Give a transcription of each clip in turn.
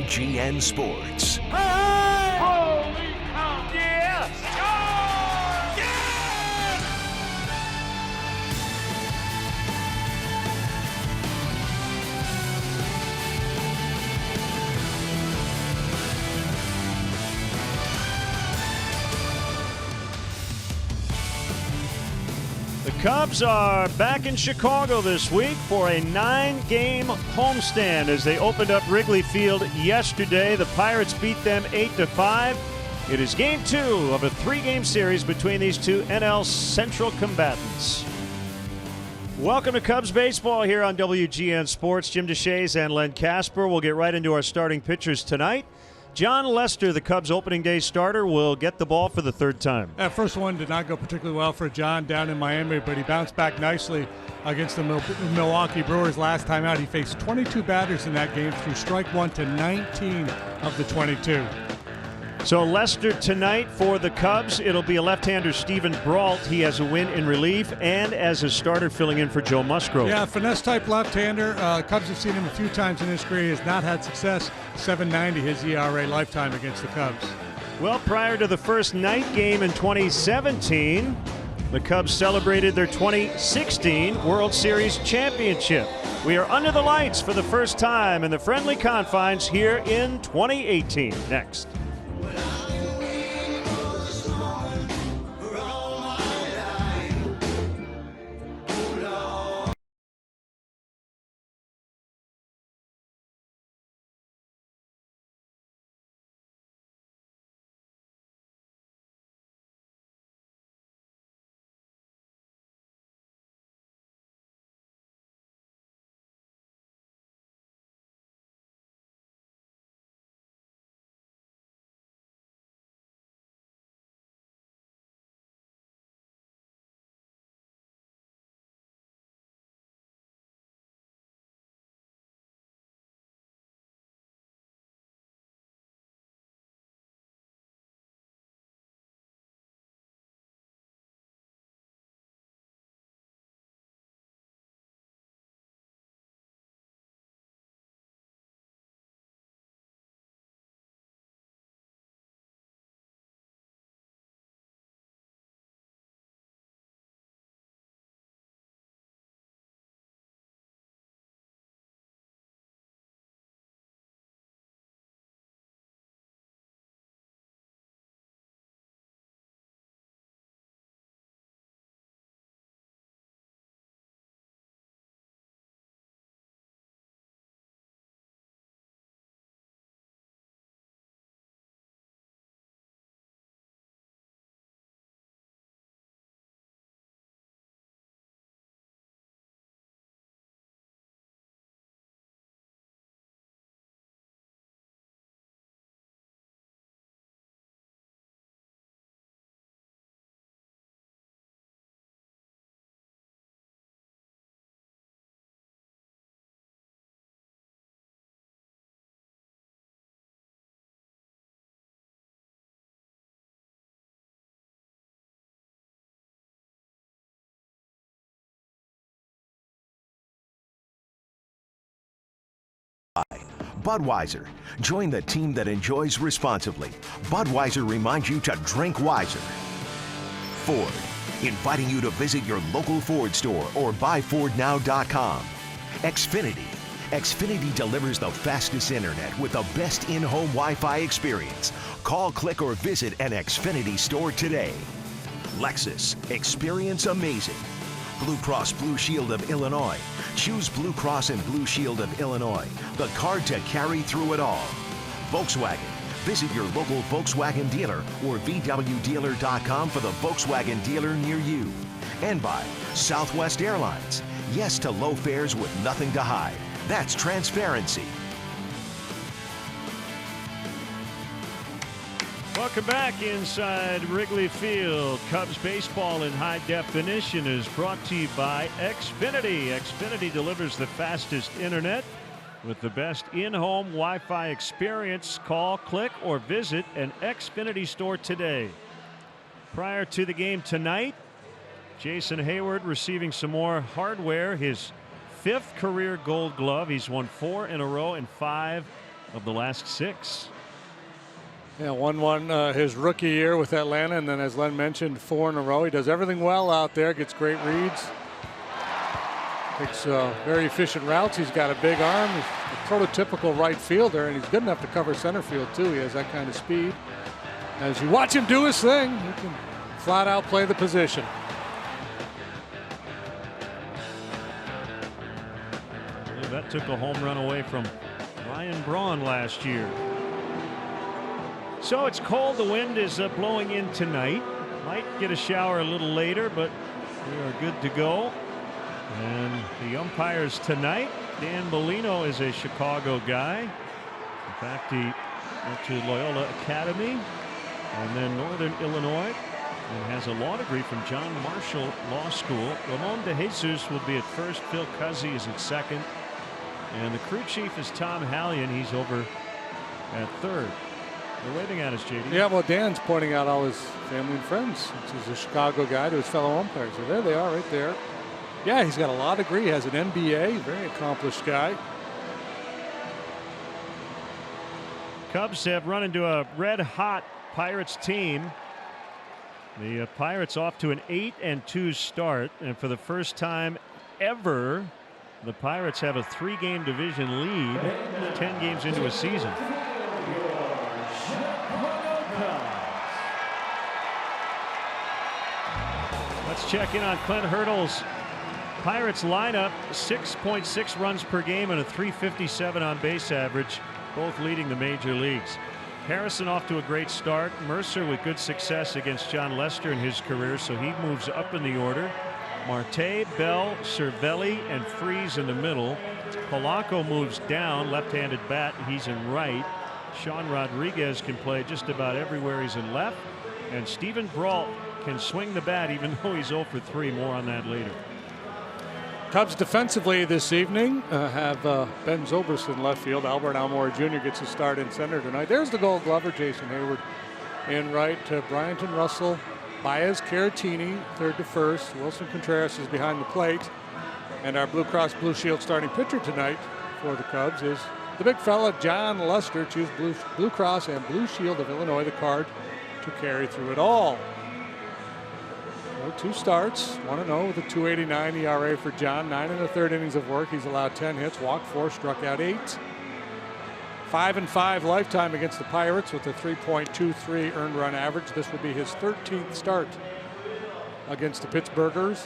WGN Sports. Holy cow! Yeah! Score! Yeah! The Cubs are back in Chicago this week for a 9-game homestand as they opened up Wrigley Field yesterday. The Pirates beat them 8-5. It is game 2 of a 3-game series between these two NL Central combatants. Welcome to Cubs baseball here on WGN Sports. Jim DeShays and Len Casper. We'll get right into our starting pitchers tonight. John Lester, the Cubs' opening day starter, will get the ball for the 3rd time. That first one did not go particularly well for John down in Miami, but he bounced back nicely against the Milwaukee Brewers last time out. He faced 22 batters in that game through strike 1 to 19 of the 22. So Lester tonight for the Cubs. It'll be a left-hander, Steven Brault. He has a win in relief and as a starter filling in for Joe Musgrove. Yeah, finesse-type left-hander. Cubs have seen him a few times in his career. He has not had success. 7.90 his ERA lifetime against the Cubs. Well, prior to the first night game in 2017, the Cubs celebrated their 2016 World Series championship. We are under the lights for the first time in the friendly confines here in 2018. Next. Budweiser. Join the team that enjoys responsibly. Budweiser reminds you to drink wiser. Ford, inviting you to visit your local Ford store or buyfordnow.com. Xfinity. Xfinity delivers the fastest internet with the best in-home Wi-Fi experience. Call, click, or visit an Xfinity store today. Lexus. Experience amazing. Blue Cross Blue Shield of Illinois. Choose Blue Cross and Blue Shield of Illinois, the card to carry through it all. Volkswagen. Visit your local Volkswagen dealer or VWDealer.com for the Volkswagen dealer near you. And by Southwest Airlines. Yes to low fares with nothing to hide. That's transparency. Welcome back inside Wrigley Field. Cubs baseball in high definition is brought to you by Xfinity. Xfinity delivers the fastest internet with the best in-home Wi-Fi experience. Call, click, or visit an Xfinity store today. Prior to the game tonight, Jason Hayward receiving some more hardware. His 5th career Gold Glove. He's won 4 in a row and 5 of the last 6. Yeah, 1-1 his rookie year with Atlanta, and then as Len mentioned, 4 in a row. He does everything well out there, gets great reads, takes very efficient routes. He's got a big arm. He's a prototypical right fielder, and he's good enough to cover center field too. He has that kind of speed. As you watch him do his thing, he can flat out play the position. That took a home run away from Ryan Braun last year. So it's cold. The wind is blowing in tonight. Might get a shower a little later, but we are good to go. And the umpires tonight, Dan Bellino is a Chicago guy. In fact, he went to Loyola Academy and then Northern Illinois and has a law degree from John Marshall Law School. Ramon De Jesus will be at first. Phil Cuzzi is at second. And the crew chief is Tom Hallion. He's over at third. They're waving at us, JD. Yeah, well, Dan's pointing out all his family and friends. He's a Chicago guy to his fellow umpires. So there they are right there. Yeah, he's got a law degree. He has an MBA. Very accomplished guy. Cubs have run into a red-hot Pirates team. The Pirates off to an 8-2 start. And for the first time ever, the Pirates have a 3-game division lead 10 games into a season. Let's check in on Clint Hurdle's Pirates lineup. 6.6 runs per game and a .357 on base average, both leading the major leagues. Harrison off to a great start. Mercer with good success against John Lester in his career, so he moves up in the order. Marte, Bell, Cervelli, and Freese in the middle. Polanco moves down, left-handed bat. He's in right. Sean Rodriguez can play just about everywhere. He's in left. And Stephen Brault can swing the bat even though he's 0 for 3. More on that later. Cubs defensively this evening have Ben Zobrist in left field. Albert Almora Jr. gets a start in center tonight. There's the Gold Glover, Jason Hayward in right. Bryant and Russell. Baez, Caratini, third to first. Wilson Contreras is behind the plate. And our Blue Cross Blue Shield starting pitcher tonight for the Cubs is the big fella, John Lester. Choose Blue Cross and Blue Shield of Illinois, the card to carry through it all. So 2 starts, 1-0 with a .289 ERA for John. 9 1/3 innings of work. He's allowed 10 hits, walked 4, struck out 8. 5-5 lifetime against the Pirates with a 3.23 earned run average. This will be his 13th start against the Pittsburghers.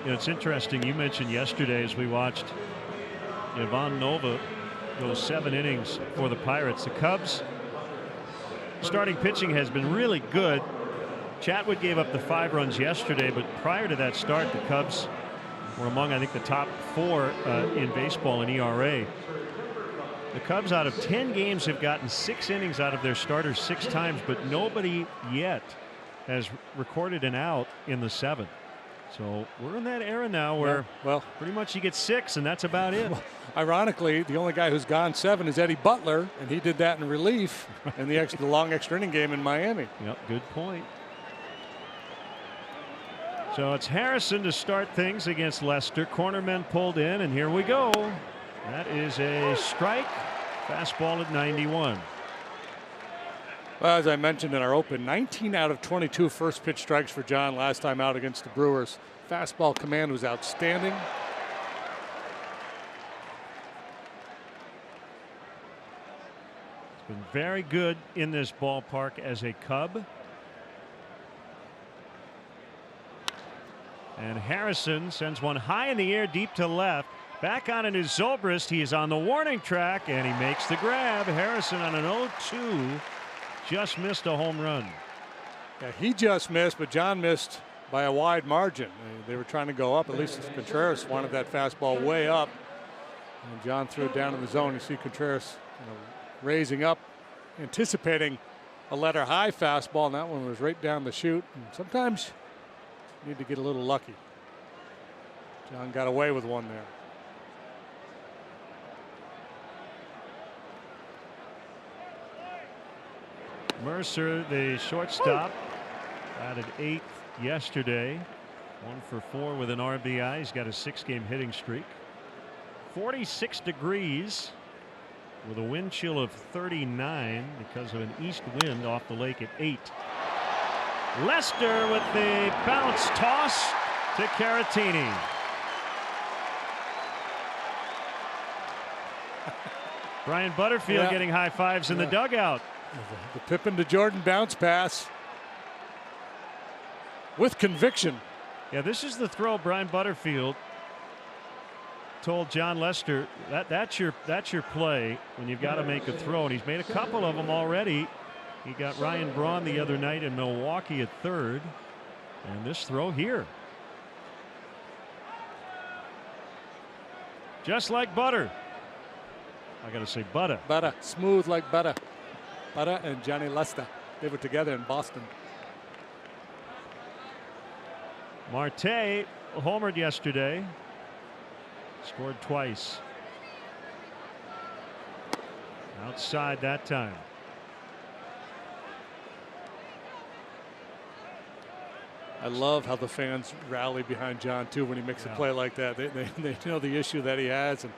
You know, it's interesting. You mentioned yesterday as we watched Ivan Nova go 7 innings for the Pirates. The Cubs starting pitching has been really good. Chatwood gave up the 5 runs yesterday, but prior to that start, the Cubs were among, I think, the top 4 in baseball in ERA. The Cubs, out of 10 games, have gotten 6 innings out of their starters 6 times, but nobody yet has recorded an out in the 7th. So we're in that era now where pretty much you get 6 and that's about it. Well, ironically, the only guy who's gone 7 is Eddie Butler, and he did that in relief in the long extra inning game in Miami. Yep, good point. So it's Harrison to start things against Lester. Cornermen pulled in, and here we go. That is a strike. Fastball at 91. Well, as I mentioned in our open, 19 out of 22 first pitch strikes for John last time out against the Brewers. Fastball command was outstanding. It's been very good in this ballpark as a Cub. And Harrison sends one high in the air, deep to left. Back on it is Zobrist. He is on the warning track, and he makes the grab. Harrison on an 0-2 just missed a home run. Yeah, he just missed, but John missed by a wide margin. They were trying to go up. At least Contreras wanted that fastball way up, and John threw it down in the zone. You see Contreras raising up, anticipating a letter high fastball, and that one was right down the chute. And sometimes you need to get a little lucky. John got away with one there. Mercer, the shortstop, batted 8th yesterday. 1 for 4 with an RBI. He's got a 6-game hitting streak. 46 degrees with a wind chill of 39 because of an east wind off the lake at 8. Lester with the bounce toss to Caratini. Brian Butterfield getting high fives in the dugout. The Pippen to Jordan bounce pass with conviction. Yeah, this is the throw Brian Butterfield told John Lester that's your play when you've got to make a throw, and he's made a couple of them already. He got Ryan Braun the other night in Milwaukee at third, and this throw here. Just like butter. I got to say butter. Butter, smooth like butter. Butter and Johnny Lester. They were together in Boston. Marte homered yesterday. Scored twice. Outside that time. I love how the fans rally behind John too when he makes a play like that. They know the issue that he has. And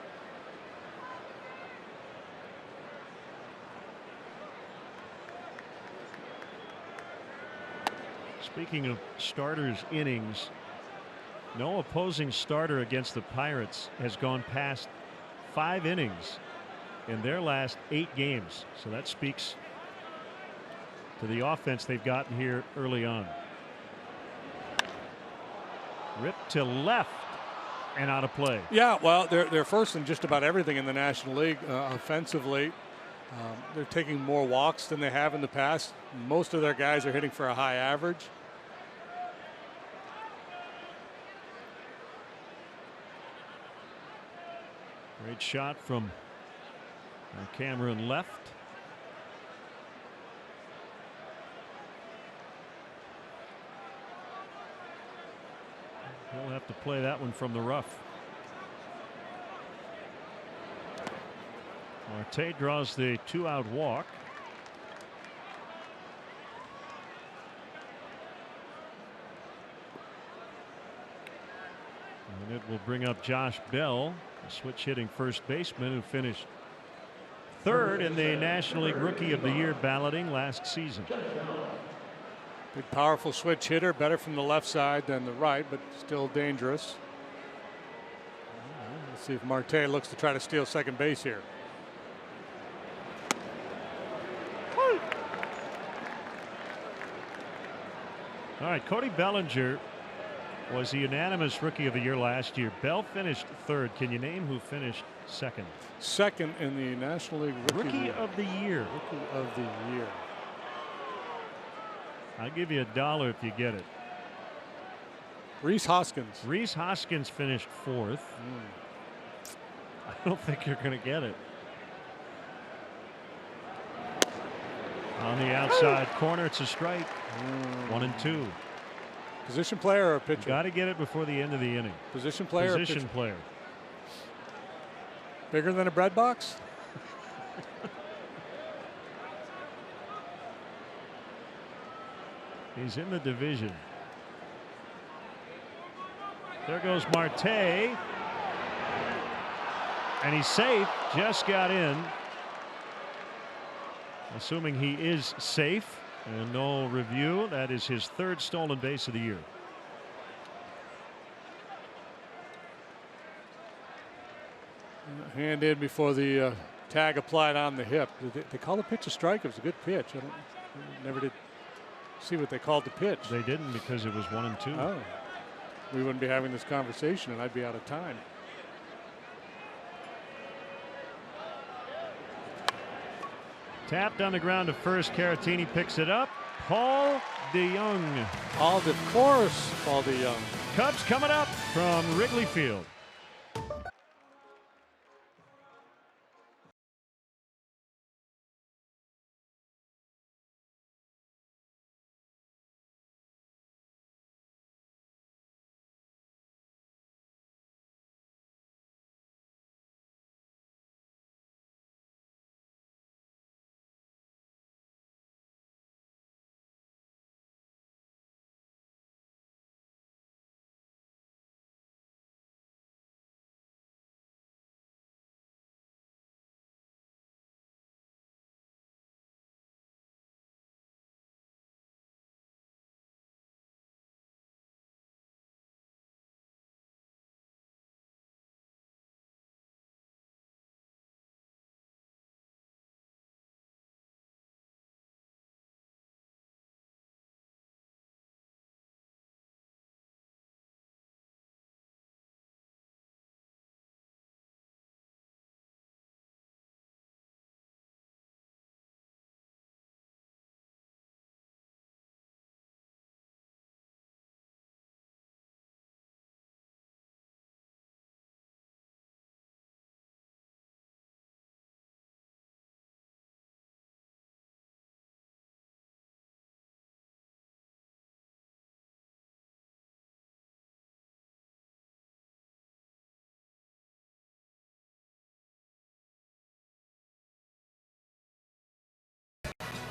speaking of starters' innings, no opposing starter against the Pirates has gone past 5 innings in their last 8 games. So that speaks to the offense they've gotten here early on. Ripped to left and out of play. Yeah, well, they're first in just about everything in the National League offensively. They're taking more walks than they have in the past. Most of their guys are hitting for a high average. Great shot from Cameron left. He'll have to play that one from the rough. Marte draws the 2-out walk. And it will bring up Josh Bell, a switch hitting first baseman who finished third in the National League Rookie of the Year balloting last season. Big powerful switch hitter, better from the left side than the right, but still dangerous. Let's see if Marte looks to try to steal second base here. All right, Cody Bellinger was the unanimous Rookie of the Year last year. Bell finished third. Can you name who finished second? Second in the National League Rookie of the Year. Rookie of the Year. I'll give you $1 if you get it. Rhys Hoskins. Rhys Hoskins finished fourth. I don't think you're going to get it. On the outside corner, it's a strike. 1-2. Position player or pitcher? Got to get it before the end of the inning. Position player. Position player. Bigger than a bread box? He's in the division. There goes Marte. And he's safe. Just got in. Assuming he is safe and no review. That is his third stolen base of the year. Hand in before the tag applied on the hip. They call the pitch a strike. It was a good pitch. I never did see what they called the pitch. They didn't because it was 1-2. Oh, we wouldn't be having this conversation and I'd be out of time. Tapped on the ground to first. Caratini picks it up. Paul DeYoung. Of course, Paul DeYoung. Cubs coming up from Wrigley Field.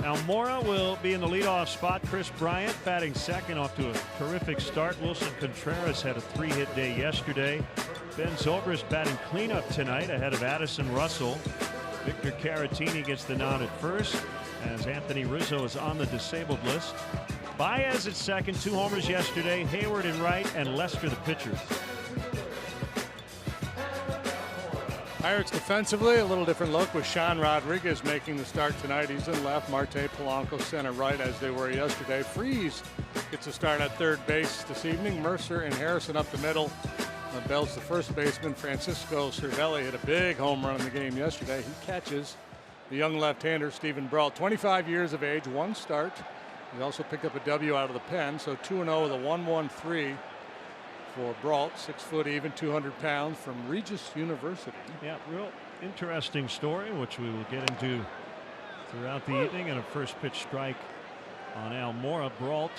Almora will be in the leadoff spot. Chris Bryant batting second, off to a terrific start. Wilson Contreras had a 3-hit day yesterday. Ben Zobrist batting cleanup tonight ahead of Addison Russell. Victor Caratini gets the nod at first, as Anthony Rizzo is on the disabled list. Baez at second, 2 homers yesterday. Hayward in right, and Lester the pitcher. Pirates defensively, a little different look with Sean Rodriguez making the start tonight. He's in left, Marte Polanco center right, as they were yesterday. Freeze gets a start at third base this evening. Mercer and Harrison up the middle. Bell's the first baseman. Francisco Cervelli hit a big home run in the game yesterday. He catches the young left-hander Stephen Brault, 25 years of age, 1 start. He also picked up a W out of the pen, so 2-0 with a 1.13 for Brault, 6 foot even, 200 pounds, from Regis University. Yeah, real interesting story, which we will get into throughout the evening. And a first pitch strike on Almora. Brault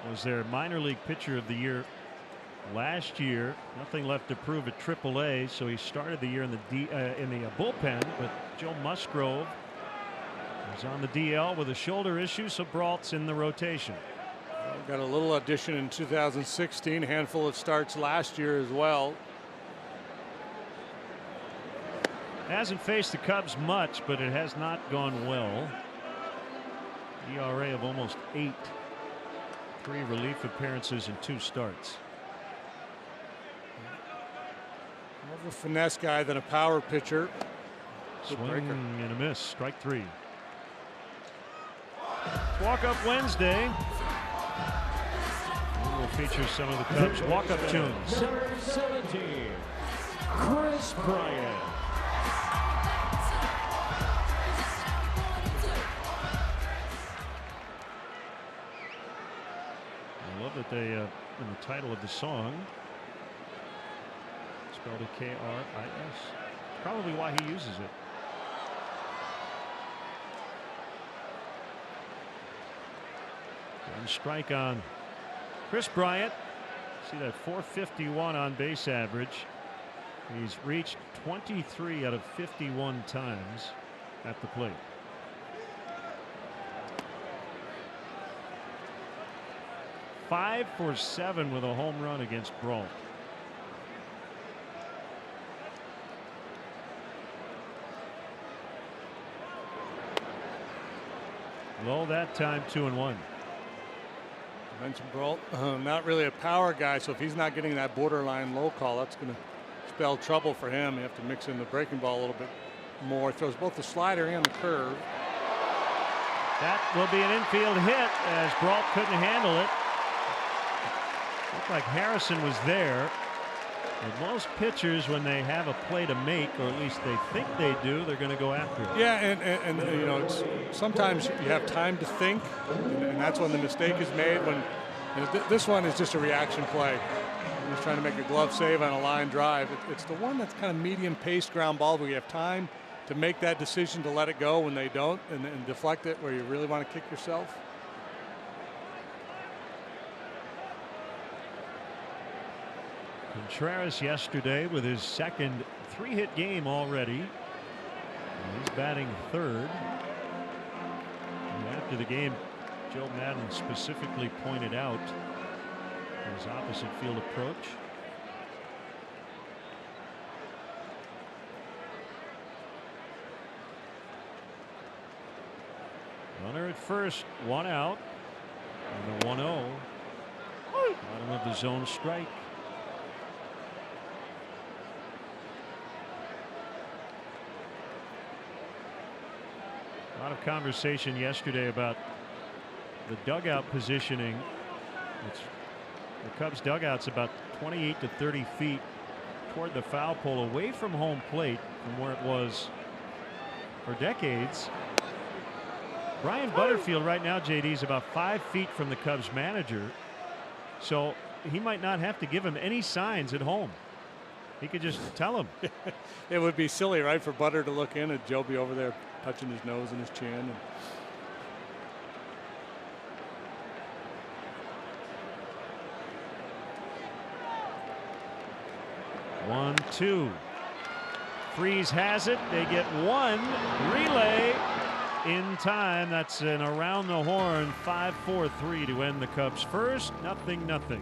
was their minor league pitcher of the year last year. Nothing left to prove at AAA, so he started the year in the bullpen. But Joe Musgrove was on the DL with a shoulder issue, so Brault's in the rotation. Got a little addition in 2016, a handful of starts last year as well. Hasn't faced the Cubs much, but it has not gone well. ERA of almost 8. 3 relief appearances and 2 starts. More of a finesse guy than a power pitcher. Swing and a miss. Strike 3. Walk-up Wednesday. We'll feature some of the Cubs' walk-up tunes. Number 17, Chris Bryant. I love that they, in the title of the song, spelled it K-R-I-S. Probably why he uses it. One strike on Chris Bryant. See that 451 on base average. He's reached 23 out of 51 times at the plate. Five for 7 with a home run against Brault. Low that time, 2-1. Mentioned Brault, not really a power guy, so if he's not getting that borderline low call, that's going to spell trouble for him. You have to mix in the breaking ball a little bit more. Throws both the slider and the curve. That will be an infield hit, as Brault couldn't handle it. Looked like Harrison was there. And most pitchers, when they have a play to make, or at least they think they do, they're going to go after it. Yeah, and you know, sometimes you have time to think, and that's when the mistake is made. When this one is just a reaction play. He's trying to make a glove save on a line drive. It's the one that's kind of medium-paced ground ball where you have time to make that decision to let it go when they don't, and deflect it where you really want to kick yourself. Contreras yesterday with his second 3-hit game already. He's batting third. And after the game, Joe Madden specifically pointed out his opposite field approach. Runner at first, 1 out. And the 1-0. Bottom of the zone strike. A lot of conversation yesterday about the dugout positioning. The Cubs dugout's about 28 to 30 feet toward the foul pole, away from home plate from where it was for decades. Brian Butterfield right now, JD, is about 5 feet from the Cubs manager, so he might not have to give him any signs at home. He could just tell him. It would be silly, right, for Butter to look in and Joe be over there touching his nose and his chin. And 1-2. Freeze has it. They get one relay. in time. That's an around the horn 5-4-3 to end the Cubs first. 0-0.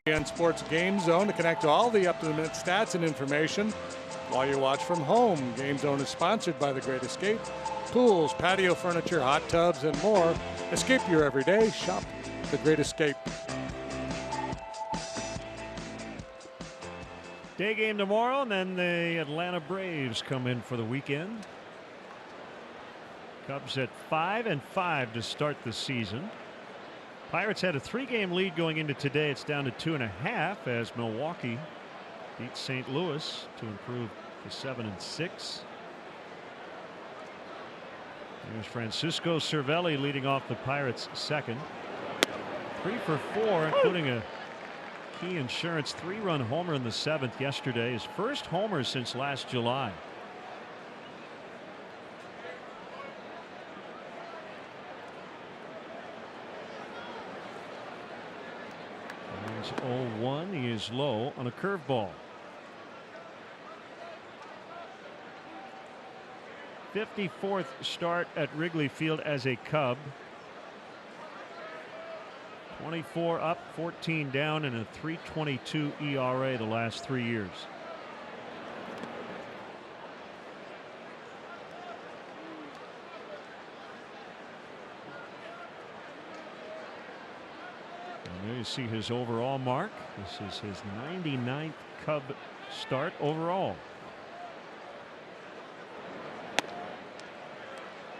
CHN Sports Game Zone to connect to all the up-to-the-minute stats and information while you watch from home. Game Zone is sponsored by The Great Escape. Tools, patio furniture, hot tubs, and more. Escape your everyday. Shop The Great Escape. Day game tomorrow, and then the Atlanta Braves come in for the weekend. Cubs at 5-5 to start the season. Pirates had a 3-game lead going into today. It's down to 2.5 as Milwaukee beats St. Louis to improve to 7-6. Here's Francisco Cervelli leading off the Pirates second. 3 for 4, including a key insurance 3-run homer in the 7th yesterday. His first homer since last July. He's 0-1. He is low on a curveball. 54th start at Wrigley Field as a Cub. 24 up, 14 down, and a 3.22 ERA the last 3 years. And there you see his overall mark. This is his 99th Cub start overall.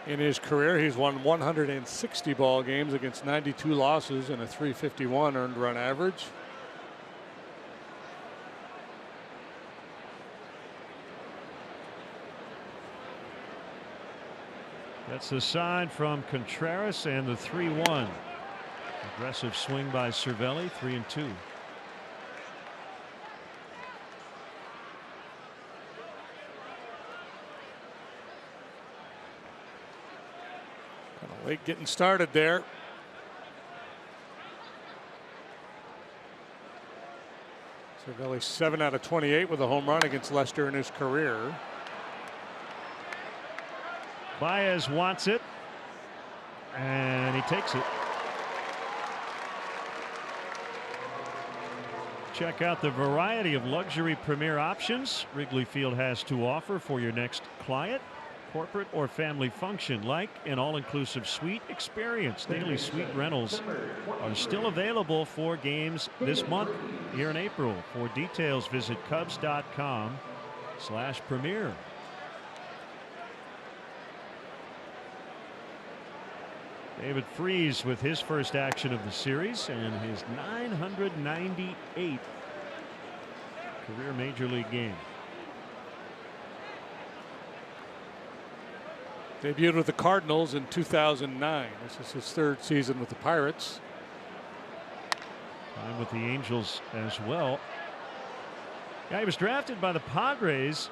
In his career, he's won 160 ball games against 92 losses and a 351 earned run average. That's the sign from Contreras, and the 3-1. Aggressive swing by Cervelli, 3-2. Late getting started there. Cervelli 7 out of 28 with a home run against Leicester in his career. Baez wants it, and he takes it. Check out the variety of luxury premier options Wrigley Field has to offer for your next client, corporate, or family function, like an all-inclusive suite experience. Daily suite rentals are still available for games this month here in April. For details, visit Cubs.com/premier. David Freese with his first action of the series and his 998th career major league game. Debuted with the Cardinals in 2009. This is his third season with the Pirates. Time with the Angels as well. Yeah, he was drafted by the Padres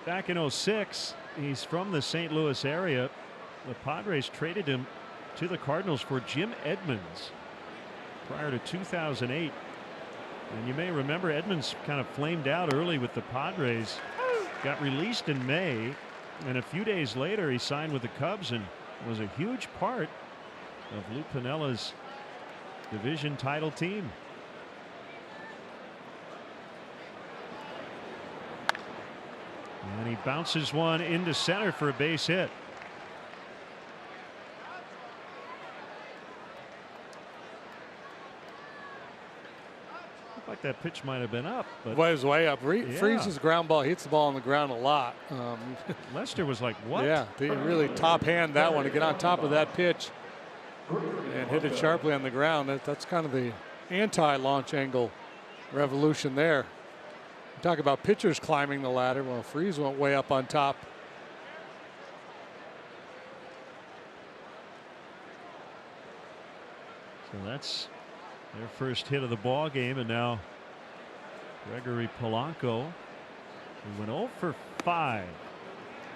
back in '06. He's from the St. Louis area. The Padres traded him to the Cardinals for Jim Edmonds prior to 2008. And you may remember Edmonds kind of flamed out early with the Padres. Got released in May, and a few days later he signed with the Cubs and was a huge part of Lou Piniella's division title team. And he bounces one into center for a base hit. Looked like that pitch might have been up, but it was way up. Freeze's ground ball hits the ball on the ground a lot. Lester was like, what? Yeah, they really top hand that one to get on top of that pitch and hit it sharply on the ground. That's kind of the anti-launch angle revolution there. You talk about pitchers climbing the ladder. Well, Freese went way up on top. So that's their first hit of the ball game, and now Gregory Polanco, who went 0 for 5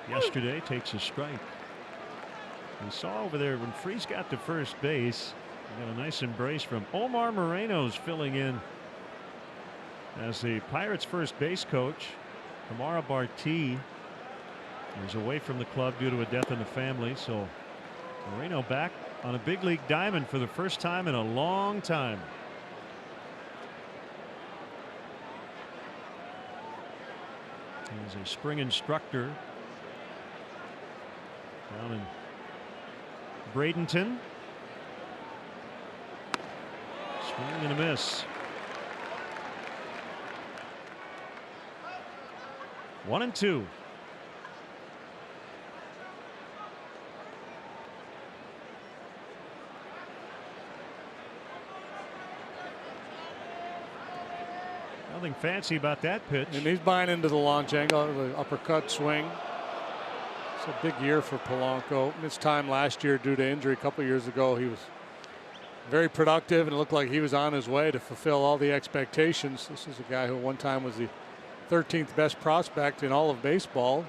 yesterday, takes a strike. We saw over there when Freese got to first base, we got a nice embrace from Omar Moreno's filling in as the Pirates first base coach. Kamara Barti is away from the club due to a death in the family, so Moreno back on a big league diamond for the first time in a long time. He's a spring instructor down in Bradenton. Swing and a miss. 1-2. Nothing fancy about that pitch. And he's buying into the launch angle, the uppercut swing. It's a big year for Polanco. Missed time last year due to injury. A couple years ago, he was very productive, and it looked like he was on his way to fulfill all the expectations. This is a guy who one time was the 13th best prospect in all of baseball.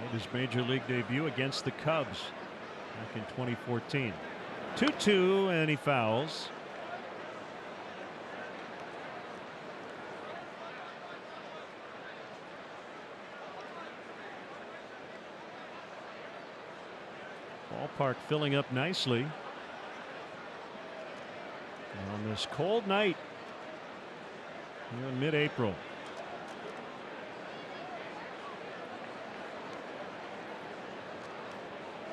Made his major league debut against the Cubs back in 2014. 2-2, and he fouls. Ballpark filling up nicely on this cold night here in mid-April.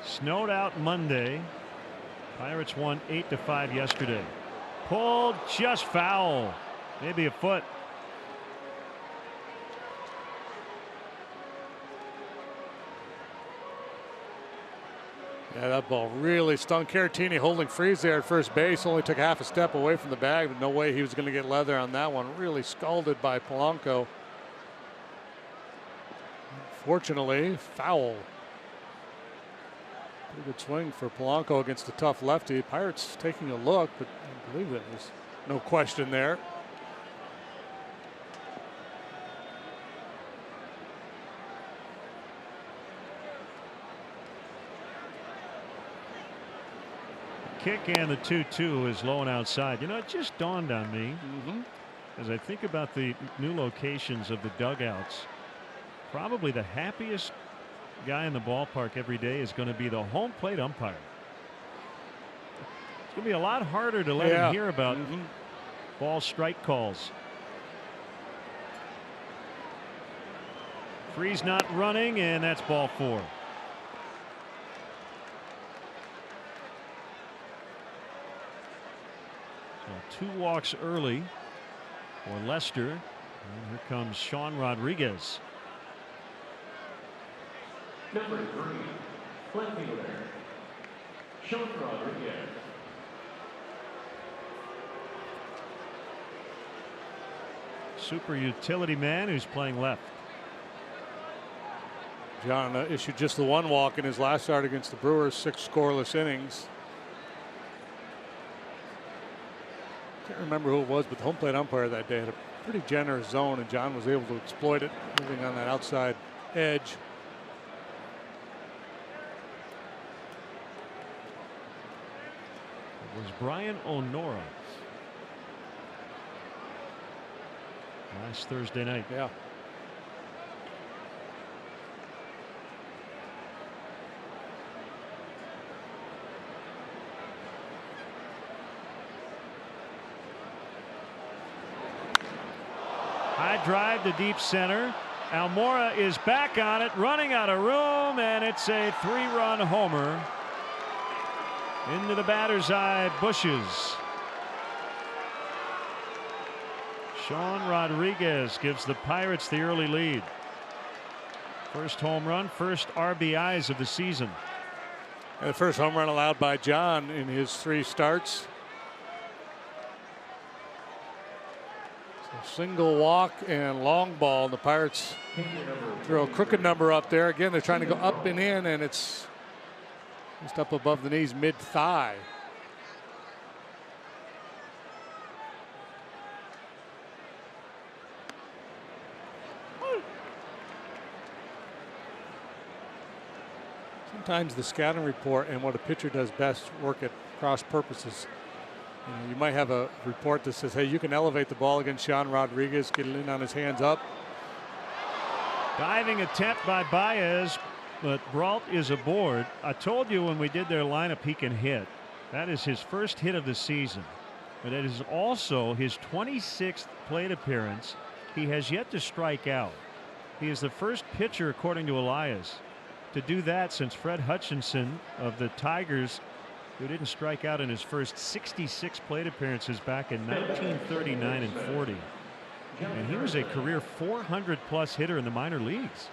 Snowed out Monday. Pirates won 8-5 yesterday. Pulled just foul, maybe a foot. Yeah, that ball really stung. Caratini holding Freese there at first base. Only took half a step away from the bag, but no way he was going to get leather on that one. Really scalded by Polanco. Fortunately, foul. Pretty good swing for Polanco against a tough lefty. Pirates taking a look, but I believe that there's no question there. Kick and the 2-2 is low and outside. You know, it just dawned on me as I think about the new locations of the dugouts. Probably the happiest guy in the ballpark every day is going to be the home plate umpire. It's going to be a lot harder to let him hear about ball strike calls. Freese not running, and that's ball 4. So 2 walks early for Lester. And here comes Sean Rodriguez. Number 3, left fielder, Sean Rodriguez. Super utility man who's playing left. John issued just the one walk in his last start against the Brewers, 6 scoreless innings. Can't remember who it was, but the home plate umpire that day had a pretty generous zone, and John was able to exploit it, moving on that outside edge. It was Brian O'Nora last Thursday night. Yeah. High drive to deep center. Almora is back on it, running out of room, and it's a 3-run homer. Into the batter's eye, bushes. Sean Rodriguez gives the Pirates the early lead. First home run, first RBIs of the season. And the first home run allowed by John in his 3 starts. So single walk and long ball. And the Pirates throw a crooked number up there. Again, they're trying to go up and in, and it's just up above the knees, mid-thigh. Sometimes the scouting report and what a pitcher does best work at cross purposes. You might have a report that says, hey, you can elevate the ball against Sean Rodriguez, get it in on his hands up. Diving attempt by Baez, but Brault is aboard. I told you when we did their lineup he can hit. That is his first hit of the season, but it is also his 26th plate appearance. He has yet to strike out. He is the first pitcher, according to Elias, to do that since Fred Hutchinson of the Tigers, who didn't strike out in his first 66 plate appearances back in 1939 and 40. And he was a career 400+ hitter in the minor leagues.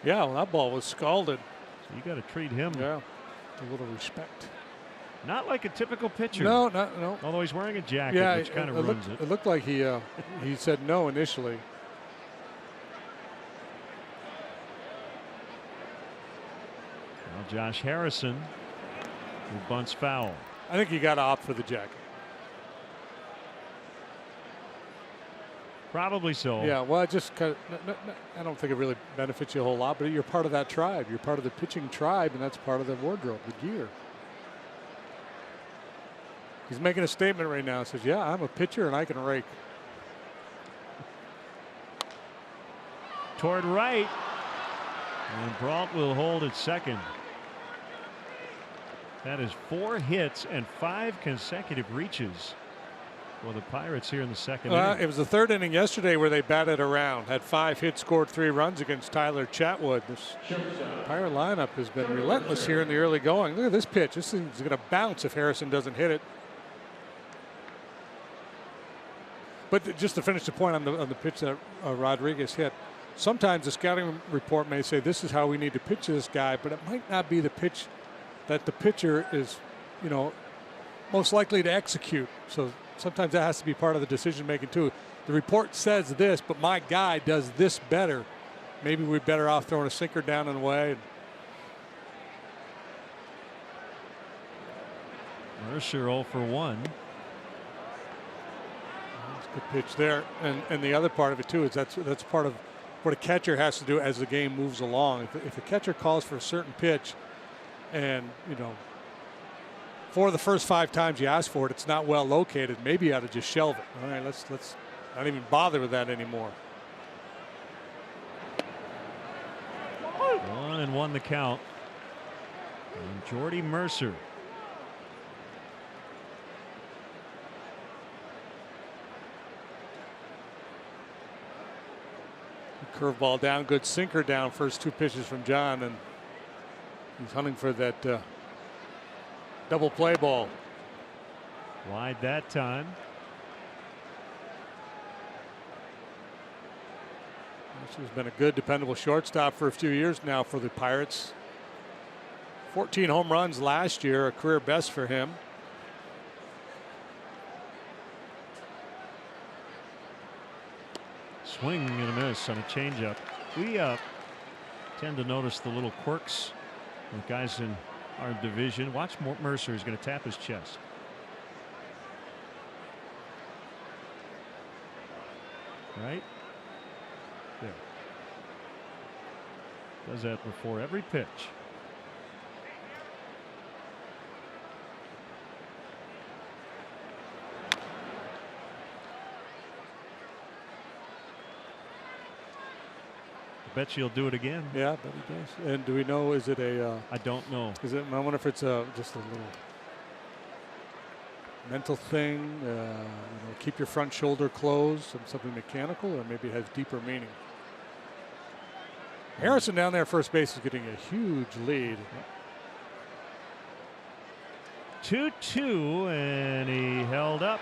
Yeah, well, that ball was scalded. So you got to treat him. Yeah, a little respect. Not like a typical pitcher. No, no. Although he's wearing a jacket, Yeah, which kind of ruins it. It looked like he said no initially. Well, Josh Harrison, who bunts foul. I think you got to opt for the jacket. Probably so. Yeah, well, just kind of, I don't think it really benefits you a whole lot, but you're part of that tribe. You're part of the pitching tribe, and that's part of the wardrobe, the gear. He's making a statement right now. He says, yeah, I'm a pitcher and I can rake. Toward right. And Brault will hold at second. That is 4 hits and 5 consecutive reaches for the Pirates here in the second inning. It was the 3rd inning yesterday where they batted around. Had 5 hits, scored 3 runs against Tyler Chatwood. This Pirate lineup has been relentless here in the early going. Look at this pitch. This thing's going to bounce if Harrison doesn't hit it. But just to finish the point on the pitch that Rodriguez hit, sometimes the scouting report may say this is how we need to pitch this guy, but it might not be the pitch that the pitcher is, most likely to execute. So sometimes that has to be part of the decision making too. The report says this, but my guy does this better. Maybe we're better off throwing a sinker down and away. Mercer 0 for 1. Good pitch there, and the other part of it too is that's part of what a catcher has to do as the game moves along. If a catcher calls for a certain pitch, and for the first 5 times you ask for it, it's not well located, maybe you ought to just shelve it. All right, let's not even bother with that anymore. 1-1 the count. And Jordy Mercer. Curveball down, good sinker down. First 2 pitches from John, and he's hunting for that double play ball. Wide that time. This has been a good, dependable shortstop for a few years now for the Pirates. 14 home runs last year, a career best for him. Swing and a miss on a changeup. We tend to notice the little quirks with guys in our division. Watch Mercer. He's going to tap his chest. Right there. Does that before every pitch. I bet you'll do it again. Yeah, I bet he does. And do we know, is it a... I don't know. Is it? I wonder if it's just a little mental thing. Keep your front shoulder closed, something mechanical, or maybe it has deeper meaning. Harrison down there, first base, is getting a huge lead. 2-2, and he held up.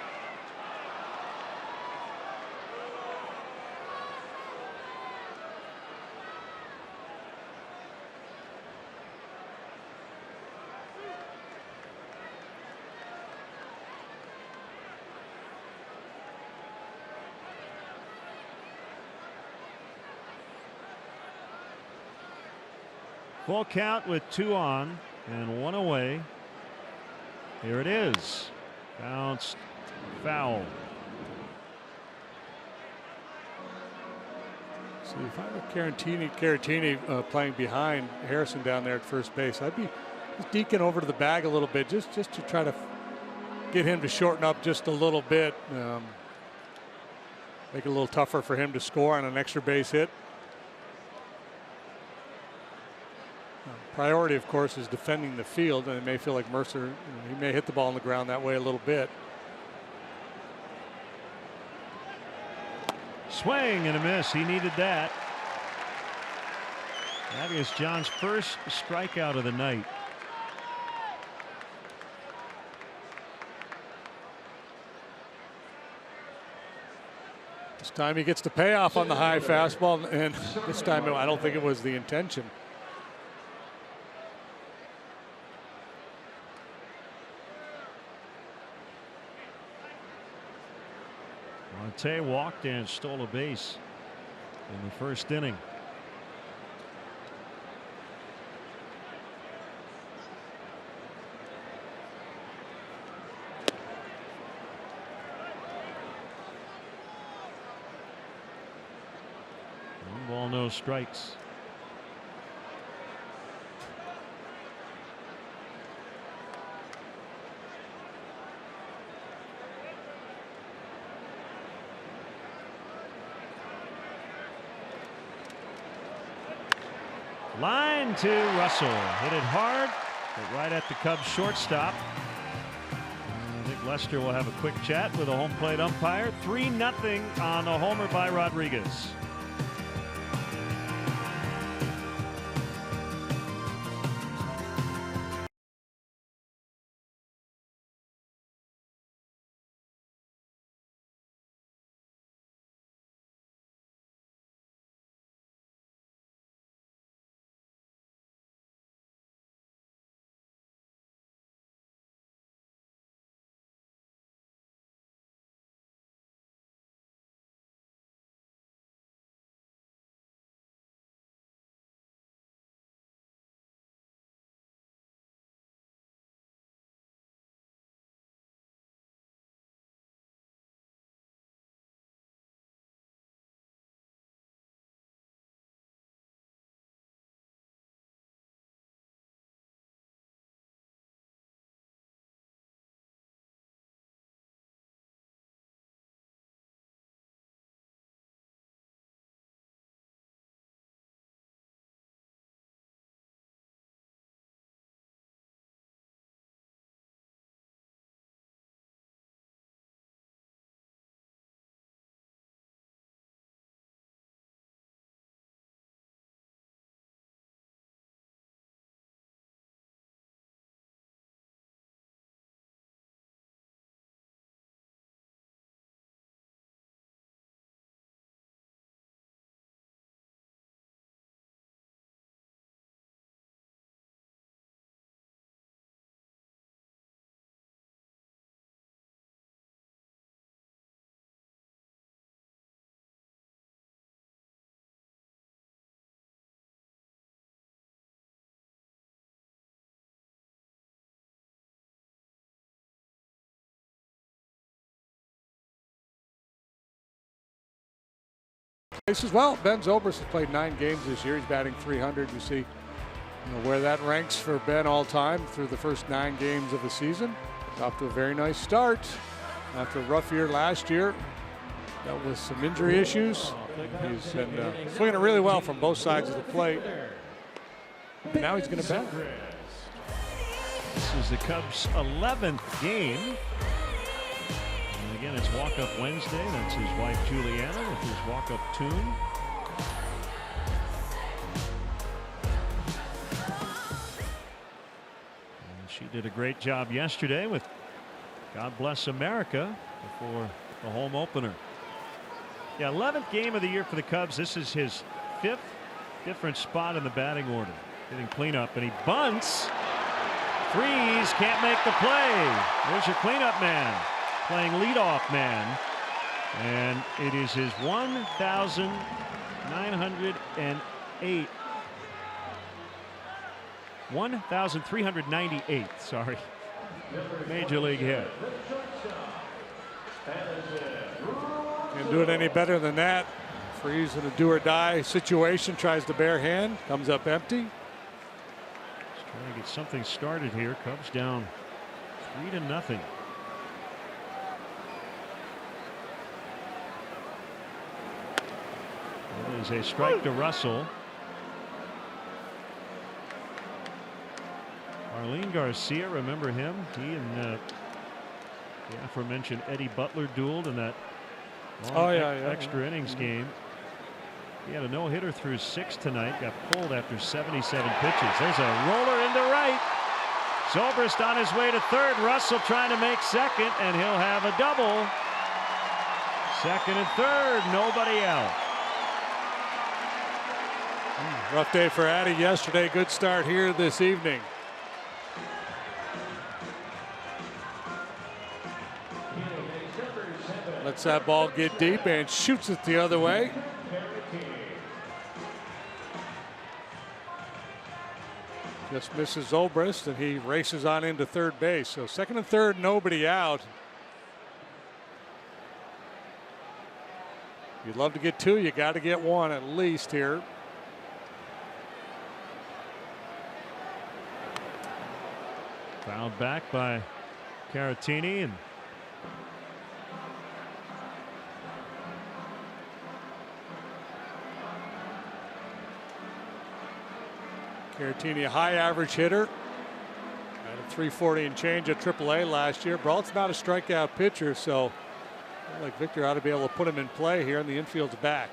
Full count with 2 on and 1 away. Here it is. Bounced foul. So if I were Caratini playing behind Harrison down there at first base, I'd be just deking over to the bag a little bit just to try to get him to shorten up just a little bit. Make it a little tougher for him to score on an extra base hit. Priority, of course, is defending the field, and it may feel like Mercer, he may hit the ball on the ground that way a little bit. Swing and a miss. He needed that. That is John's first strikeout of the night. This time he gets the payoff on the high fastball, and this time I don't think it was the intention. Monte walked and stole a base in the first inning. One ball, no strikes. Line to Russell. Hit it hard, but right at the Cubs shortstop. I think Lester will have a quick chat with a home plate umpire. 3-0 on a homer by Rodriguez. As well, Ben Zobrist has played 9 games this year. He's batting .300. You see where that ranks for Ben all time through the first 9 games of the season. He's off to a very nice start after a rough year last year. Dealt with some injury issues. He's been swinging it really well from both sides of the plate. Now he's going to bat. This is the Cubs' 11th game. And again, it's Walk-Up Wednesday. That's his wife Juliana with his walk-up tune. And she did a great job yesterday with God Bless America before the home opener. Yeah, 11th game of the year for the Cubs. This is his 5th different spot in the batting order. Getting cleanup, and he bunts. Freeze, can't make the play. There's your cleanup man, playing leadoff man. And it is his 1,908. 1,398, sorry. Major league hit. Can't do it any better than that. Freeze in a do or die situation, tries to bare hand, comes up empty. Trying to get something started here. Cubs down 3-0. It is a strike to Russell. Arlene Garcia, remember him? He and the aforementioned Eddie Butler dueled in that long extra innings game. He had a no-hitter through 6 tonight. Got pulled after 77 pitches. There's a roller into right. Zobrist on his way to third. Russell trying to make second, and he'll have a double. Second and third, nobody out. Rough day for Addy yesterday. Good start here this evening. Lets that ball get deep and shoots it the other way. Just misses Zobrist, and he races on into third base. So second and third, nobody out. You'd love to get 2. You got to get 1 at least here. Fouled back by Caratini, and Caratini, a high average hitter. Had a .340 and change at AAA last year. Brault's not a strikeout pitcher, so I feel like Victor ought to be able to put him in play here, and the infield's back.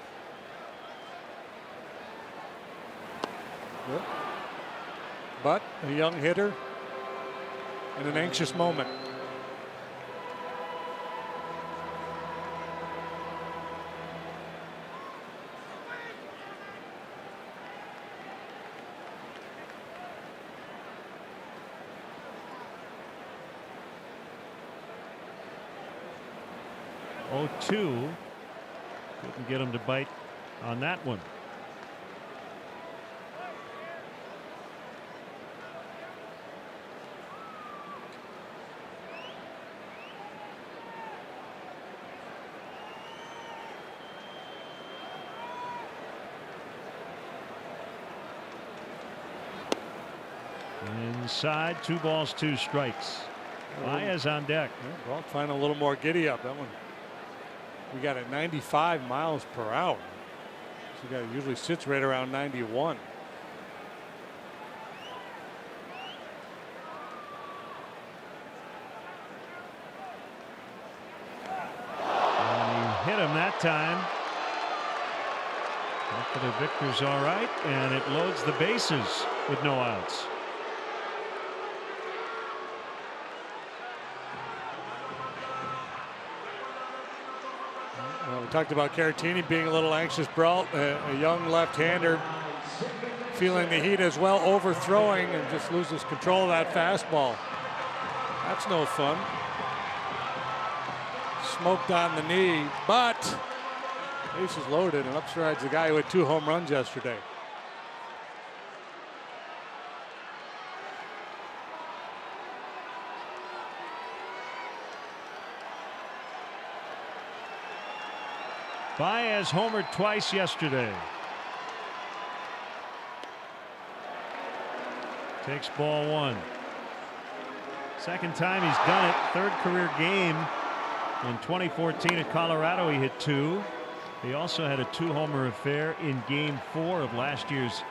Yep. But a young hitter in an anxious moment. Couldn't get him to bite on that one. Inside, 2 balls, 2 strikes. Baez on deck. Brault finding a little more giddy up. That one, we got it 95 miles per hour. So the guy usually sits right around 91. And he hit him that time. Hopefully Victor's all right, and it loads the bases with no outs. Well, we talked about Caratini being a little anxious. Brault, a young left-hander, feeling the heat as well, overthrowing and just loses control of that fastball. That's no fun. Smoked on the knee, but base is loaded, and up strides the guy who had 2 home runs yesterday. Baez homered twice yesterday. Takes ball one. Second time he's done it. Third career game. In 2014 at Colorado, he hit 2. He also had a 2-homer affair in Game 4 of last year's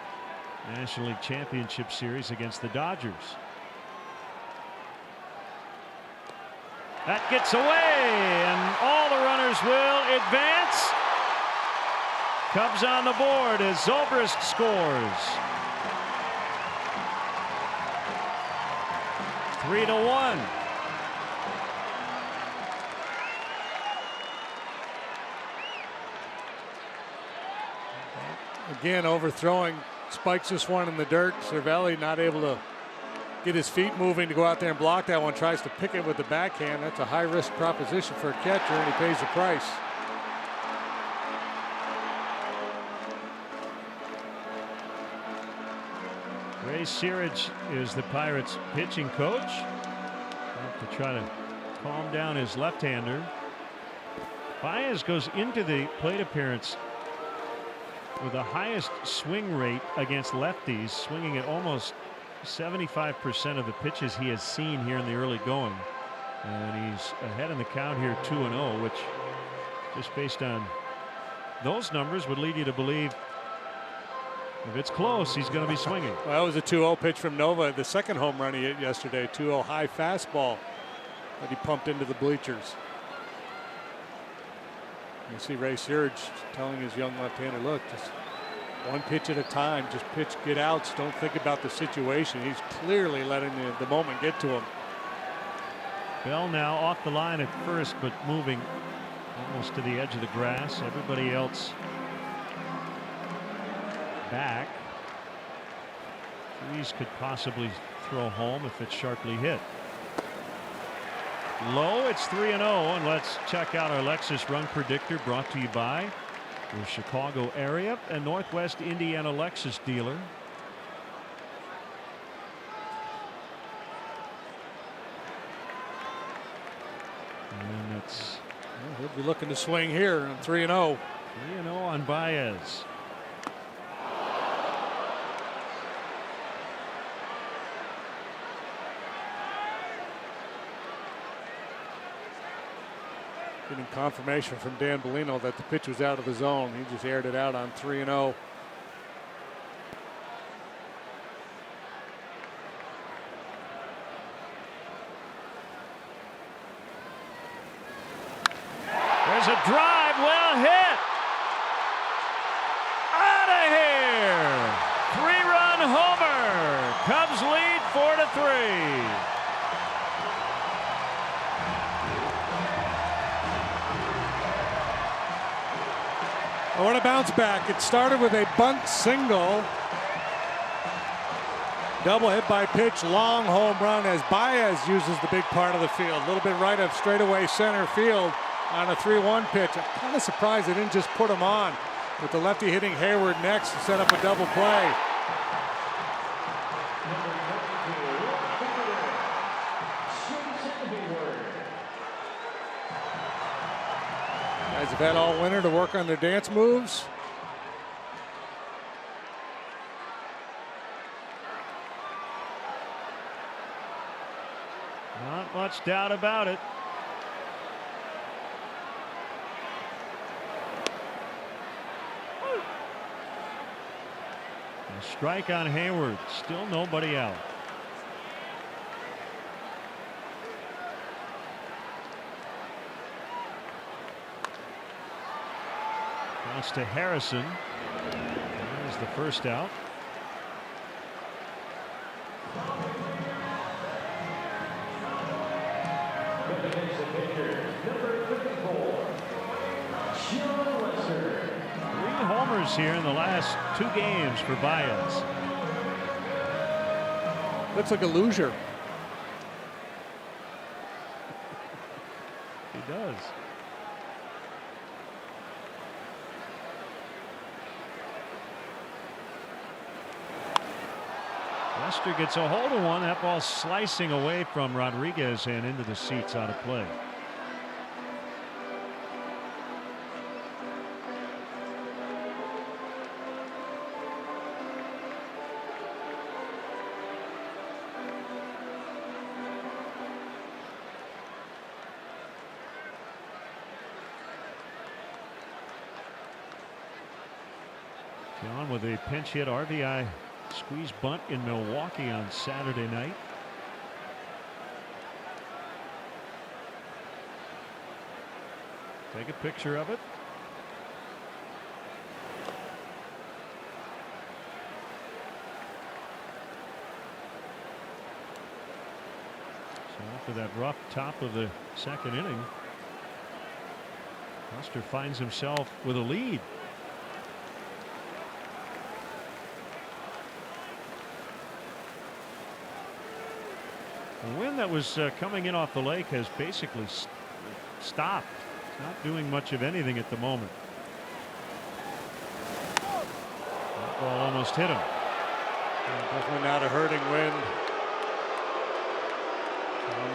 National League Championship Series against the Dodgers. That gets away, and all the runners will advance. Cubs on the board as Zobrist scores. 3-1. Again, overthrowing, spikes this one in the dirt. Cervelli not able to get his feet moving to go out there and block that one. Tries to pick it with the backhand. That's a high-risk proposition for a catcher, and he pays the price. Ray Searage is the Pirates' pitching coach. Have to try to calm down his left-hander. Baez goes into the plate appearance with the highest swing rate against lefties, swinging at almost 75% of the pitches he has seen here in the early going. And he's ahead in the count here, 2-0, which just based on those numbers would lead you to believe if it's close, he's going to be swinging. Well, that was a 2-0 pitch from Nova, the second home run he hit yesterday. 2-0 high fastball that he pumped into the bleachers. You see Ray Searage telling his young left-hander, look, just one pitch at a time, just pitch, get outs, don't think about the situation. He's clearly letting the moment get to him. Bell now off the line at first, but moving almost to the edge of the grass. Everybody else back. Freeze could possibly throw home if it's sharply hit. Low, it's 3-0, and let's check out our Lexus Run Predictor, brought to you by the Chicago area and Northwest Indiana Lexus dealer. And it's he'll be looking to swing here on 3-0. 3-0 on Baez. Getting confirmation from Dan Bellino that the pitch was out of the zone. He just aired it out on 3-0. There's a drive, well hit. Out of here. 3-run homer. Cubs lead 4-3. What a bounce back. It started with a bunt single. Double hit by pitch, long home run as Baez uses the big part of the field. A little bit right of straightaway center field on a 3-1 pitch. I'm kind of surprised they didn't just put him on with the lefty hitting Hayward next to set up a double play. Guys have had all winter to work on their dance moves. Not much doubt about it. A strike on Hayward. Still nobody out. Bounce to Harrison. There's the first out. Three homers here in the last 2 games for Baez. Looks like a loser. He does. Lester gets a hold of one. That ball slicing away from Rodriguez and into the seats out of play. John with a pinch hit RBI squeeze bunt in Milwaukee on Saturday night. Take a picture of it. So after that rough top of the second inning, Buster finds himself with a lead. The wind that was coming in off the lake has basically stopped. It's not doing much of anything at the moment. That ball almost hit him. Definitely not a hurting wind.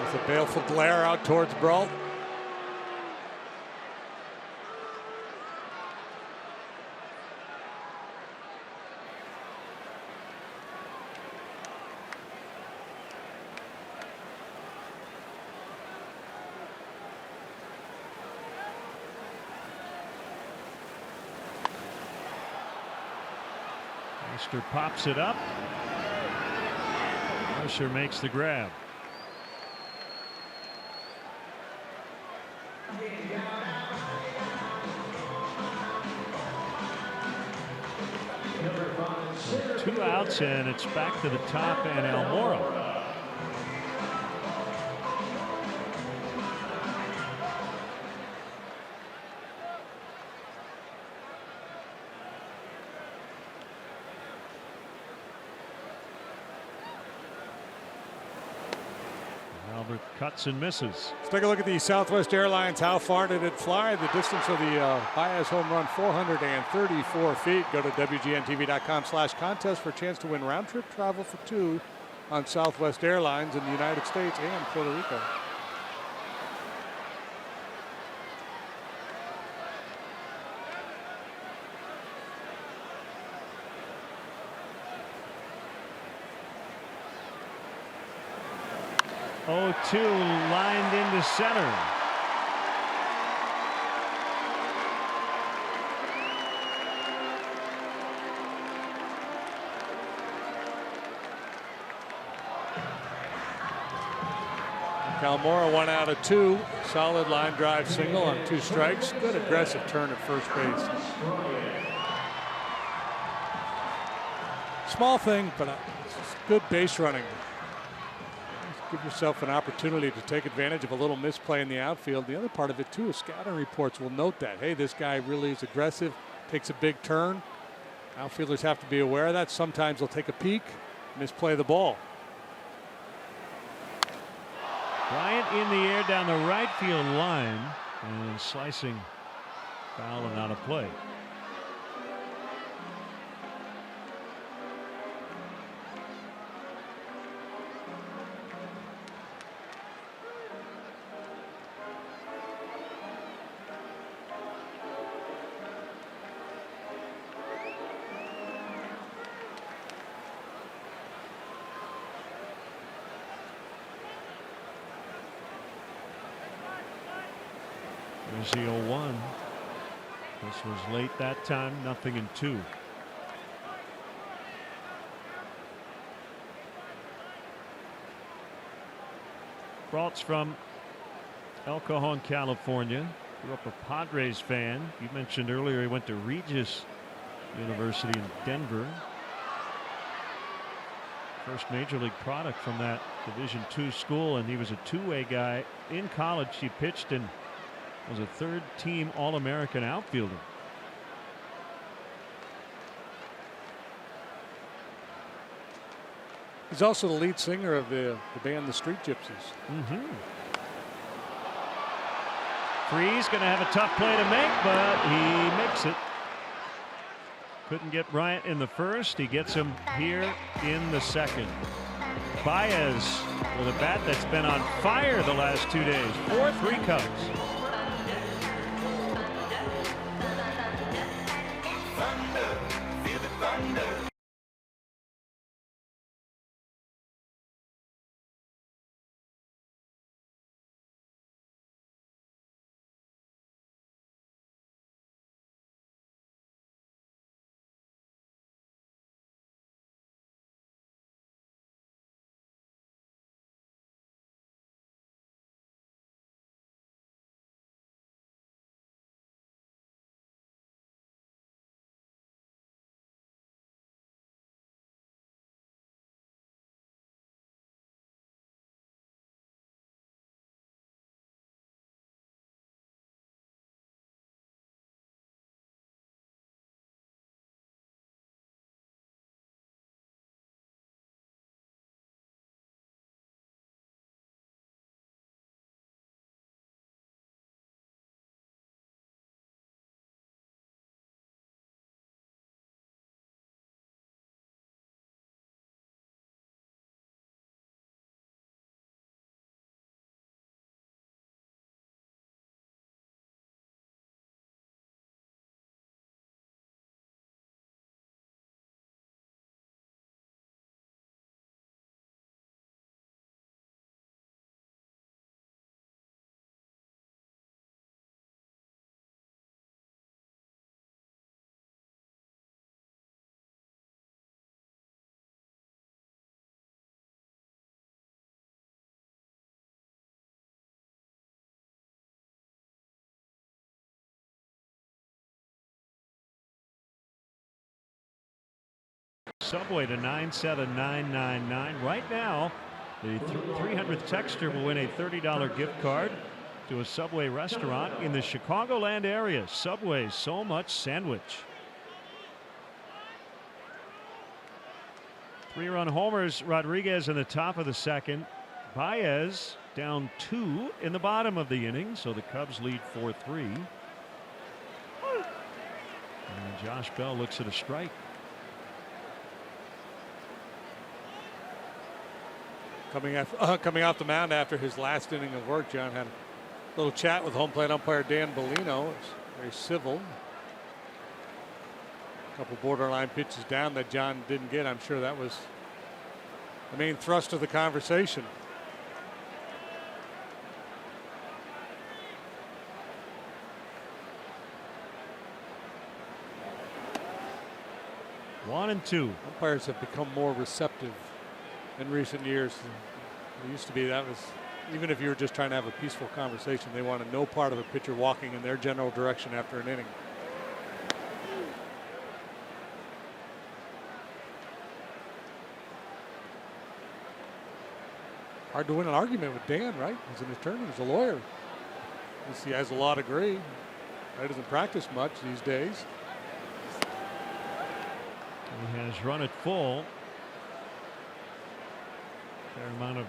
With a baleful glare out towards Brault. Buster pops it up. Mercer makes the grab. So 2 outs and it's back to the top and Almora. Albert cuts and misses. Let's take a look at the Southwest Airlines. How far did it fly? The distance of the Baez home run, 434 feet. Go to WGNTV.com/contest for a chance to win round trip travel for 2 on Southwest Airlines in the United States and Puerto Rico. Oh, 2 lined into center. Almora 1 out of 2. Solid line drive single on 2 strikes. Good aggressive turn at first base. Small thing, but good base running. Give yourself an opportunity to take advantage of a little misplay in the outfield. The other part of it too is scouting reports will note that, hey, this guy really is aggressive, takes a big turn. Outfielders have to be aware of that. Sometimes they'll take a peek, misplay the ball. Bryant in the air down the right field line and slicing foul and out of play. There's the 0-1. This was late that time, 0-2. Brault's from El Cajon, California. Grew up a Padres fan. You mentioned earlier he went to Regis University in Denver. First major league product from that Division II school, and he was a two-way guy in college. He pitched and was a third-team All-American outfielder. He's also the lead singer of the band The Street Gypsies. Freese going to have a tough play to make, but he makes it. Couldn't get Bryant in the first. He gets him here in the second. Baez with a bat that's been on fire the last 2 days. 4-3 Cubs. Subway to 97999. Right now, the 300th texter will win a $30 gift card to a Subway restaurant in the Chicagoland area. Subway, so much sandwich. 3-run homers, Rodriguez in the top of the second. Baez down 2 in the bottom of the inning, so the Cubs lead 4-3. And Josh Bell looks at a strike. Coming off the mound after his last inning of work, John had a little chat with home plate umpire Dan Bellino. It's very civil. A couple borderline pitches down that John didn't get. I'm sure that was the main thrust of the conversation. One and two. Umpires have become more receptive in recent years. It used to be that was, even if you were just trying to have a peaceful conversation, they wanted no part of a pitcher walking in their general direction after an inning. Hard to win an argument with Dan, right? He's an attorney, he's a lawyer. He has a law degree. He doesn't practice much these days. He has run it full. Fair amount of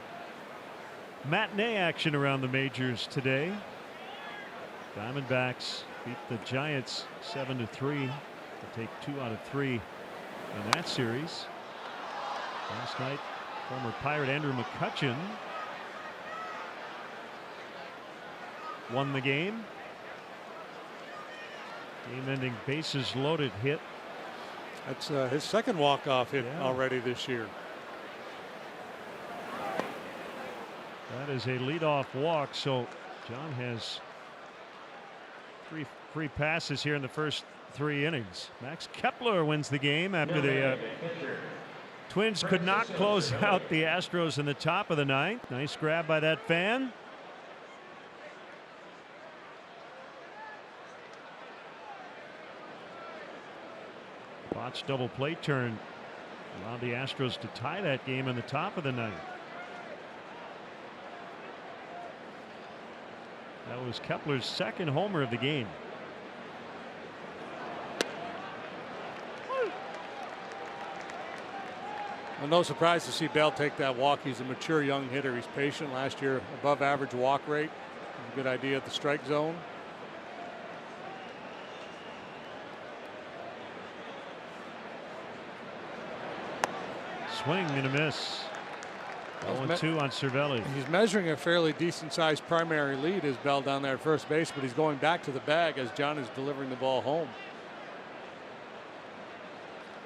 matinee action around the majors today. Diamondbacks beat the Giants 7-3 to take 2 out of 3 in that series. Last night, former Pirate Andrew McCutchen won the game. Game-ending bases loaded hit. That's his second walk-off hit already this year. That is a leadoff walk, so John has 3 free passes here in the first 3 innings. Max Kepler wins the game after the Twins could not close out the Astros in the top of the 9th. Nice grab by that fan. Botched double play turn allowed the Astros to tie that game in the top of the 9th. That was Kepler's second homer of the game. Well, no surprise to see Bell take that walk. He's a mature young hitter. He's patient. Last year, above average walk rate. A good idea at the strike zone. Swing and a miss. 0-2 on Cervelli. He's measuring a fairly decent sized primary lead as Bell down there at first base, but he's going back to the bag as John is delivering the ball home.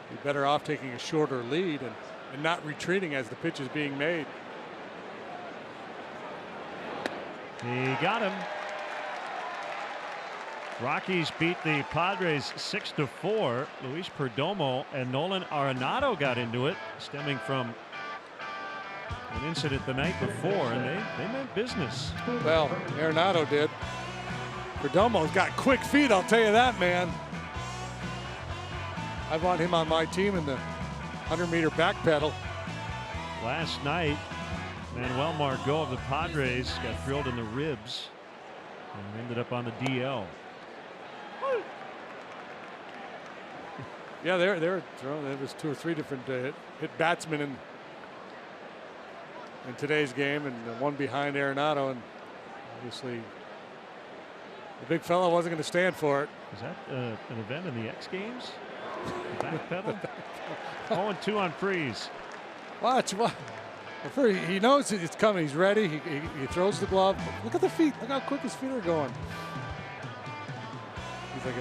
He's better off taking a shorter lead and not retreating as the pitch is being made. He got him. Rockies beat the Padres 6-4. Luis Perdomo and Nolan Arenado got into it, stemming from an incident the night before, and they meant business. Well, Arenado did. Perdomo's got quick feet, I'll tell you that, man. I want him on my team in the 100-meter back pedal. Last night, Manuel Margot of the Padres got drilled in the ribs and ended up on the DL. Yeah, there was 2 or 3 different hit batsmen in today's game, and the one behind Arenado, and obviously the big fella wasn't going to stand for it. Is that an event in the X Games? The back pedal? 0-2 on Freeze. Watch. He knows it's coming. He's ready. He throws the glove. Look at the feet. Look how quick his feet are going. He's like,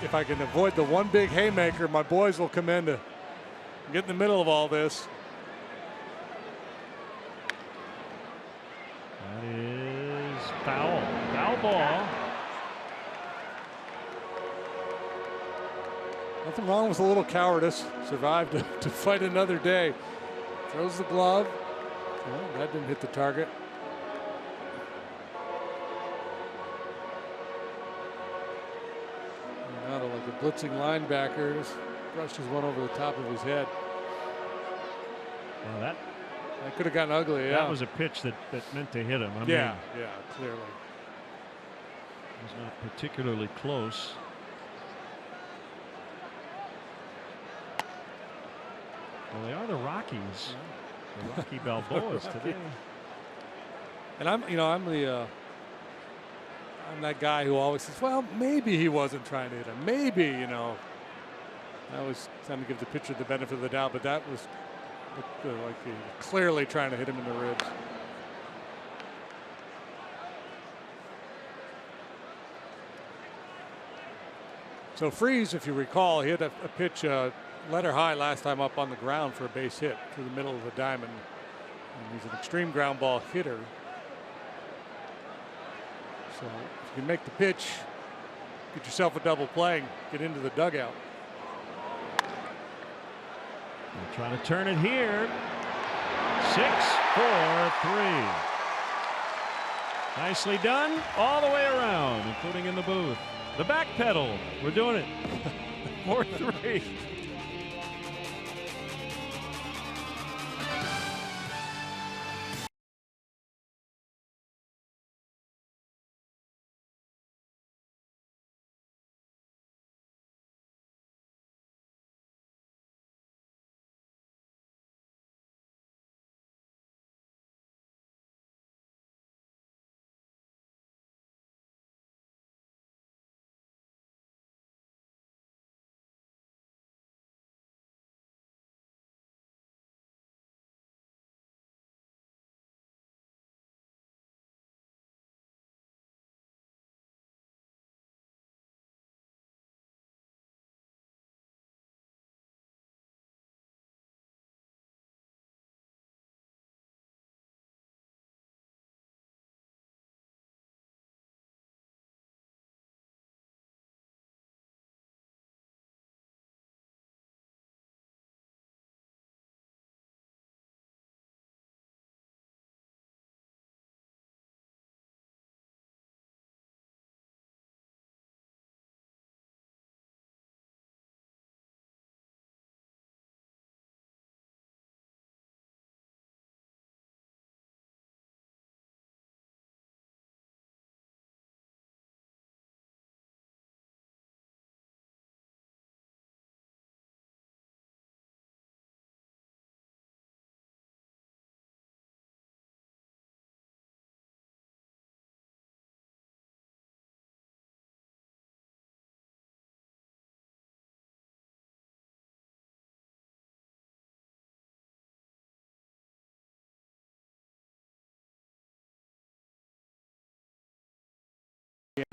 if I can avoid the one big haymaker, my boys will come in to get in the middle of all this. That is foul. Foul ball. Nothing wrong with a little cowardice. Survived to fight another day. Throws the glove. Well, that didn't hit the target. Not like a blitzing linebacker. brushes one over the top of his head. Well, that could have gotten ugly. Yeah. That was a pitch that meant to hit him. I mean, yeah, clearly. It was not particularly close. Well, they are the Rockies. The Rocky Balboas today. And I'm that guy who always says, well, maybe he wasn't trying to hit him. Maybe, I was trying to give the pitcher the benefit of the doubt, but that was like he was clearly trying to hit him in the ribs. So Freese, if you recall, he hit a pitch letter high last time up on the ground for a base hit through the middle of the diamond. And he's an extreme ground ball hitter. So if you can make the pitch, get yourself a double play, and get into the dugout. They're trying to turn it here. 6-4-3. Nicely done all the way around, including in the booth. The back pedal. We're doing it. 4-3.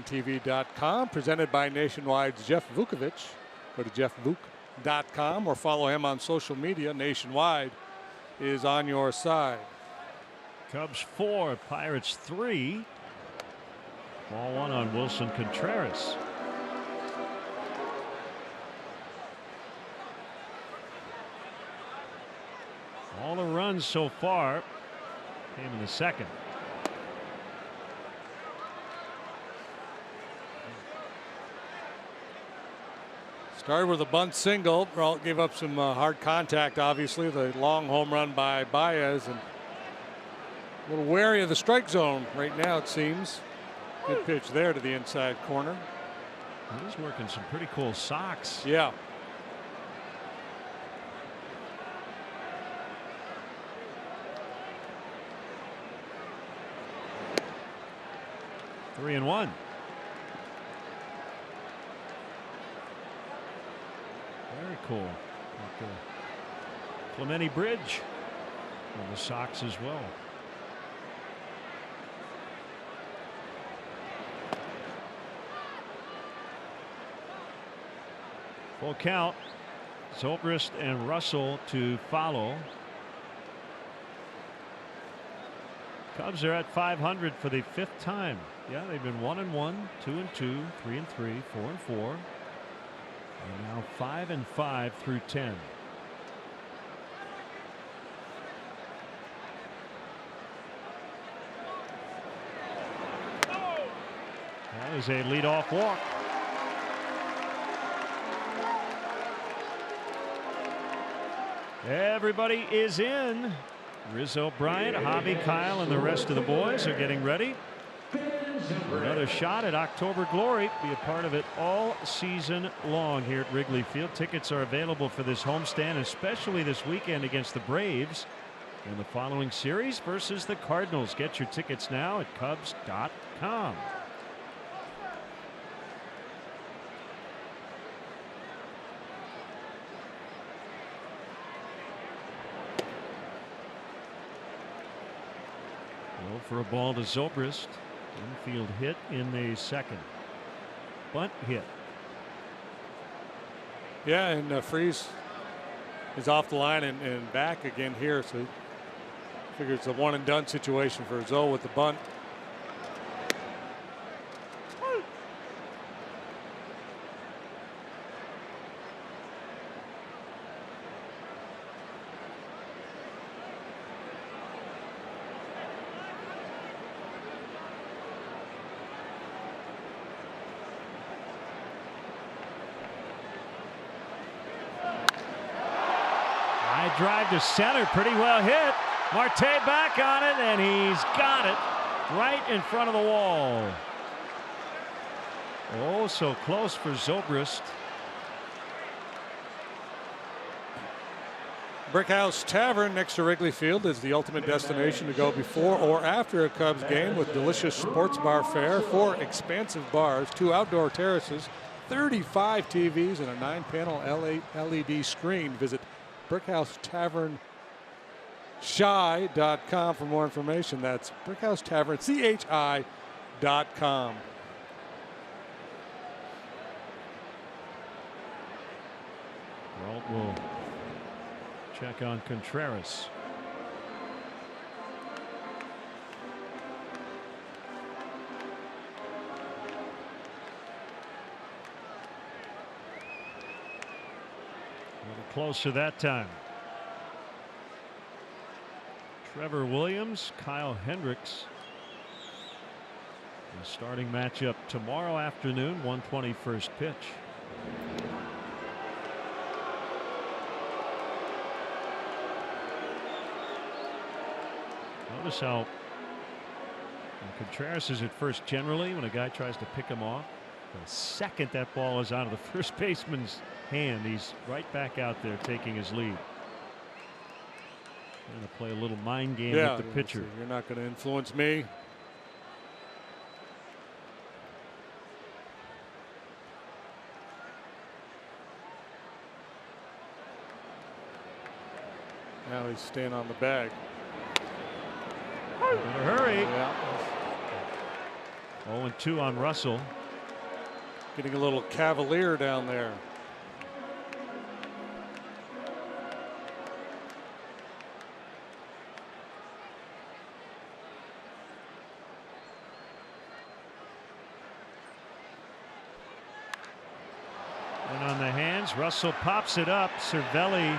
TV.com, presented by Nationwide's Jeff Vukovich. Go to jeffvuk.com or follow him on social media. Nationwide is on your side. Cubs 4, Pirates 3. Ball one on Wilson Contreras. All the runs so far came in the second. Started with a bunt single. Brault gave up some hard contact, obviously. The long home run by Baez, and a little wary of the strike zone right now, it seems. Good pitch there to the inside corner. He's working some pretty cool socks. Yeah. Three and one. Very cool. Like the Clemente Bridge on the socks as well. Full count. Zobrist and Russell to follow. Cubs are at 500 for the 5th time. Yeah, they've been 1-1, 2-2, 3-3, 4-4. And now 5-5 through 10. That is a leadoff walk. Everybody is in. Rizzo, Bryant, Javi, Kyle, and the rest of the boys are getting ready. Another shot at October Glory. Be a part of it all season long here at Wrigley Field. Tickets are available for this homestand, especially this weekend against the Braves in the following series versus the Cardinals. Get your tickets now at Cubs.com. For a ball to Zobrist. Infield hit in the second. Bunt hit. Yeah, and Freese is off the line and back again here. So figure it's a one and done situation for Zoe with the bunt. Drive to center, pretty well hit. Marte back on it, and he's got it right in front of the wall. Oh, so close for Zobrist. Brickhouse Tavern next to Wrigley Field is the ultimate destination to go before or after a Cubs game with delicious sports bar fare, 4 expansive bars, 2 outdoor terraces, 35 TVs, and a 9-panel LED screen. Visit BrickhouseTavernChi.com for more information. That's BrickhouseTavernChi.com. Well, we'll check on Contreras. Closer that time. Trevor Williams, Kyle Hendricks. The starting matchup tomorrow afternoon, 1:20 first pitch. Notice how when Contreras is at first generally when a guy tries to pick him off. The second that ball is out of the first baseman's hand, he's right back out there taking his lead. Trying to play a little mind game with the pitcher. You're not going to influence me. Now he's staying on the bag. In a hurry. Yeah. 0-2 on Russell. Getting a little cavalier down there. And on the hands, Russell pops it up. Cervelli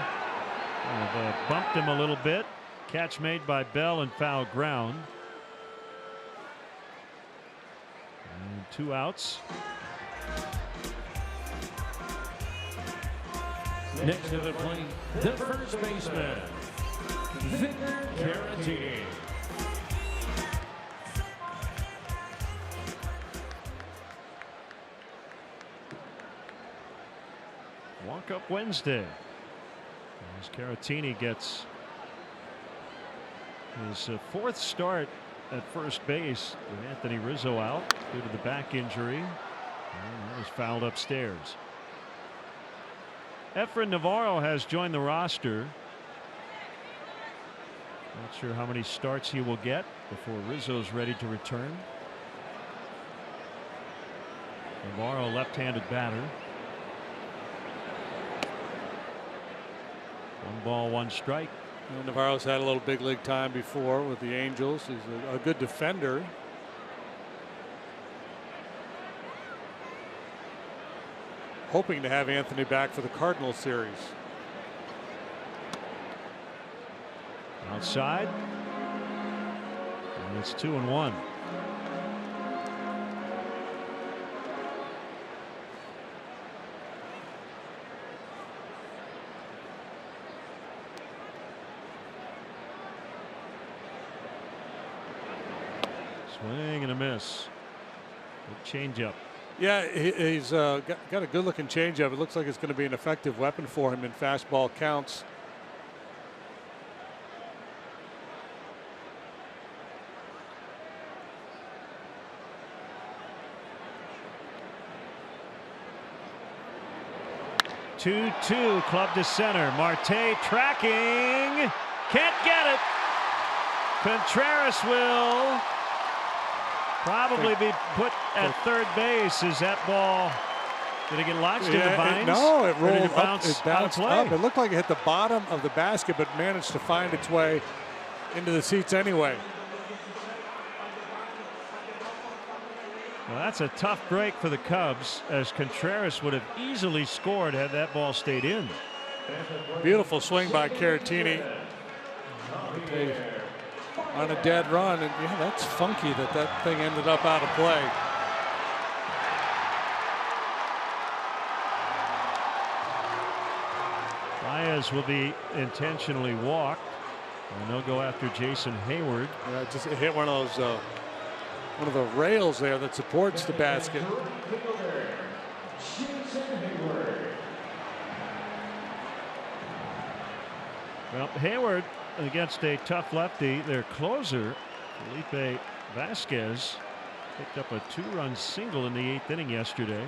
bumped him a little bit. Catch made by Bell and foul ground. And 2 outs. Next to the plate, the first baseman, Victor Caratini. Walk up Wednesday. As Caratini gets his 4th start at first base with Anthony Rizzo out due to the back injury. And that was fouled upstairs. Efren Navarro has joined the roster. Not sure how many starts he will get before Rizzo's ready to return. Navarro, left-handed batter. 1 ball, 1 strike. And Navarro's had a little big league time before with the Angels. He's a good defender. Hoping to have Anthony back for the Cardinals series. Outside. And it's 2-1. Swing and a miss. Good changeup. Yeah, he's got a good-looking changeup. It looks like it's going to be an effective weapon for him in fastball counts. Two, club to center. Marte tracking. Can't get it. Contreras will probably be put at third base. Is that ball, did it get lodged in the vines? No, it rolled it up. It bounced out of up. play? It looked like it hit the bottom of the basket, but managed to find its way into the seats anyway. Well, that's a tough break for the Cubs, as Contreras would have easily scored had that ball stayed in. Beautiful swing by Caratini on a dead run, and yeah, that's funky that thing ended up out of play. Baez will be intentionally walked, and they'll go after Jason Hayward. Yeah, just hit one of those one of the rails there that supports the basket. Well, Hayward against a tough lefty. Their closer, Felipe Vasquez, picked up a 2-run single in the 8th inning yesterday.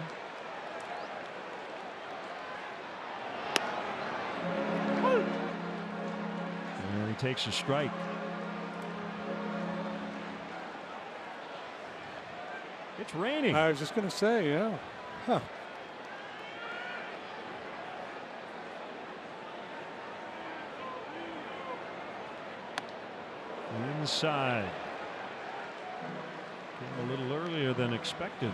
And he takes a strike. It's raining. I was just going to say, yeah. Huh. Inside. Came a little earlier than expected.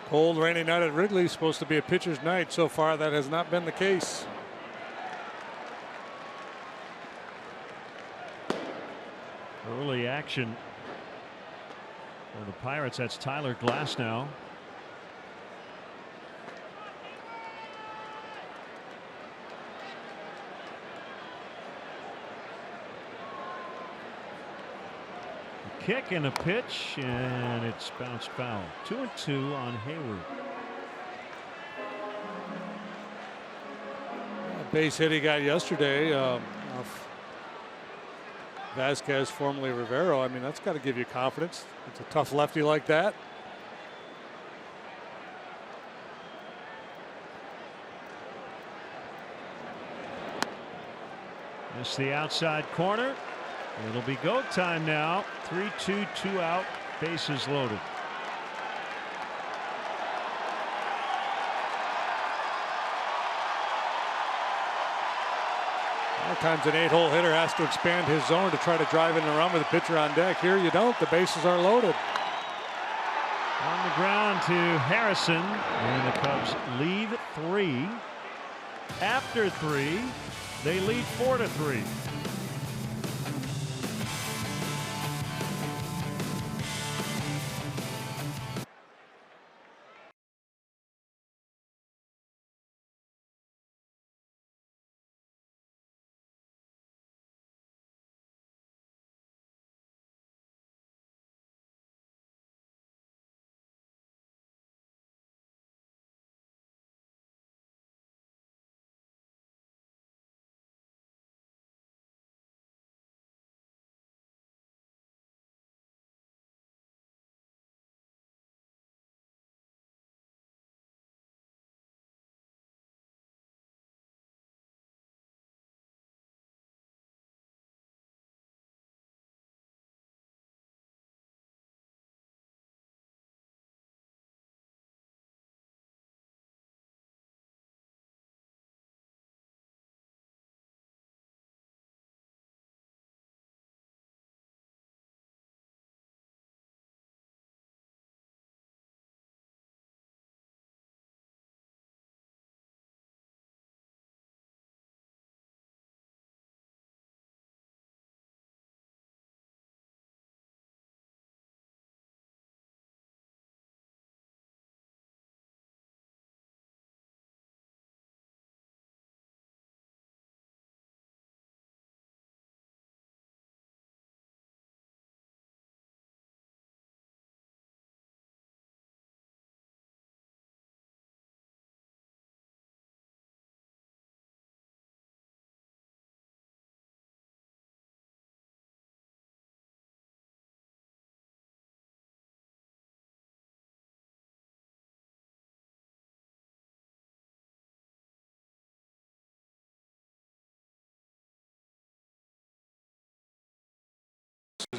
Cold, rainy night at Wrigley. Supposed to be a pitcher's night. So far, that has not been the case. Early action for the Pirates. That's Tyler Glasnow. A kick and a pitch, and it's bounced foul. 2-2 on Hayward. A base hit he got yesterday. Vasquez, formerly Rivero. I mean, that's got to give you confidence. It's a tough lefty like that. It's the outside corner. It'll be go time now. 3-2, 2 out, bases loaded. Sometimes an 8-hole hitter has to expand his zone to try to drive in the run with a pitcher on deck. Here you don't. The bases are loaded. On the ground to Harrison, and the Cubs lead 3. After 3, they lead 4-3.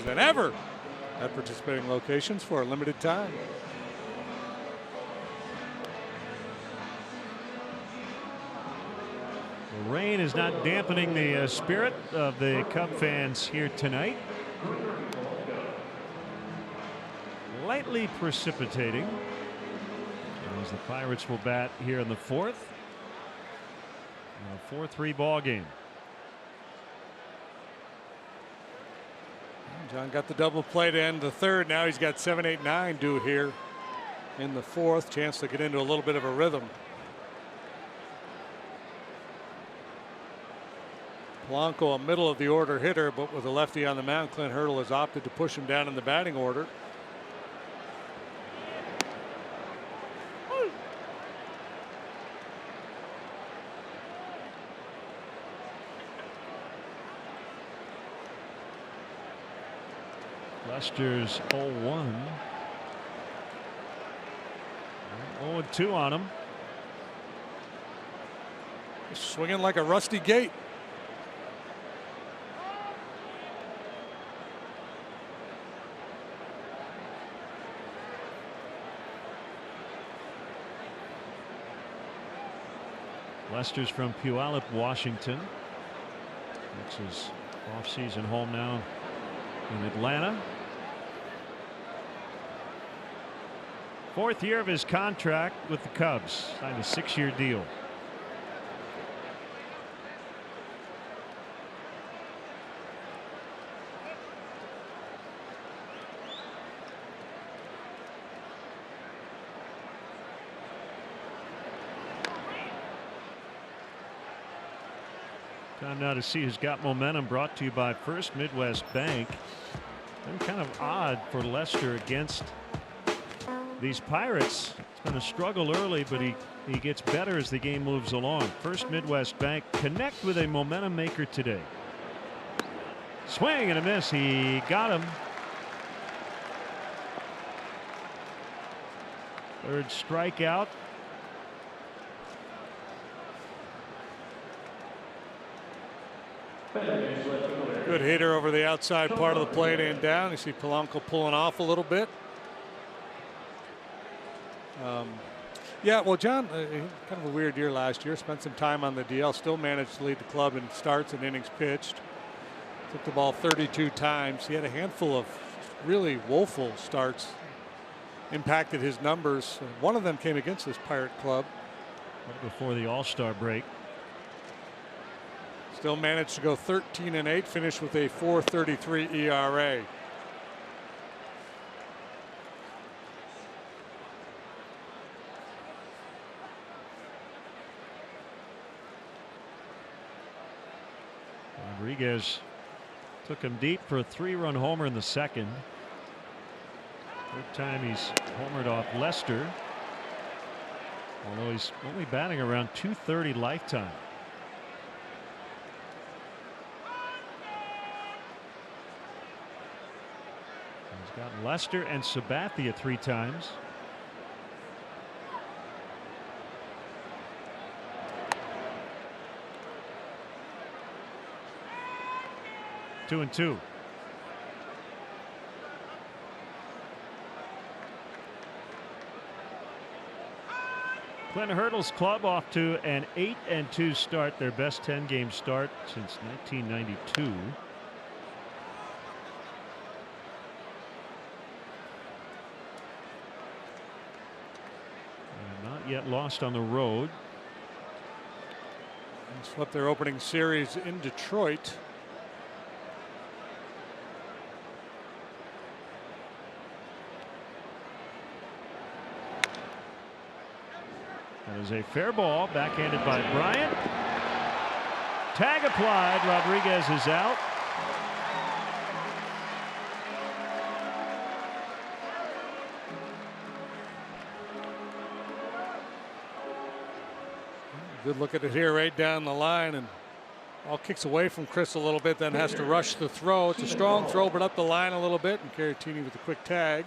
than ever at participating locations for a limited time. The rain is not dampening the spirit of the Cub fans here tonight. Lightly precipitating as the Pirates will bat here in the fourth. A 4-3 ball game. John got the double play to end the third. Now he's got 7, 8, 9 due here in the fourth. Chance to get into a little bit of a rhythm. Polanco, a middle of the order hitter, but with a lefty on the mound, Clint Hurdle has opted to push him down in the batting order. Lester's 0-1. 0-2 on him. Swinging like a rusty gate. Lester's from Puyallup, Washington. That's his off-season home now in Atlanta. Fourth year of his contract with the Cubs. Signed a 6-year deal. Time now to see who's got momentum, brought to you by First Midwest Bank. Been kind of odd for Lester against these Pirates. It's been a struggle early, but he gets better as the game moves along. First Midwest Bank, connect with a momentum maker today. Swing and a miss. He got him. Third strikeout. Good hitter over the outside part of the plate and down. You see Polanco pulling off a little bit. Yeah, well, John, kind of a weird year last year. Spent some time on the DL. Still managed to lead the club in starts and innings pitched. Took the ball 32 times. He had a handful of really woeful starts. Impacted his numbers. One of them came against this Pirate club. Right before the All-Star break. Still managed to go 13-8, finished with a 4.33 ERA. Rodriguez took him deep for a 3-run homer in the second. Third time he's homered off Lester. Although he's only batting around .230 lifetime. He's gotten Lester and Sabathia 3 times. Two and two. Clint Hurdle's club off to an 8-2 start, their best 10-game start since 1992. And not yet lost on the road. And swept their opening series in Detroit. That is a fair ball, backhanded by Bryant. Tag applied. Rodriguez is out. Good look at it here, right down the line, and all kicks away from Chris a little bit, then has to rush the throw. It's a strong throw, but up the line a little bit, and Caratini with a quick tag.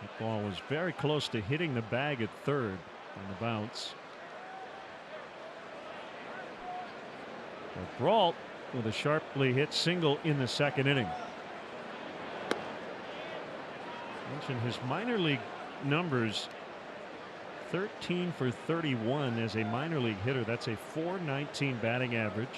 That ball was very close to hitting the bag at third on the bounce. Brault with a sharply hit single in the second inning. mentioned his minor league numbers: 13 for 31 as a minor league hitter. That's a .419 batting average.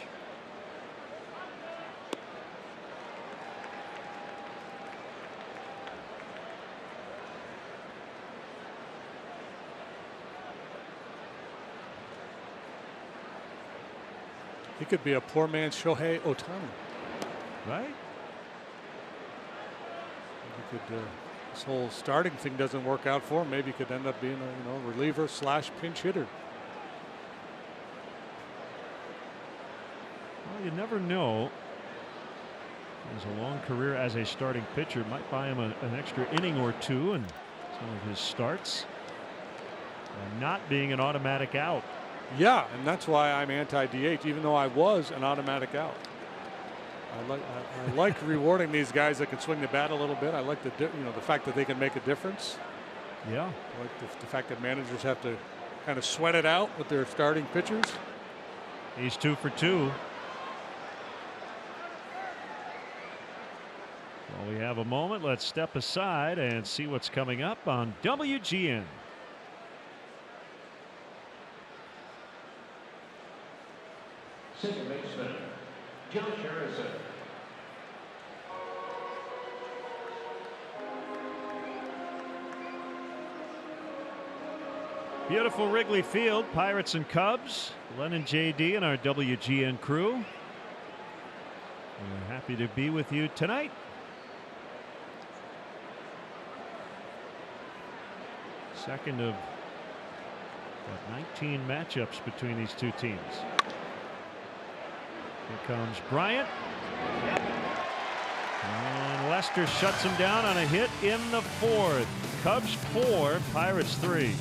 He could be a poor man's Shohei Ohtani. Right? He could, this whole starting thing doesn't work out for him. Maybe he could end up being a reliever / pinch hitter. Well, you never know. He has a long career as a starting pitcher. Might buy him an extra inning or two in some of his starts, and not being an automatic out. Yeah, and that's why I'm anti-DH, even though I was an automatic out. I like rewarding these guys that can swing the bat a little bit. I like the fact that they can make a difference. Yeah. I like the fact that managers have to kind of sweat it out with their starting pitchers. He's 2 for 2. Well, we have a moment. Let's step aside and see what's coming up on WGN. Second baseman, Josh Harrison. Beautiful Wrigley Field, Pirates and Cubs. Len and JD and our WGN crew. We're happy to be with you tonight. Second of 19 matchups between these two teams. Here comes Bryant. And Lester shuts him down on a hit in the 4th. Cubs 4, Pirates 3.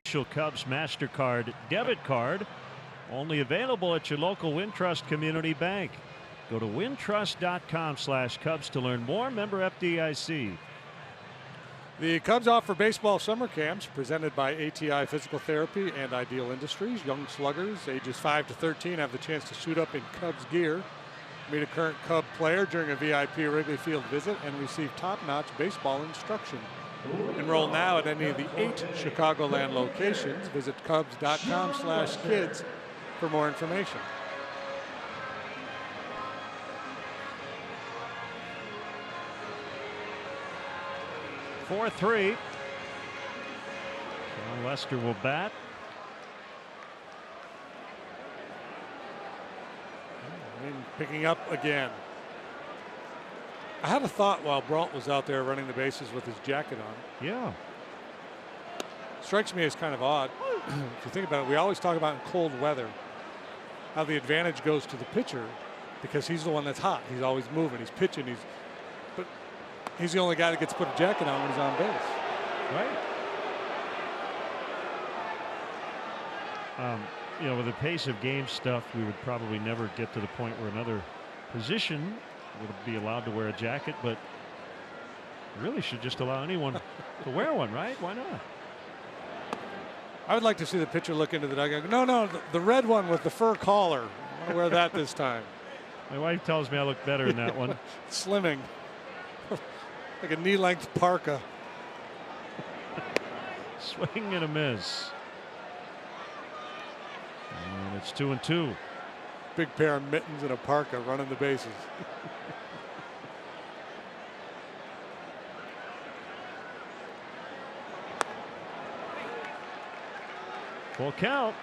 Official Cubs MasterCard debit card, only available at your local Wintrust Community Bank. Go to wintrust.com/Cubs to learn more. Member FDIC. The Cubs offer baseball summer camps presented by ATI Physical Therapy and Ideal Industries. Young sluggers ages 5 to 13 have the chance to suit up in Cubs gear, meet a current Cub player during a VIP Wrigley Field visit, and receive top-notch baseball instruction. Enroll now at any of the 8 Chicagoland locations. Visit cubs.com/kids for more information. Four 3. Lester will bat. And picking up again. I had a thought while Brault was out there running the bases with his jacket on. Yeah. Strikes me as kind of odd. If you think about it, we always talk about in cold weather how the advantage goes to the pitcher because he's the one that's hot. He's always moving. He's pitching. But he's the only guy that gets to put a jacket on when he's on base. Right. You know, with the pace of game stuff, we would probably never get to the point where another position would be allowed to wear a jacket, but really should just allow anyone to wear one, right? Why not? I would like to see the pitcher look into the dugout. No, the red one with the fur collar. I want to wear that this time. My wife tells me I look better in that one. Slimming. Like a knee-length parka. Swing and a miss. And it's 2-2. Big pair of mittens and a parka running the bases. Full count.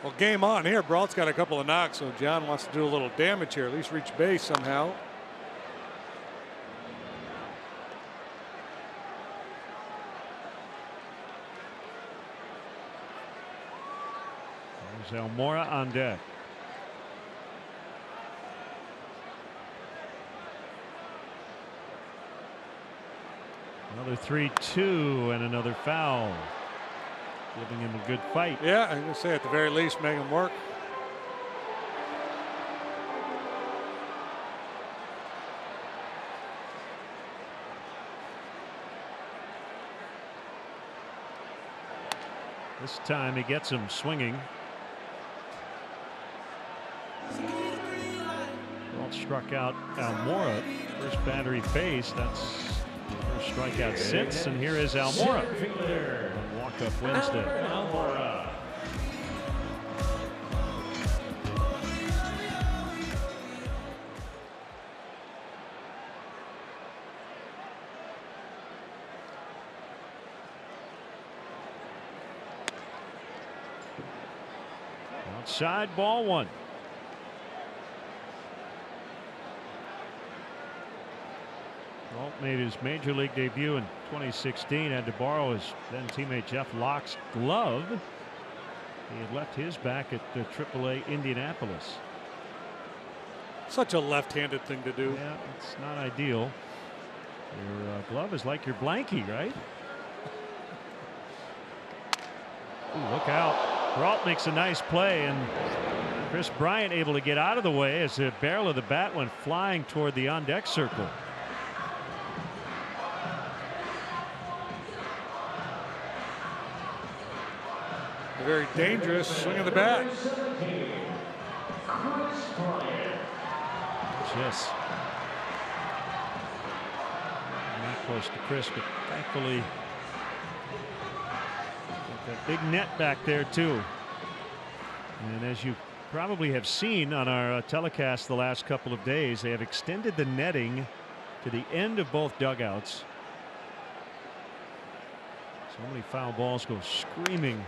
Well, game on here. Brault's got a couple of knocks, so John wants to do a little damage here, at least reach base somehow. There's Almora on deck. Another 3-2 and another foul. Giving him a good fight. Yeah, I'm going to say at the very least, make him work. This time he gets him swinging. Brault struck out Almora. First batter he faced. That's first strikeout since. And here is Almora. Walk up Wednesday. Almora. Outside, ball one. Brault made his major league debut in 2016. Had to borrow his then teammate Jeff Locke's glove. He had left his back at the AAA Indianapolis. Such a left-handed thing to do. Yeah, it's not ideal. Your glove is like your blankie, right? Ooh, look out. Brault makes a nice play, and Chris Bryant able to get out of the way as the barrel of the bat went flying toward the on-deck circle. A very dangerous swing of the bat. Yes. Not close to Chris, but thankfully that big net back there too. And as you probably have seen on our telecast the last couple of days, they have extended the netting to the end of both dugouts. So many foul balls go screaming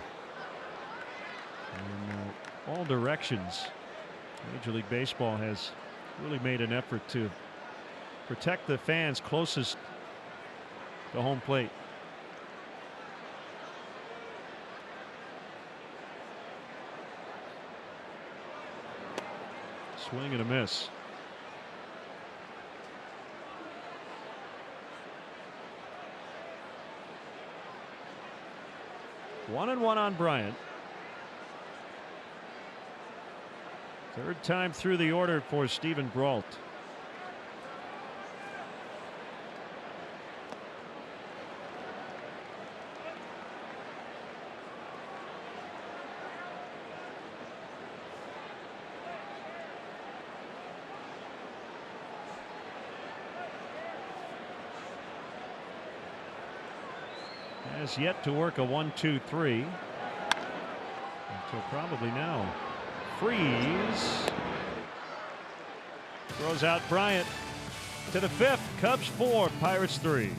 in all directions. Major League Baseball has really made an effort to protect the fans closest to home plate. Swing and a miss. One and one on Bryant. Third time through the order for Stephen Brault. Has yet to work a 1-2-3 until probably now. Freeze. Throws out Bryant to the fifth. Cubs 4, Pirates 3.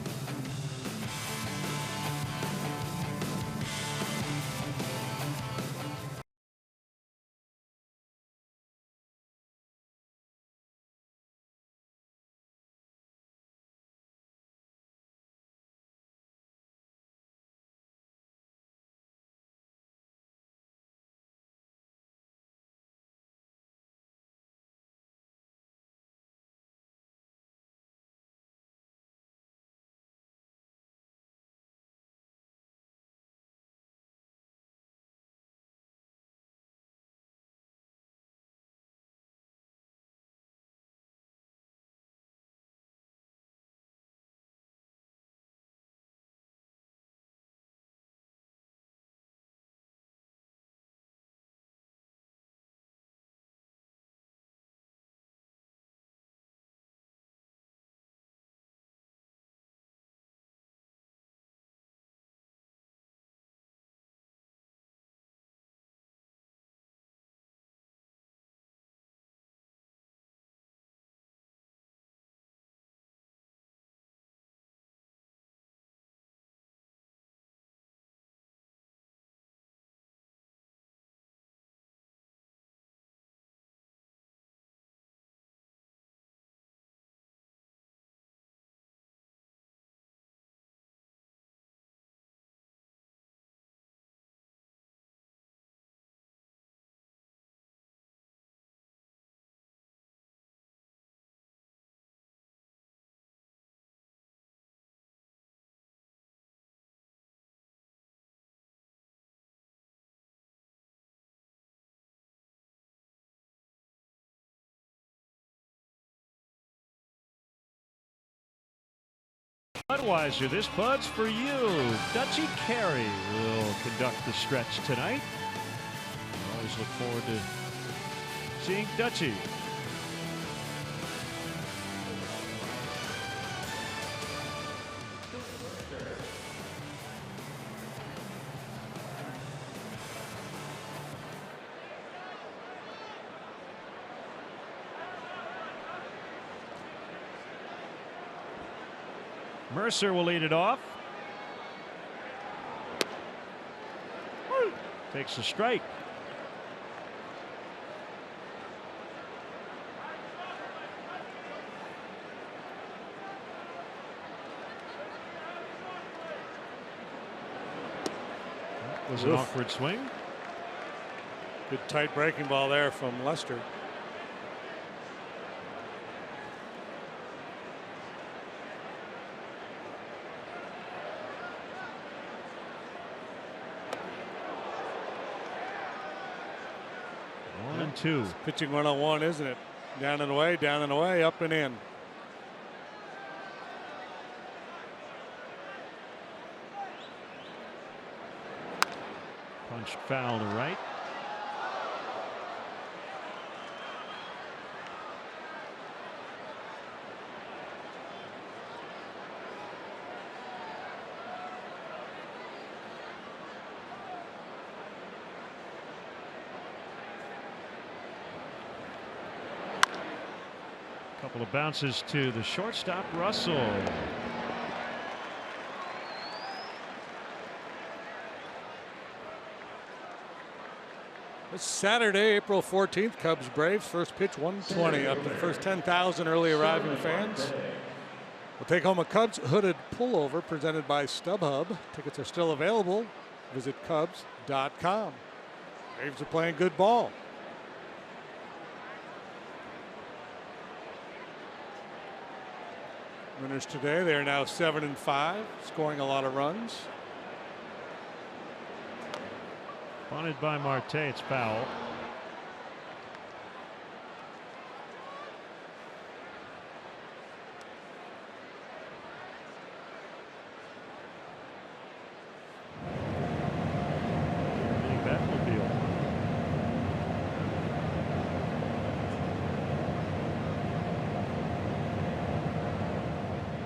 Budweiser, this Bud's for you. Dutchie Carey will conduct the stretch tonight. I always look forward to seeing Dutchie. Mercer will lead it off. Takes a strike. That was an awkward swing. Good tight breaking ball there from Lester. Two. Pitching one-on-one, isn't it? Down and away, up and in. Punched foul to right. Couple of bounces to the shortstop, Russell. It's Saturday, April 14th. Cubs Braves first pitch 1:20 up to the first 10,000 early arriving fans. We'll take home a Cubs hooded pullover presented by StubHub. Tickets are still available. Visit Cubs.com. Braves are playing good ball. Winners today, they are now 7-5, scoring a lot of runs. Bunted by Marte, it's foul.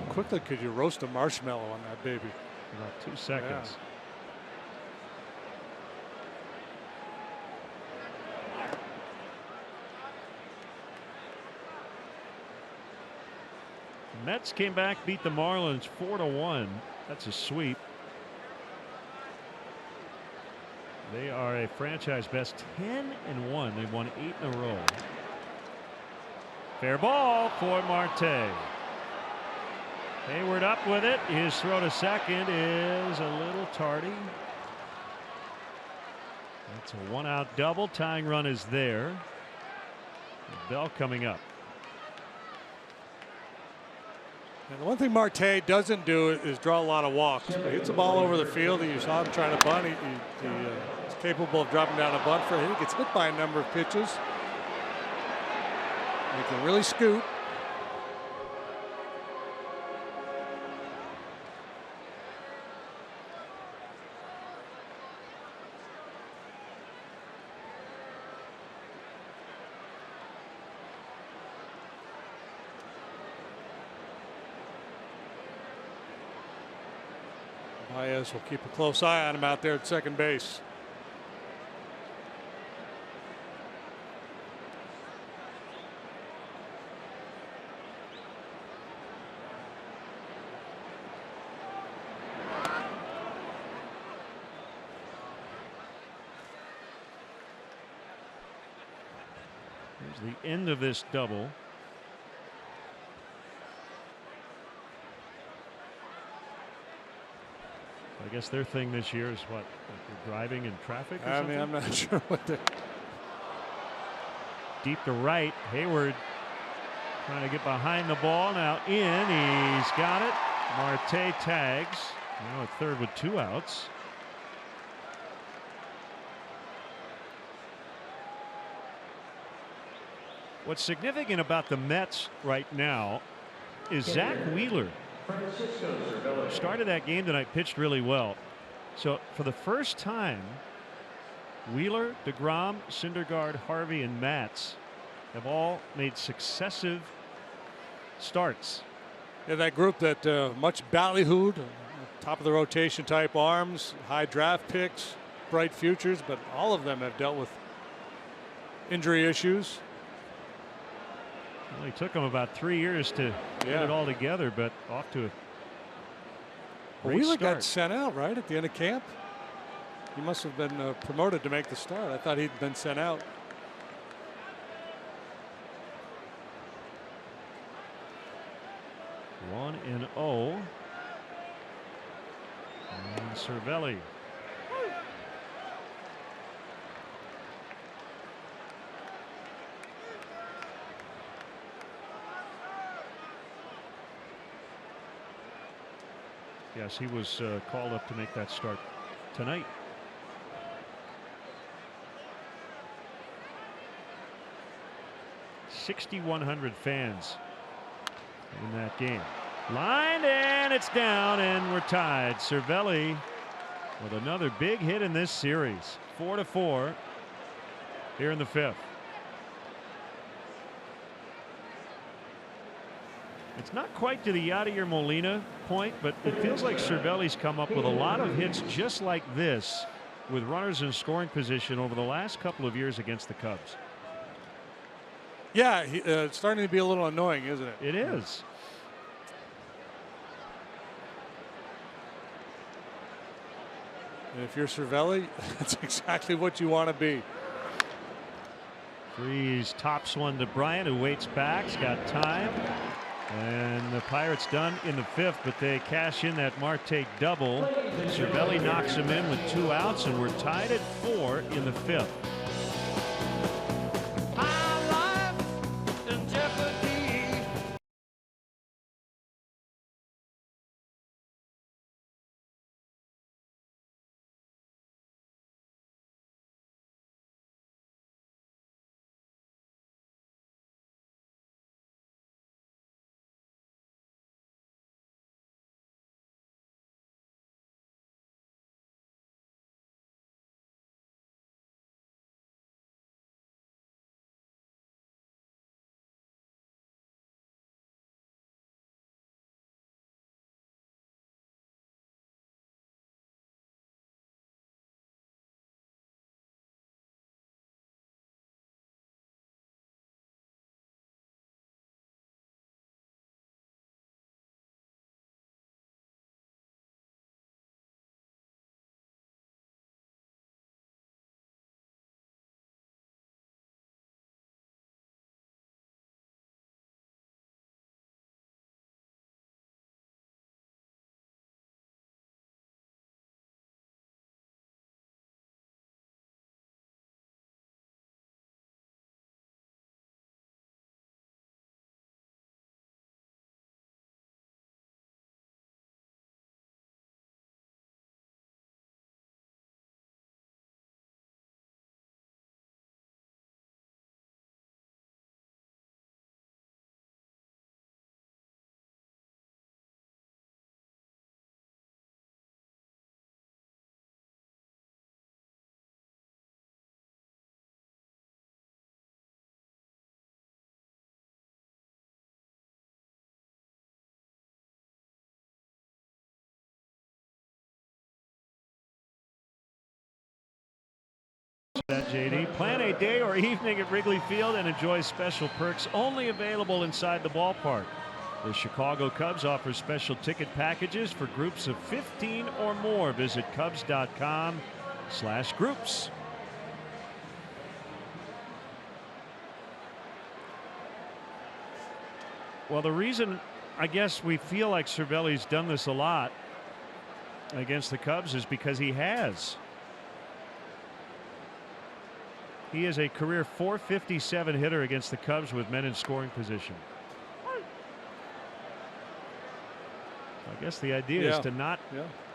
Quickly could you roast a marshmallow on that baby? About 2 seconds. The Mets came back, beat the Marlins 4-1. That's a sweep. They are a franchise best 10-1. They've won 8 in a row. Fair ball for Marte. Hayward up with it. His throw to second is a little tardy. That's a 1-out double. Tying run is there. Bell coming up. And the one thing Marte doesn't do is draw a lot of walks. He hits the ball over the field. You saw him trying to bunt. He's capable of dropping down a bunt for a hit. He gets hit by a number of pitches. He can really scoot. Baez will keep a close eye on him out there at second base. Here's the end of this double. I guess their thing this year is what? Like driving in traffic or something? I'm not sure what they're. Deep to right. Hayward trying to get behind the ball. Now in. He's got it. Marte tags. Now at third with 2 outs. What's significant about the Mets right now is Zach Wheeler Started that game tonight, pitched really well. So for the first time, Wheeler, DeGrom, Syndergaard, Harvey, and Matz have all made successive starts. Yeah, that group that much ballyhooed, top of the rotation type arms, high draft picks, bright futures, but all of them have dealt with injury issues. Well, it took them about 3 years to get it all together, but off to a great Wheeler start. got sent out right at the end of camp. He must have been promoted to make the start. I thought he'd been sent out. One and 0. And Cervelli. Yes, he was called up to make that start tonight. $6,100 fans in that game. Lined, and it's down, and we're tied. Cervelli with another big hit in this series. 4-4 here in the fifth. It's not quite to the Yadier Molina point, but it feels like Cervelli's come up with a lot of hits just like this with runners in scoring position over the last couple of years against the Cubs. Yeah, it's starting to be a little annoying, isn't it? It is. And if you're Cervelli, that's exactly what you want to be. Freeze tops one to Bryant, who waits back. He's got time. And the Pirates done in the fifth, but they cash in that Marte double. Cervelli knocks him in with 2 outs, and we're tied at 4 in the fifth. That JD. Plan a day or evening at Wrigley Field and enjoy special perks only available inside the ballpark. The Chicago Cubs offer special ticket packages for groups of 15 or more. Visit Cubs.com/groups. Well, the reason I guess we feel like Cervelli's done this a lot against the Cubs is because he has. He is a career .457 hitter against the Cubs with men in scoring position. I guess the idea is to not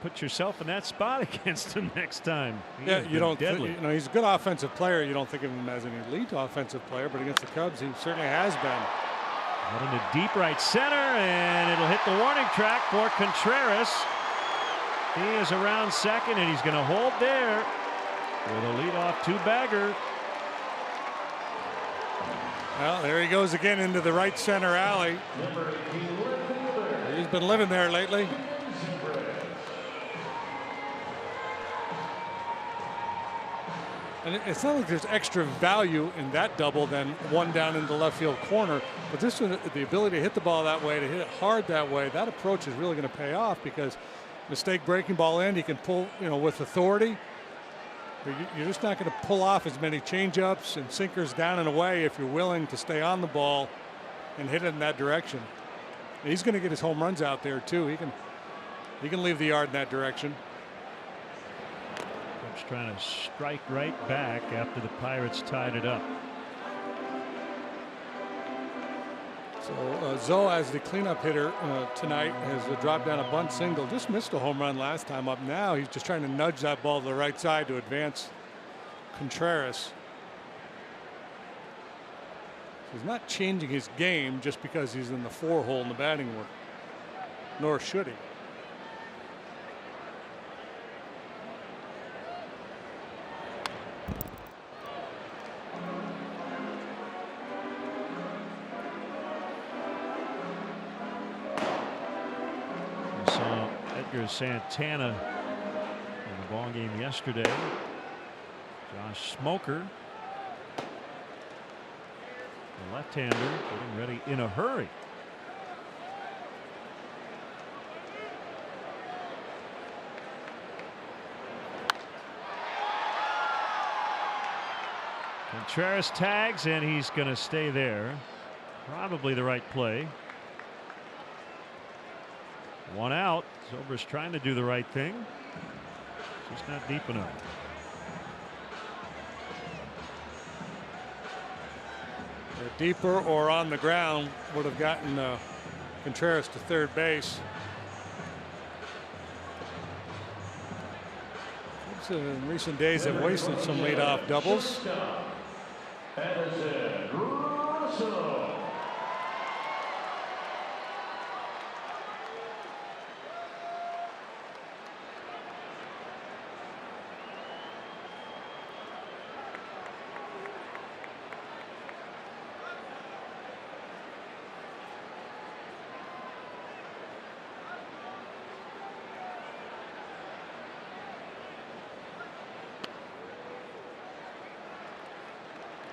put yourself in that spot against him next time. You don't. You know, he's a good offensive player. You don't think of him as an elite offensive player, but against the Cubs, he certainly has been. Out into deep right center, and it'll hit the warning track for Contreras. He is around second, and he's going to hold there with a leadoff two-bagger. Well, there he goes again into the right center alley. He's been living there lately. And it's not like there's extra value in that double than one down in the left field corner, but this one, the ability to hit the ball that way, to hit it hard that way, that approach is really going to pay off, because mistake breaking ball in, you can pull, with authority. You're just not going to pull off as many changeups and sinkers down and away if you're willing to stay on the ball and hit it in that direction. And he's going to get his home runs out there too. He can leave the yard in that direction. Cubs trying to strike right back after the Pirates tied it up. So Zoe, as the cleanup hitter tonight, has dropped down a bunt single. Just missed a home run last time up. Now he's just trying to nudge that ball to the right side to advance Contreras. He's not changing his game just because he's in the 4-hole in the batting work, nor should he. Santana in the ball game yesterday. Josh Smoker, the left-hander, getting ready in a hurry. Contreras tags, and he's going to stay there. Probably the right play. One out. Zobrist trying to do the right thing. Just not deep enough. Deeper or on the ground would have gotten Contreras to third base. In recent days have wasted some leadoff doubles.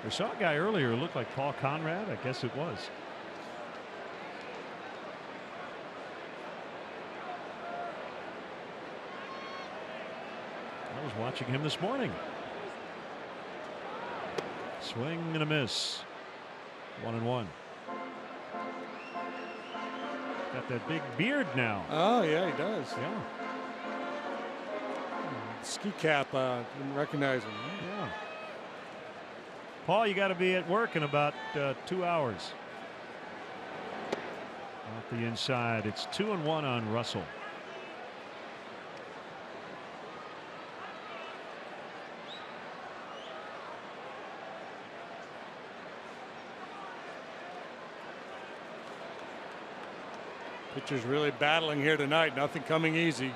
I saw a guy earlier who looked like Paul Conrad. I guess it was. I was watching him this morning. Swing and a miss. 1-1. Got that big beard now. Oh yeah, he does. Yeah. Ski cap. Didn't recognize him. Yeah. Paul, you got to be at work in about 2 hours. Off the inside, it's 2-1 on Russell. Pitchers really battling here tonight. Nothing coming easy.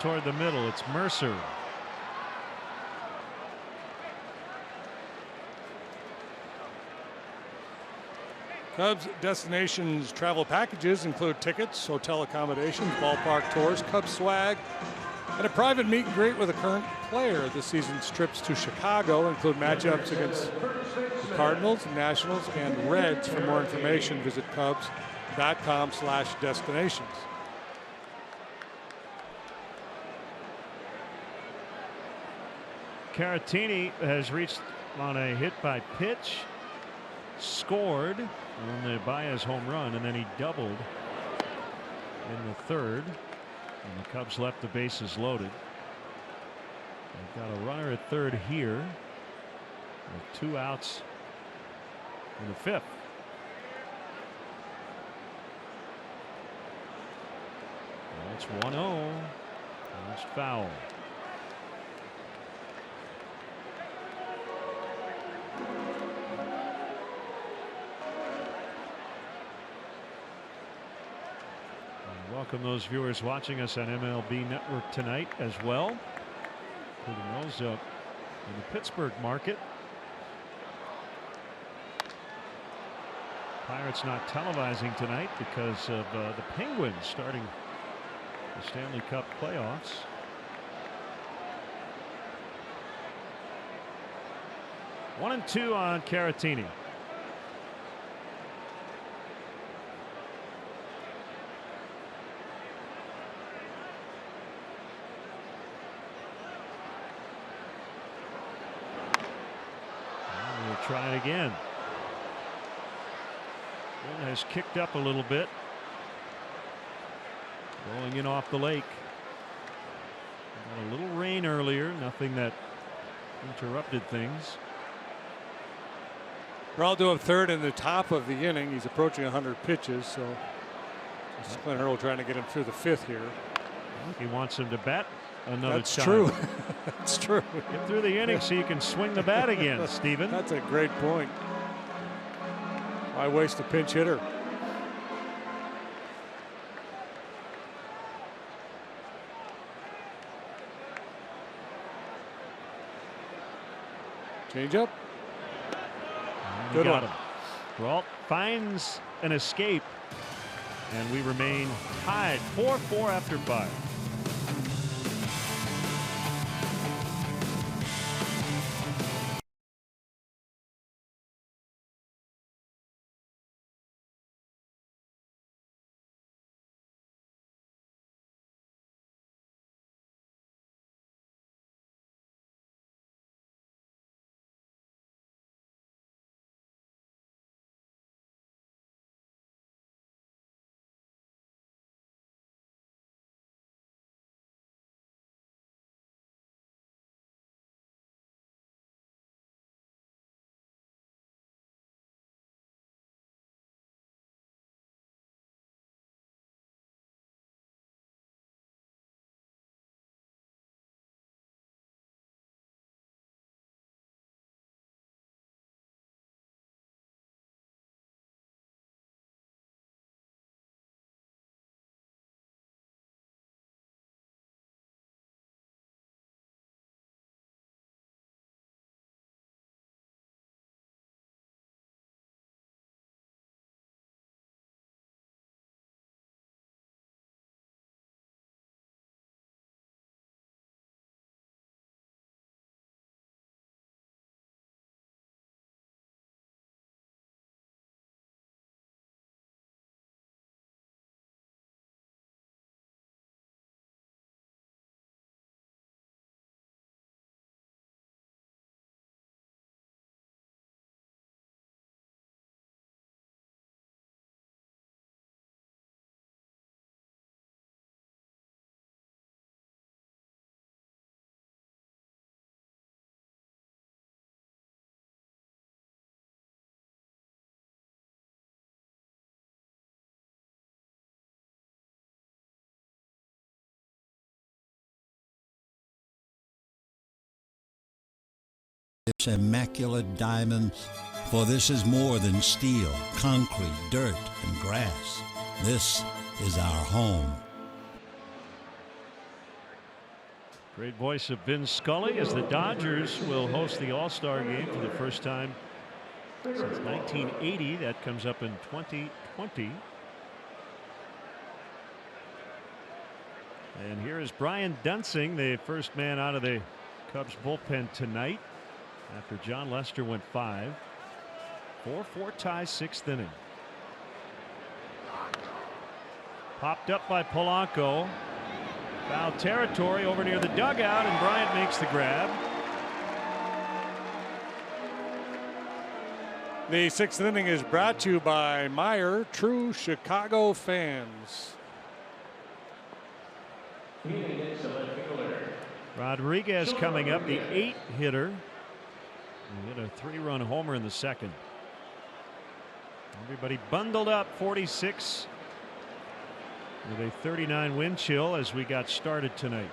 Toward the middle. It's Mercer. Cubs destinations travel packages include tickets, hotel accommodations, ballpark tours, Cubs swag, and a private meet and greet with a current player. This season's trips to Chicago include matchups against the Cardinals, Nationals, and Reds. For more information, visit Cubs.com/destinations. Caratini has reached on a hit by pitch, scored on the Baez home run, and then he doubled in the third, and the Cubs left the bases loaded. They've got a runner at third here with 2 outs in the 5th. That's 1-0. That's foul. Welcome those viewers watching us on MLB Network tonight as well, including those in the Pittsburgh market. Pirates not televising tonight because of the Penguins starting the Stanley Cup playoffs. One and 2 on Caratini. We'll try it again. One has kicked up a little bit. Rolling in off the lake. Got a little rain earlier, nothing that interrupted things. Geraldo up third in the top of the inning. He's approaching 100 pitches, so Clint Hurdle trying to get him through the 5th here. He wants him to bat another That's time. true. That's true. Get through the inning so you can swing the bat again, Stephen. That's a great point. Why waste a pinch hitter? Change up. Good got him. Brault finds an escape, and we remain tied 4-4 after 5. This immaculate diamonds, for this is more than steel, concrete, dirt, and grass. This is our home. Great voice of Vin Scully as the Dodgers will host the All-Star game for the first time since 1980. That comes up in 2020. And here is Brian Dunsing, the first man out of the Cubs bullpen tonight after John Lester went 5. 4-4 tie, 6th inning. Popped up by Polanco. Foul territory over near the dugout, and Bryant makes the grab. The 6th inning is brought to you by Meyer, true Chicago fans. Rodriguez coming up, the 8 hitter. He hit a 3-run homer in the second. Everybody bundled up, 46 with a 39 wind chill as we got started tonight.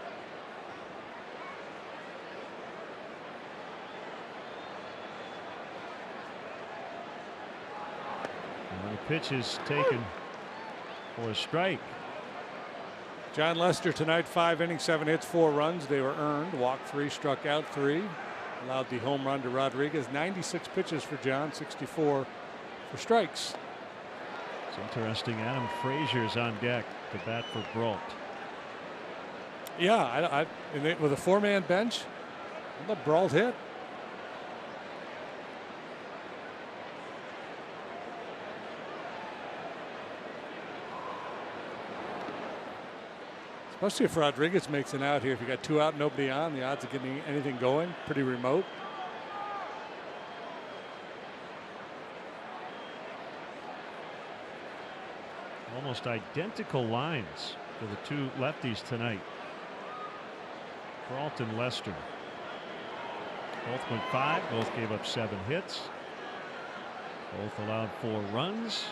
And the pitch is taken for a strike. John Lester tonight, 5 innings, 7 hits, 4 runs. They were earned. Walked 3, struck out 3. Allowed the home run to Rodriguez. 96 pitches for John, 64 for strikes. It's interesting. Adam Frazier's on deck to bat for Brault. Yeah, with a 4-man bench, I'll let Brault hit. Especially if Rodriguez makes an out here. If you got 2 out, nobody on, the odds of getting anything going pretty remote. Almost identical lines for the 2 lefties tonight. Brault and Lester. Both went 5. Both gave up 7 hits. Both allowed 4 runs,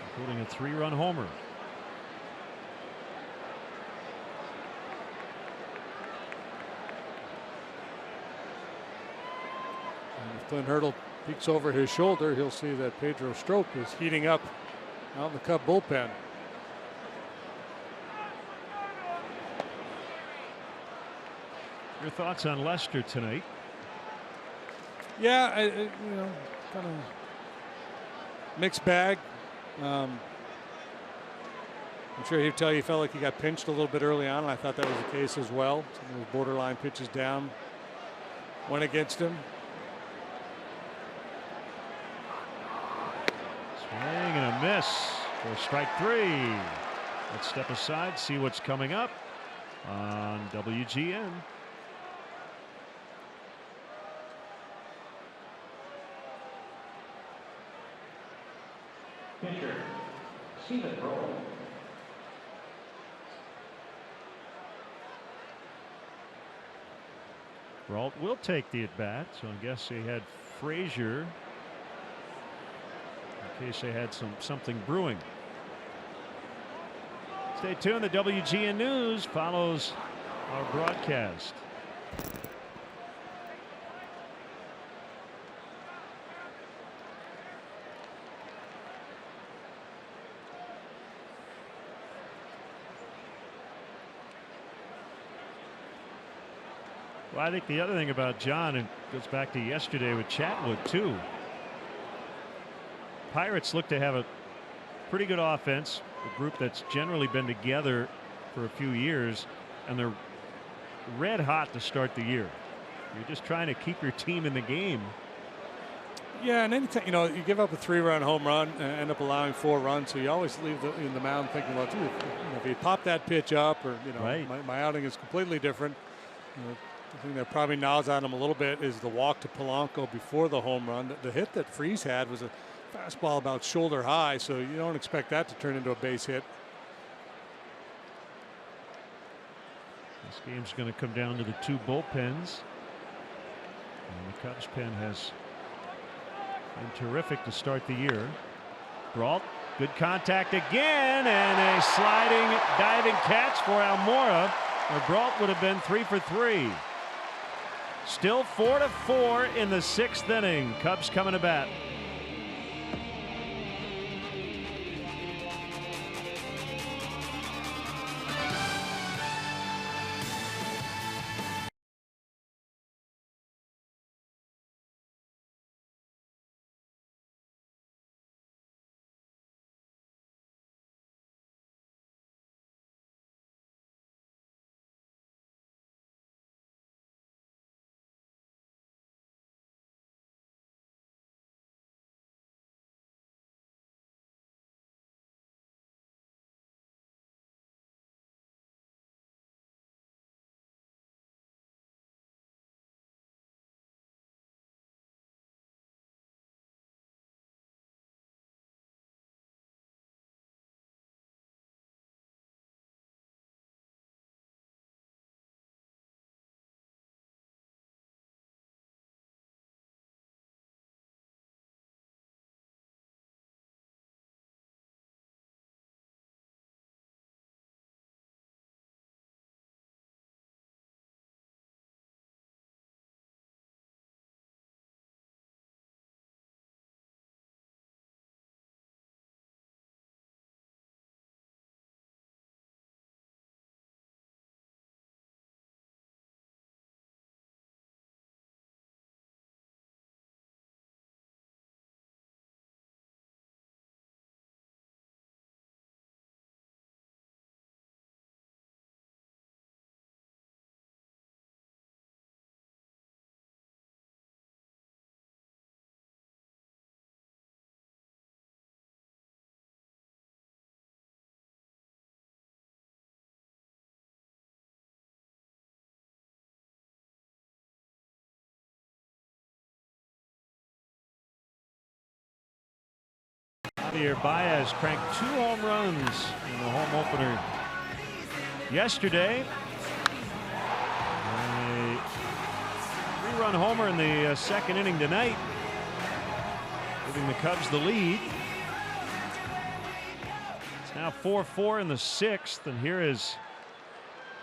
including a 3-run homer. Clint Hurdle peeks over his shoulder, he'll see that Pedro Strop is heating up out in the Cub bullpen. Your thoughts on Lester tonight? Yeah, kind of mixed bag. I'm sure he'd tell you he felt like he got pinched a little bit early on, and I thought that was the case as well. Some of those borderline pitches down went against him. Swing and a miss for strike 3. Let's step aside, see what's coming up on WGN. Pitcher, Stephen Brault. Brault will take the at bat, so I guess they had Frazier in case they had something brewing. Stay tuned. The WGN News follows our broadcast. Well, I think the other thing about John, and goes back to yesterday with Chatwood too. Pirates look to have a pretty good offense, a group that's generally been together for a few years, and they're red hot to start the year. You're just trying to keep your team in the game. Yeah, and anytime you give up a 3-run home run and end up allowing 4 runs, so you always leave in the mound thinking, well, if you pop that pitch up, or right. my outing is completely different. The thing that probably gnaws on him a little bit is the walk to Polanco before the home run. The hit that Freese had was a fastball about shoulder high, so you don't expect that to turn into a base hit. This game's going to come down to the 2 bullpens. And the Cubs pen has been terrific to start the year. Brault, good contact again, and a sliding diving catch for Almora, where Brault would have been 3 for 3. Still 4-4 in the 6th inning. Cubs coming to bat. Here, Baez cranked 2 home runs in the home opener yesterday. A 3-run homer in the second inning tonight, giving the Cubs the lead. It's now 4-4 in the 6th, and here is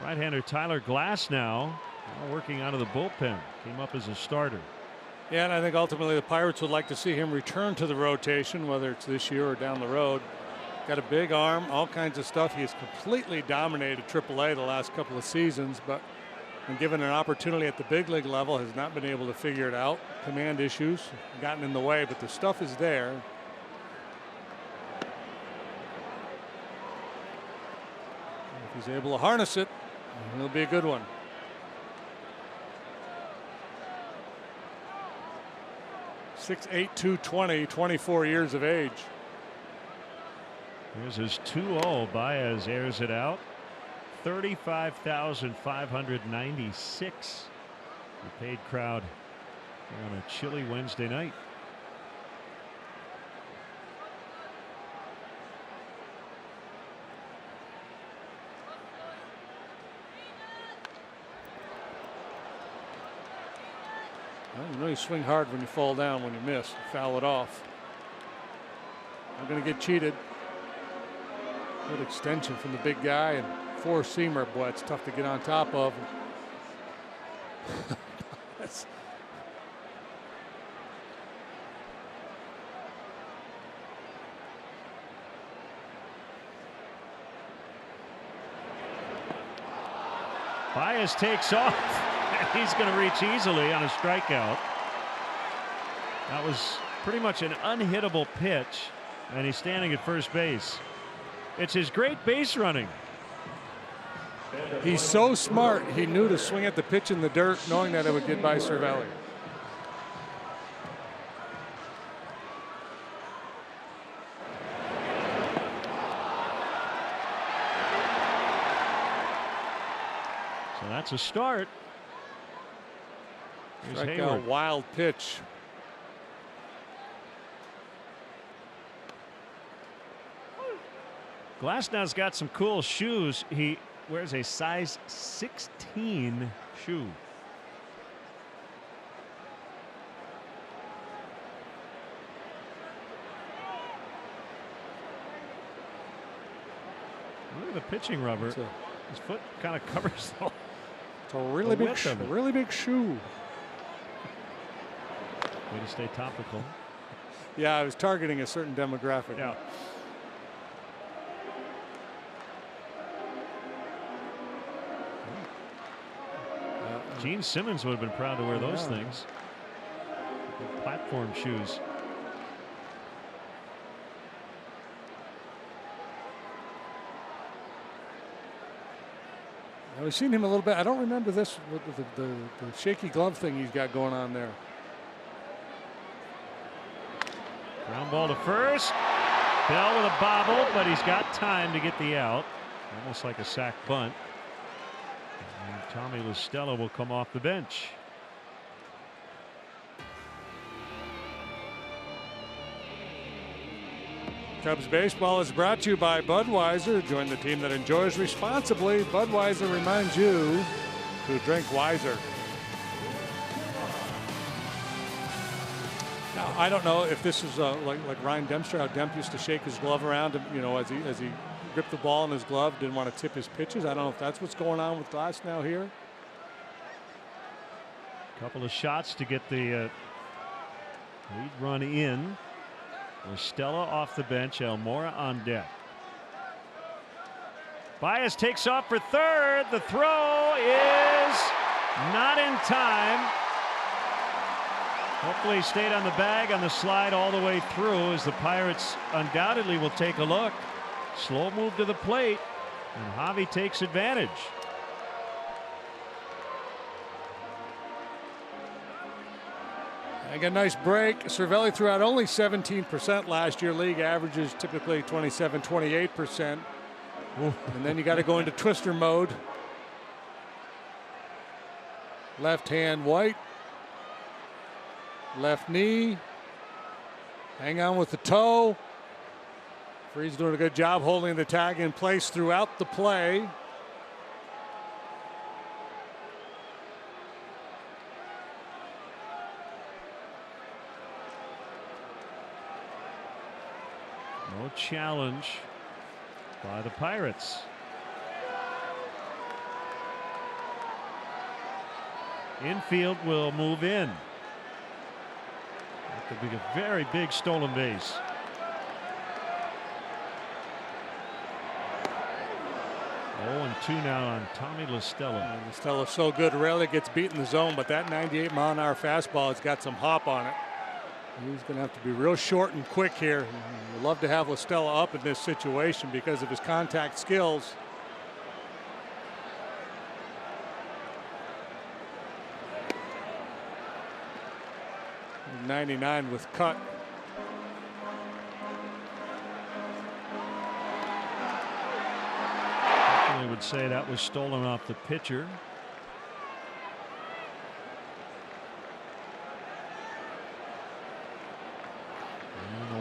right-hander Tyler Glasnow working out of the bullpen. Came up as a starter. Yeah, and I think ultimately the Pirates would like to see him return to the rotation, whether it's this year or down the road. Got a big arm, all kinds of stuff. He has completely dominated AAA the last couple of seasons, but when given an opportunity at the big league level, has not been able to figure it out. Command issues gotten in the way, but the stuff is there. If he's able to harness it, it'll be a good one. 6'8", 220, 24 years of age. Here's his 2-0. Baez airs it out. 35,596. The paid crowd on a chilly Wednesday night. Well, you know you swing hard when you fall down, when you miss, foul it off. I'm going to get cheated. Good extension from the big guy, and 4-seamer, boy, it's tough to get on top of. Baez takes off. He's going to reach easily on a strikeout. That was pretty much an unhittable pitch, and he's standing at first base. It's his great base running. He's so smart. He knew to swing at the pitch in the dirt, knowing that it would get by Cervelli. So that's a start. Here's Strike Hayward. out, wild pitch. Glasnow's got some cool shoes. He wears a size 16 shoe. Look at the pitching rubber. His foot kind of covers the. It's a really big shoe. Way to stay topical. Yeah, I was targeting a certain demographic. Yeah. Gene Simmons would have been proud to wear those things. Platform shoes. I've seen him a little bit. I don't remember this with the shaky glove thing he's got going on there. Ground ball to first. Bell with a bobble, but he's got time to get the out. Almost like a sac bunt. And Tommy LaStella will come off the bench. Cubs baseball is brought to you by Budweiser. Join the team that enjoys responsibly. Budweiser reminds you to drink wiser. Now, I don't know if this is like Ryan Dempster, how Demp used to shake his glove around, as he gripped the ball in his glove, didn't want to tip his pitches. I don't know if that's what's going on with Glasnow here. Couple of shots to get the lead run in. LaStella off the bench, Almora on deck. Baez takes off for third. The throw is not in time. Hopefully he stayed on the bag on the slide all the way through, as the Pirates undoubtedly will take a look. Slow move to the plate, and Javi takes advantage. I got a nice break. Cervelli threw out only 17% last year. League averages typically 27, 28%. And then you got to go into twister mode. Left hand White. Left knee. Hang on with the toe. Referee's doing a good job holding the tag in place throughout the play. No challenge by the Pirates. Infield will move in. That could be a very big stolen base. 0-2 now on Tommy La Stella. Stella's so good, rarely gets beat in the zone, but that 98-mile-an-hour fastball has got some hop on it. He's going to have to be real short and quick here. We'd love to have La Stella up in this situation because of his contact skills. .99 with cut. I would say that was stolen off the pitcher. And a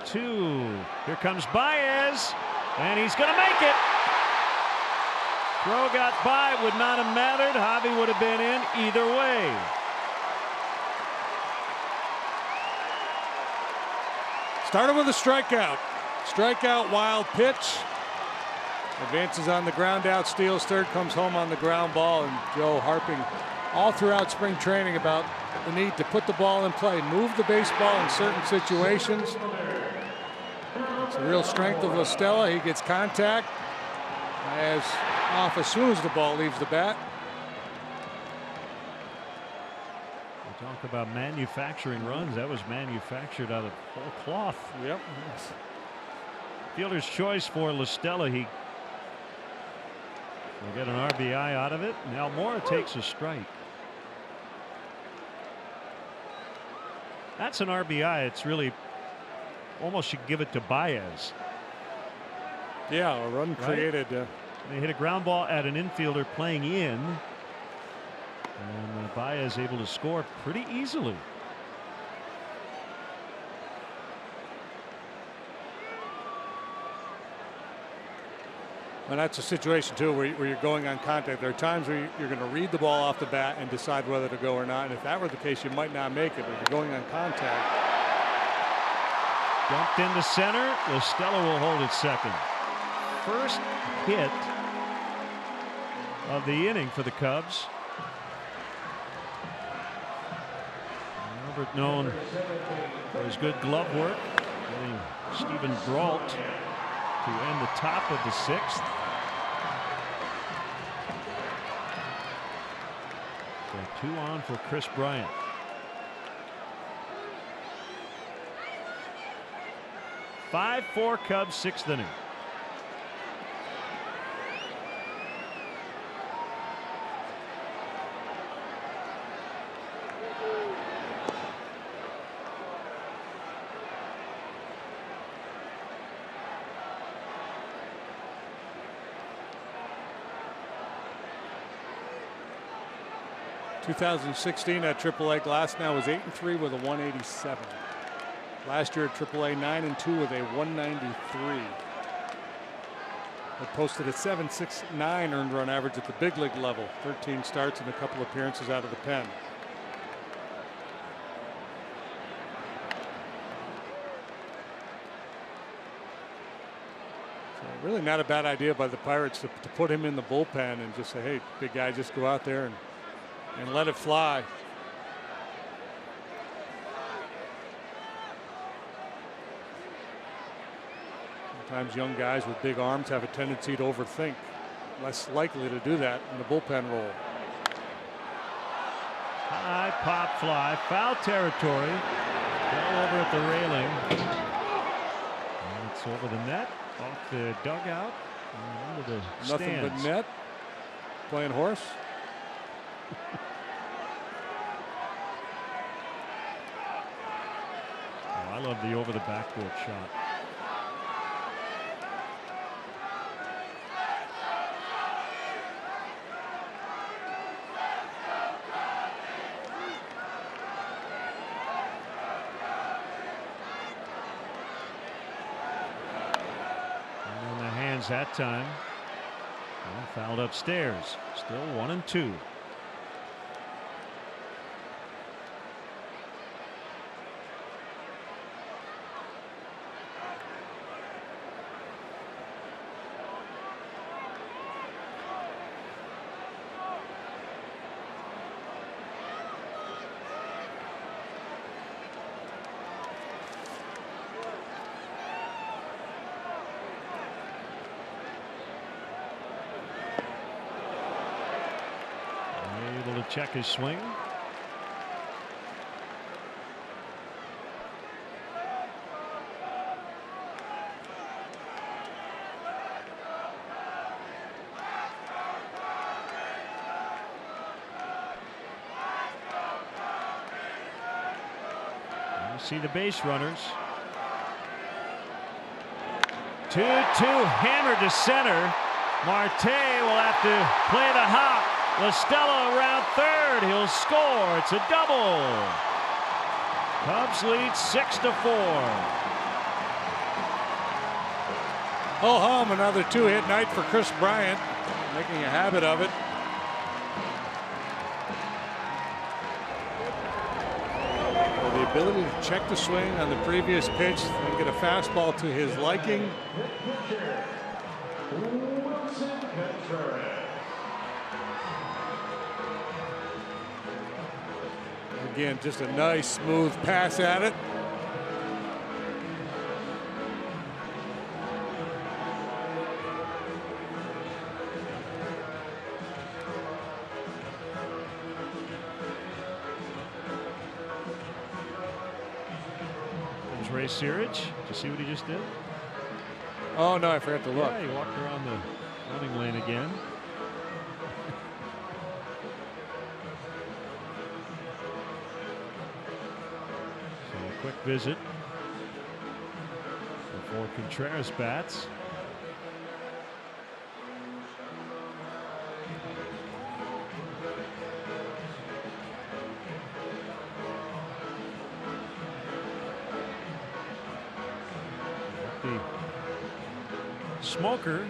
1-2. Here comes Baez, and he's going to make it. Throw got by, would not have mattered. Javi would have been in either way. Started with a strikeout. Strikeout, wild pitch. Advances on the ground out, steals third, comes home on the ground ball. And Joe harping all throughout spring training about the need to put the ball in play, move the baseball in certain situations. It's a real strength of La Stella. He gets contact off as soon as the ball leaves the bat. We talk about manufacturing runs. That was manufactured out of whole cloth. Yep. Fielder's choice for La Stella. He will get an RBI out of it. Now Mora takes a strike. That's an RBI. It's really almost should give it to Baez. Yeah, a run created. They hit a ground ball at an infielder playing in. And Baez able to score pretty easily. And that's a situation too where you're going on contact. There are times where you're going to read the ball off the bat and decide whether to go or not. And if that were the case, you might not make it. But if you're going on contact. Dumped into center. La Stella will hold it second. First hit of the inning for the Cubs. Albert known for his good glove work, getting Stephen Brault to end the top of the sixth. So 2 on for Chris Bryant. Five, 4 Cubs, 6th inning. .2016 at AAA. Glasnow was 8-3 with a 187. Last year at AAA, 9-2 with a 193. It posted a 7.69 earned run average at the big league level. 13 starts and a couple appearances out of the pen. So really not a bad idea by the Pirates to put him in the bullpen and just say, hey, big guy, just go out there and let it fly. Sometimes young guys with big arms have a tendency to overthink. Less likely to do that in the bullpen role. High pop fly, foul territory. Fell over at the railing. And it's over the net, off the dugout, and into the stands. Nothing but net. Playing horse. I love the over the backboard shot. lines that time. Well, fouled upstairs. Still 1-2. Able to check his swing. You see the base runners. 2-2 hammered to center. Marte will have to play the hop. LaStella around third. He'll score. It's a double. Cubs lead 6-4. Oh hum, another 2-hit night for Chris Bryant, making a habit of it. Well, the ability to check the swing on the previous pitch and get a fastball to his liking. Again, just a nice smooth pass at it. There's Ray Searage. Did you see what he just did? Oh no, I forgot to look. Yeah, he walked around the running lane again. Quick visit before Contreras bats. The smoker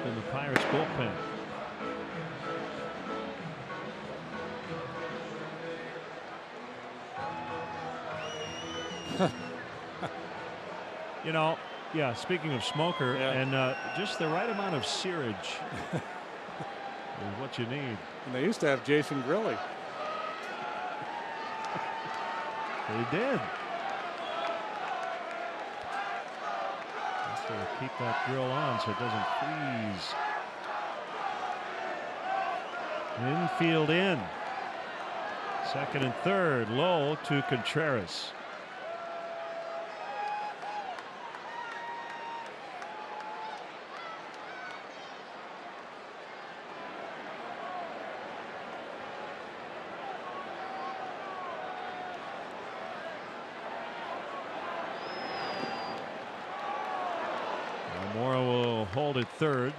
up in the Pirates bullpen. You know, yeah, speaking of smoker, and just the right amount of Searage is what you need. And they used to have Jason Grilli. They did. Just to keep that grill on so it doesn't freeze. Infield in. Second and third, low to Contreras. Mora will hold at third.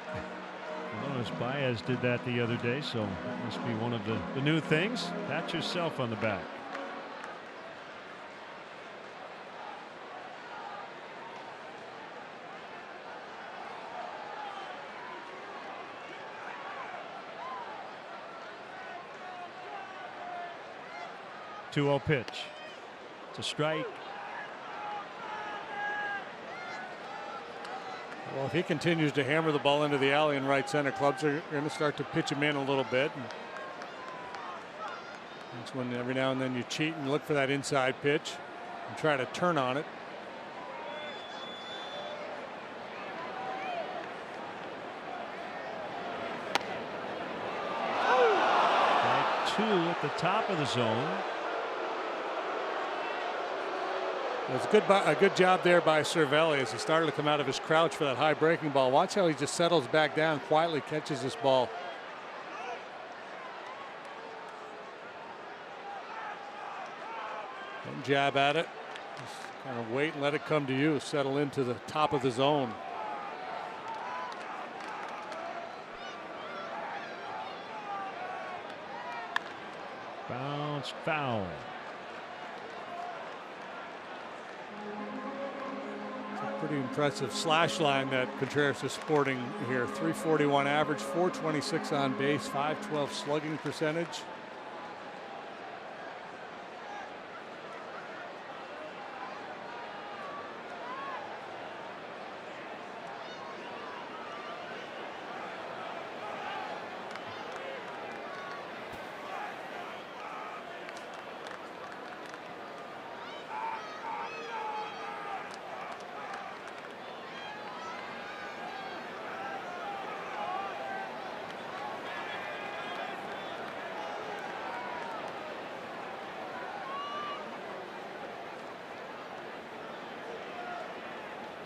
I noticed Baez did that the other day, so that must be one of the new things. Pat yourself on the back. Two-0 pitch. It's a strike. Well, if he continues to hammer the ball into the alley in right center, clubs are going to start to pitch him in a little bit. And that's when every now and then you cheat and look for that inside pitch and try to turn on it. Strike two at the top of the zone. It was a good job there by Cervelli as he started to come out of his crouch for that high breaking ball. Watch how he just settles back down, quietly catches this ball. Don't jab at it. Just kind of wait and let it come to you. Settle into the top of the zone. Bounce foul. Pretty impressive slash line that Contreras is sporting here. 341 average, 426 on base, 512 slugging percentage.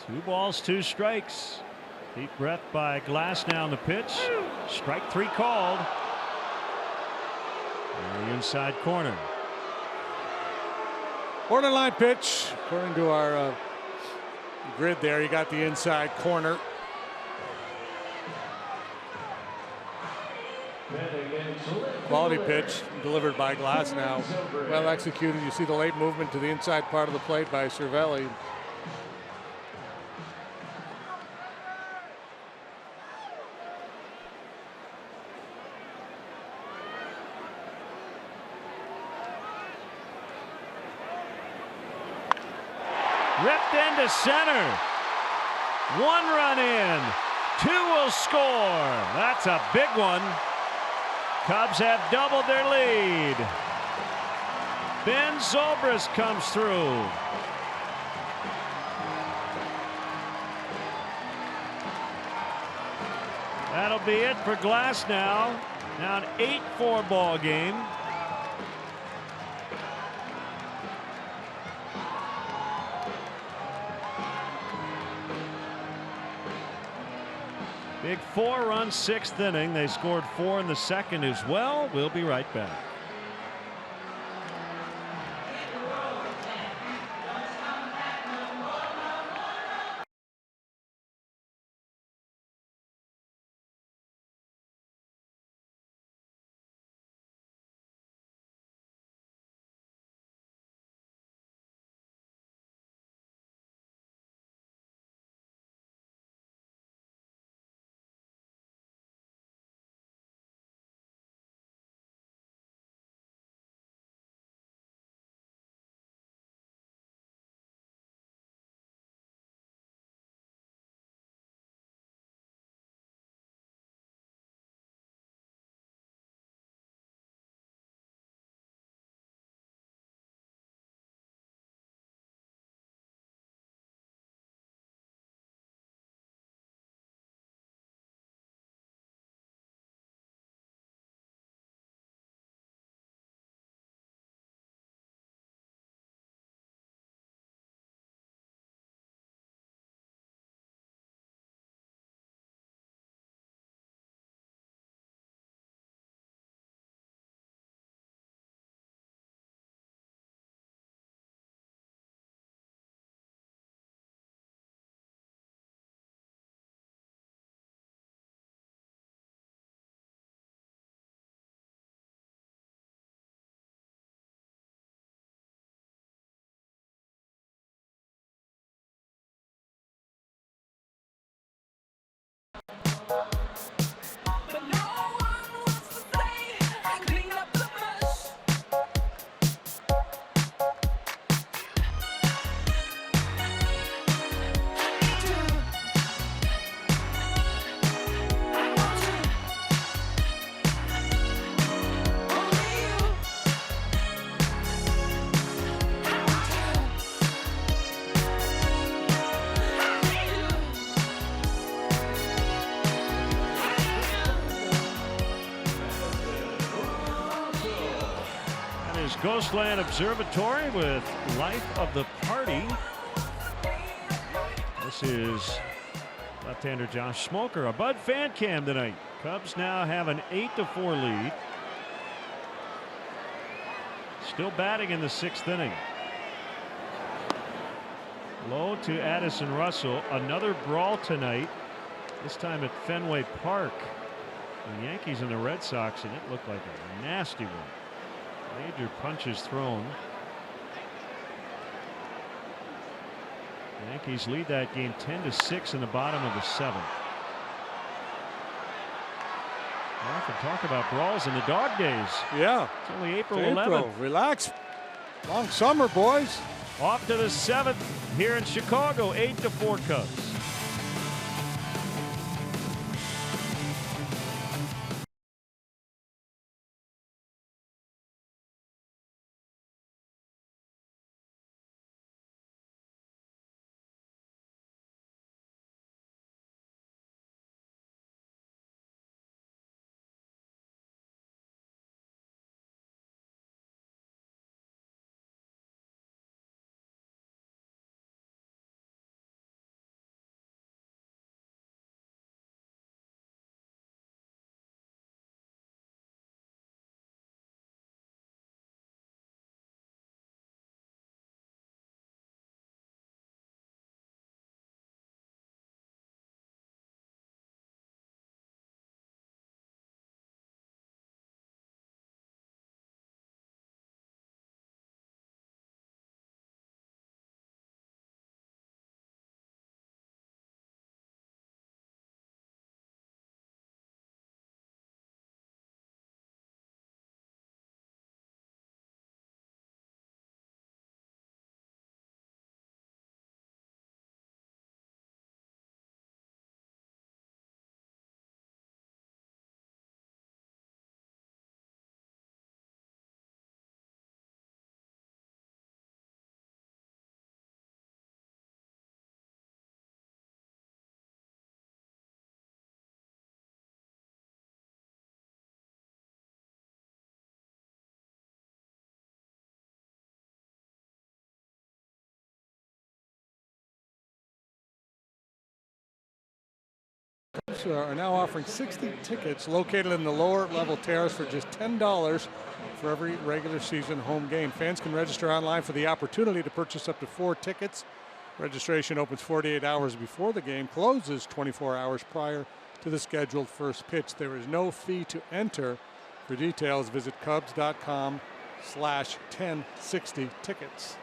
Two balls, two strikes. Deep breath by Glass now on the pitch. Strike three called. In the inside corner. Borderline pitch. According to our grid there, you got the inside corner. Quality pitch delivered by Glass now. Well executed. You see the late movement to the inside part of the plate by Cervelli. Ripped into center. One run in. Two will score. That's a big one. Cubs have doubled their lead. Ben Zobrist comes through. That'll be it for Glass now. Now an 8-4 ball game. Big 4-run sixth inning. They scored 4 in the second as well. We'll be right back. Ghostland Observatory with Life of the Party. This is left-hander Josh Smoker. A Bud fan cam tonight. Cubs now have an 8-4 lead. Still batting in the sixth inning. Low to Addison Russell. Another brawl tonight. This time at Fenway Park. The Yankees and the Red Sox, and it looked like a nasty one. Major punches thrown. Yankees lead that game 10-6 in the bottom of the 7th. Often talk about brawls in the dog days. Yeah. It's only April It's 11th. Relax. Long summer, boys. Off to the 7th here in Chicago, 8-4 Cubs. Are now offering 60 tickets located in the lower level terrace for just $10 for every regular season home game. Fans can register online for the opportunity to purchase up to 4 tickets. Registration opens 48 hours before the game, closes 24 hours prior to the scheduled first pitch. There is no fee to enter. For details, visit Cubs.com/1060 tickets.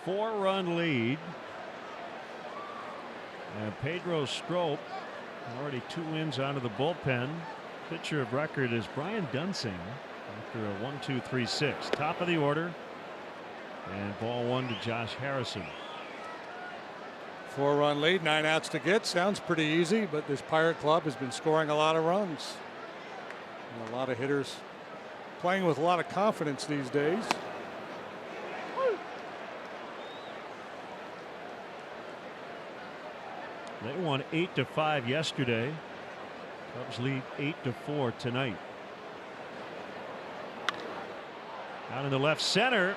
4-run lead. And Pedro Strop, already 2 wins out of the bullpen. Pitcher of record is Brian Dunsing after a 1-2-3-6. Top of the order. And ball 1 to Josh Harrison. 4-run lead, 9 outs to get. Sounds pretty easy, but this Pirate club has been scoring a lot of runs. And a lot of hitters playing with a lot of confidence these days. They won 8-5 yesterday. Cubs lead 8-4 tonight. Out in the left center.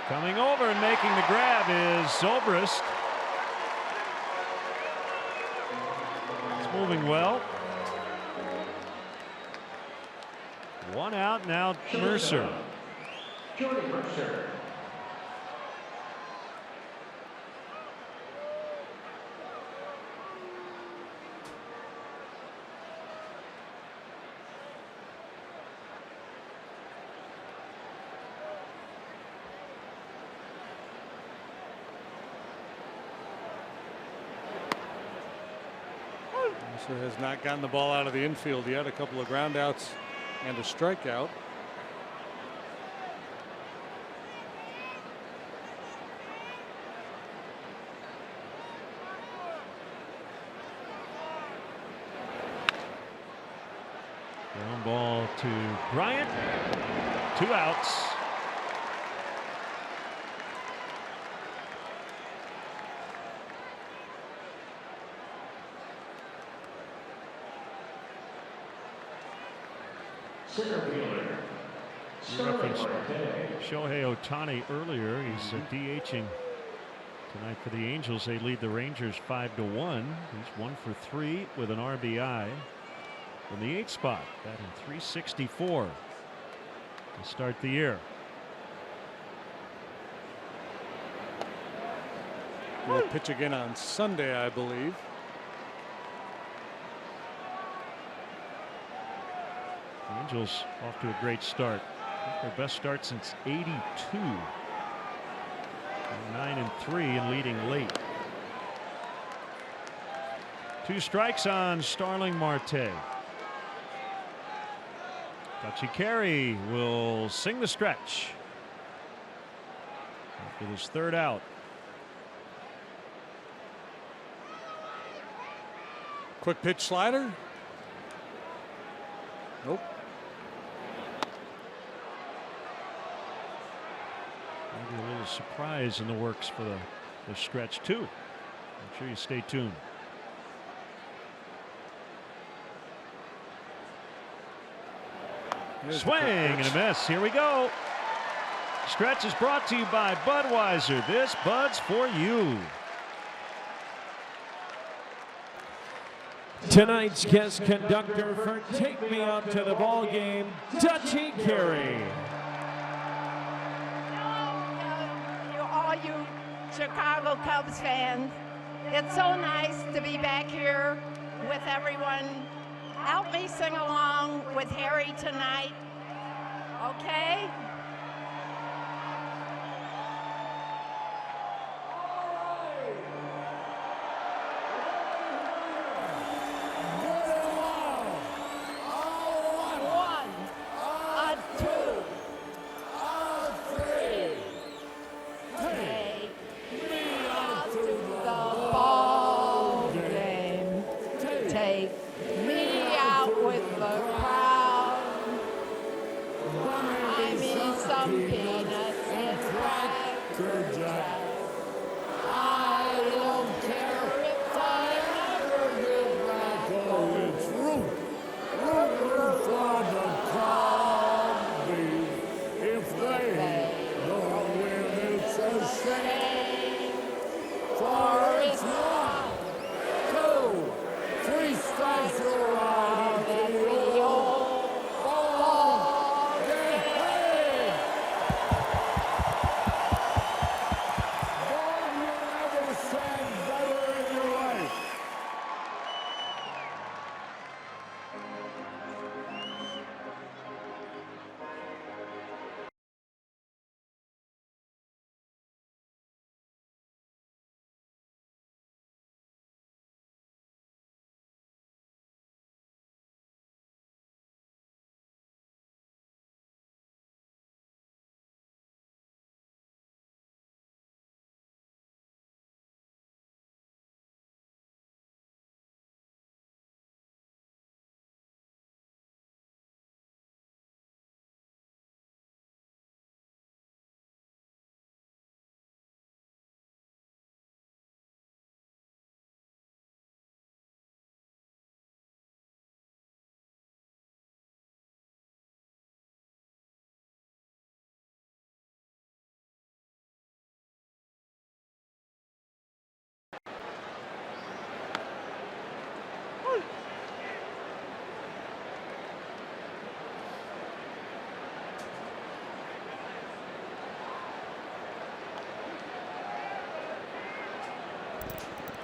Coming over and making the grab is Zobrist. It's moving well. 1 out now. Mercer. Jordy Mercer. Has not gotten the ball out of the infield yet. A couple of ground outs and a strikeout. Ground ball to Bryant. 2 outs. You referenced Shohei Ohtani earlier. He's DHing tonight for the Angels. They lead the Rangers 5-1. He's 1 for 3 with an RBI from the 8th spot. Batting .364 to start the year. He'll pitch again on Sunday, I believe. The Angels off to a great start. Their best start since '82. 9-3 and leading late. 2 strikes on Starling Marte. Dutchy Carey will sing the stretch after his 3rd out. Quick pitch slider. Nope. Maybe a little surprise in the works for the stretch too. Make sure you stay tuned. Swing and a miss. Here we go. Stretch is brought to you by Budweiser. This Bud's for you. Tonight's guest conductor for Take Me Out to the Ball Game, Dutchy Carey. All you Chicago Cubs fans, it's so nice to be back here with everyone. Help me sing along with Harry tonight, okay?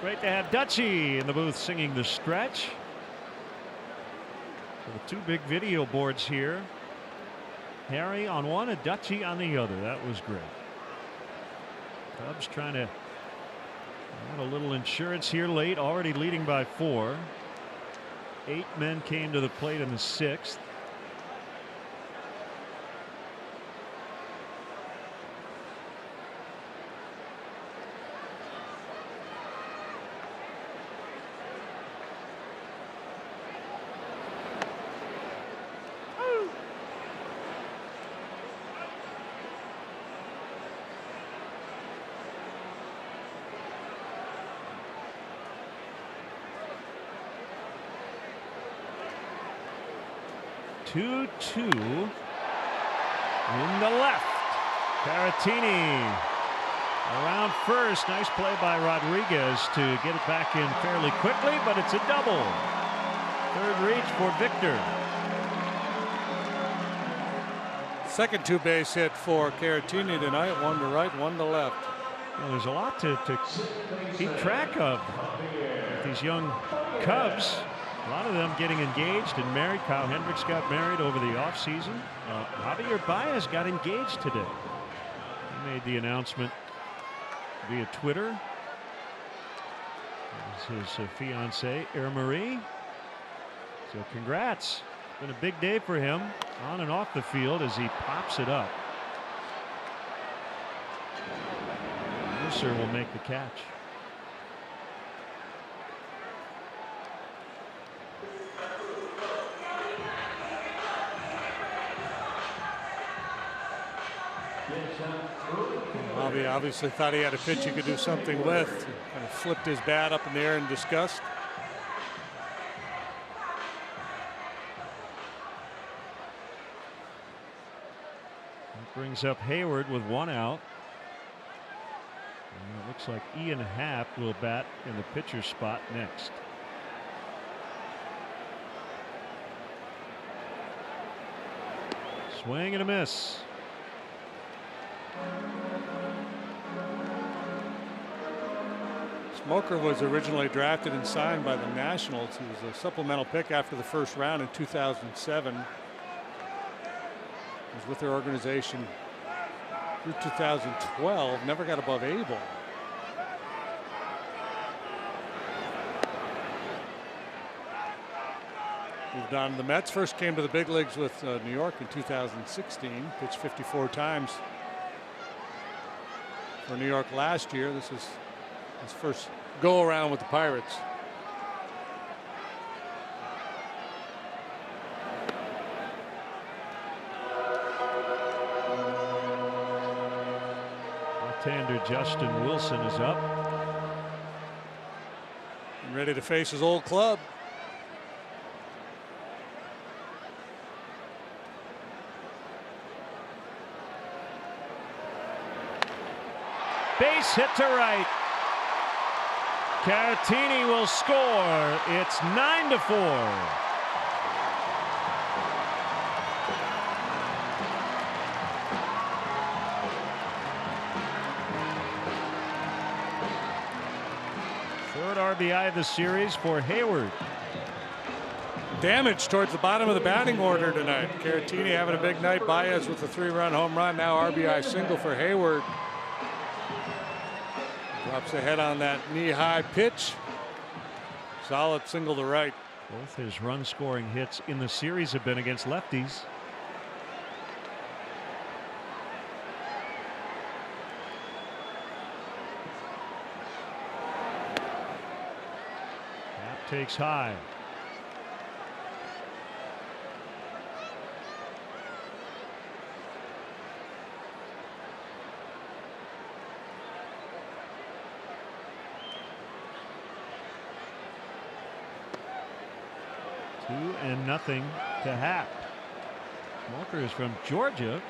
Great to have Dutchy in the booth singing the stretch. So the 2 big video boards here. Harry on one and Dutchy on the other. That was great. Cubs trying to add a little insurance here late, already leading by 4. 8 men came to the plate in the 6th. Two in the left. Caratini around first. Nice play by Rodriguez to get it back in fairly quickly, but it's a double. 3rd reach for Victor. Second 2-base hit for Caratini tonight. 1 to right, 1 to left. Well, there's a lot to keep track of with these young Cubs. A lot of them getting engaged and married. Kyle Hendricks got married over the offseason. Javier Baez got engaged today. He made the announcement via Twitter. This is his fiancee, Marie. So congrats. It's been a big day for him on and off the field as he pops it up. Mercer will make the catch. He obviously thought he had a pitch he could do something with. Kind of flipped his bat up in the air in disgust. That brings up Hayward with 1 out. And it looks like Ian Happ will bat in the pitcher spot next. Swing and a miss. Smoker was originally drafted and signed by the Nationals. He was a supplemental pick after the first round in 2007. He was with their organization through 2012. Never got above A ball. Moved on to the Mets. First came to the big leagues with New York in 2016. Pitched 54 times for New York last year. This is his first go around with the Pirates. Left-hander Justin Wilson is up. And ready to face his old club. Base hit to right. Caratini will score. It's 9-4. Third RBI of the series for Hayward. Damage towards the bottom of the batting order tonight. Caratini having a big night. Baez with a 3-run home run. Now RBI single for Hayward. Drops ahead on that knee-high pitch. Solid single to right. Both his run-scoring hits in the series have been against lefties. That takes high. Two and nothing to Happ. Smoker is from Georgia.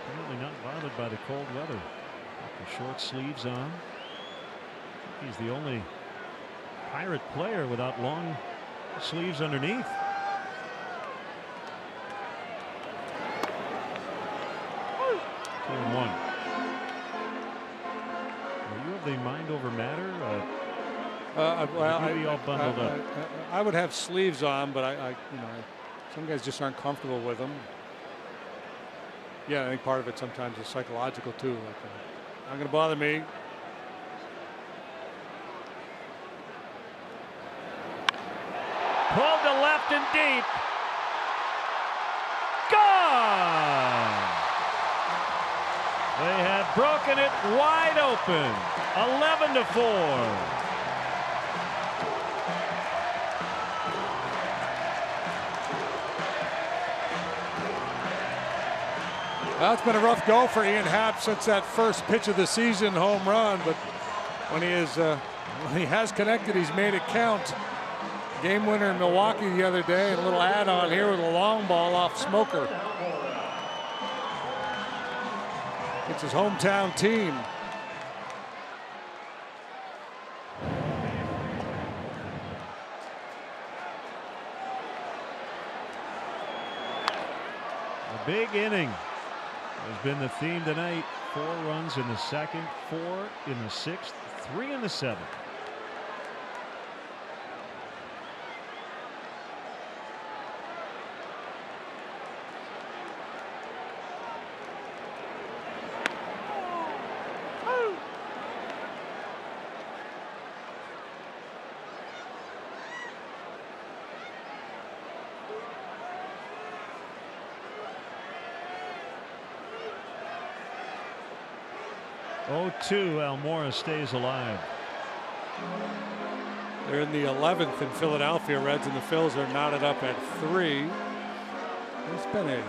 Apparently not bothered by the cold weather. Got the short sleeves on. He's the only Pirate player without long sleeves underneath. Two and one. Are you of the mind over matter? Well, all bundled up. I would have sleeves on, but some guys just aren't comfortable with them. Yeah, I think part of it sometimes is psychological too. Like, not going to bother me. Pulled to left and deep. Gone. They have broken it wide open. 11-4. Well, it's been a rough go for Ian Happ since that first pitch of the season home run, but when he has connected, he's made it count. Game winner in Milwaukee the other day, and a little add-on here with a long ball off Smoker. It's his hometown team. A big inning has been the theme tonight. 4 runs in the second, 4 in the sixth, 3 in the seventh. 0-2. Almora stays alive. They're in the 11th in Philadelphia. Reds and the Phils are knotted up at 3. It's been a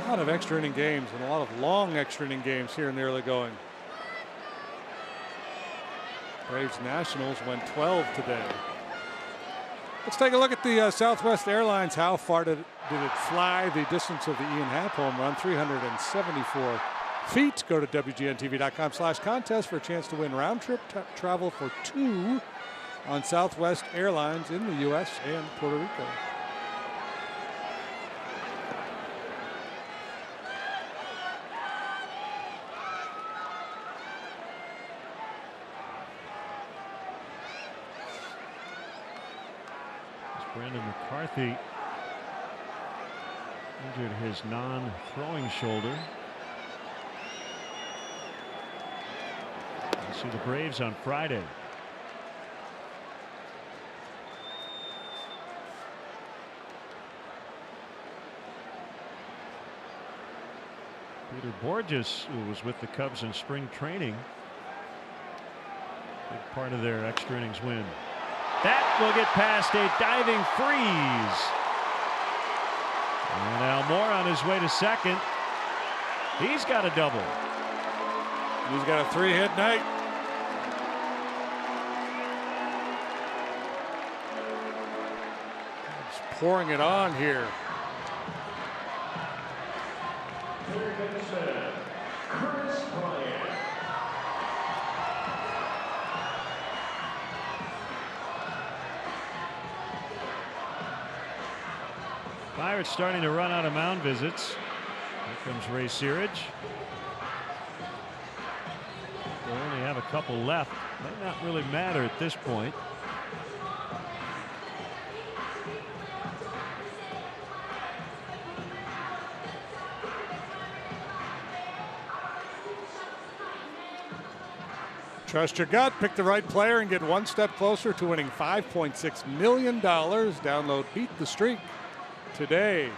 lot of extra inning games and a lot of long extra inning games here in the early going. Braves Nationals went 12 today. Let's take a look at the Southwest Airlines. How far did it fly? The distance of the Ian Happ home run, 374 feet. Go to WGNTV.com/contest for a chance to win round trip travel for 2 on Southwest Airlines in the U.S. and Puerto Rico. Brandon McCarthy injured his non-throwing shoulder. We'll see the Braves on Friday. Peter Borges, who was with the Cubs in spring training, big part of their extra innings win. That will get past a diving freeze. And Almora on his way to second. He's got a double. He's got a 3-hit night. He's pouring it on here. Pirates starting to run out of mound visits. Here comes Ray Searage. They only have a couple left. Might not really matter at this point. Trust your gut, pick the right player, and get one step closer to winning $5.6 million. Download Beat the Streak today.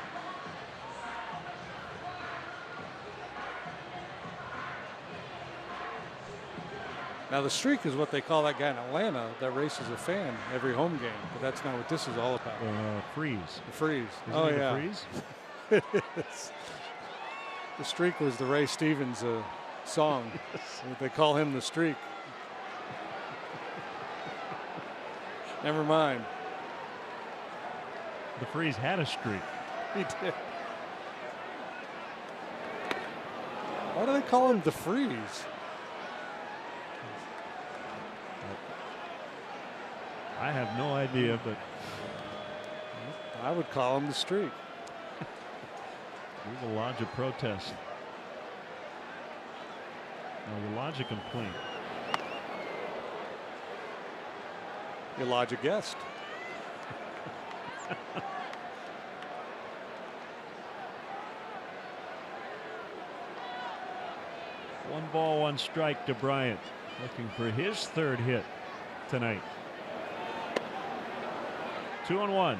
Now the streak is what they call that guy in Atlanta that races a fan every home game, but that's not what this is all about. Freeze. The freeze. Isn't it a freeze? It is. The streak was the Ray Stevens song. They call him the streak. Never mind. The freeze had a streak. He did. Why do they call him the freeze? I have no idea, but I would call him the streak. we will lodge a protest. No, we'll lodge a complaint. You lodge a guest. 1 ball, 1 strike to Bryant, looking for his 3rd hit tonight. 2-1.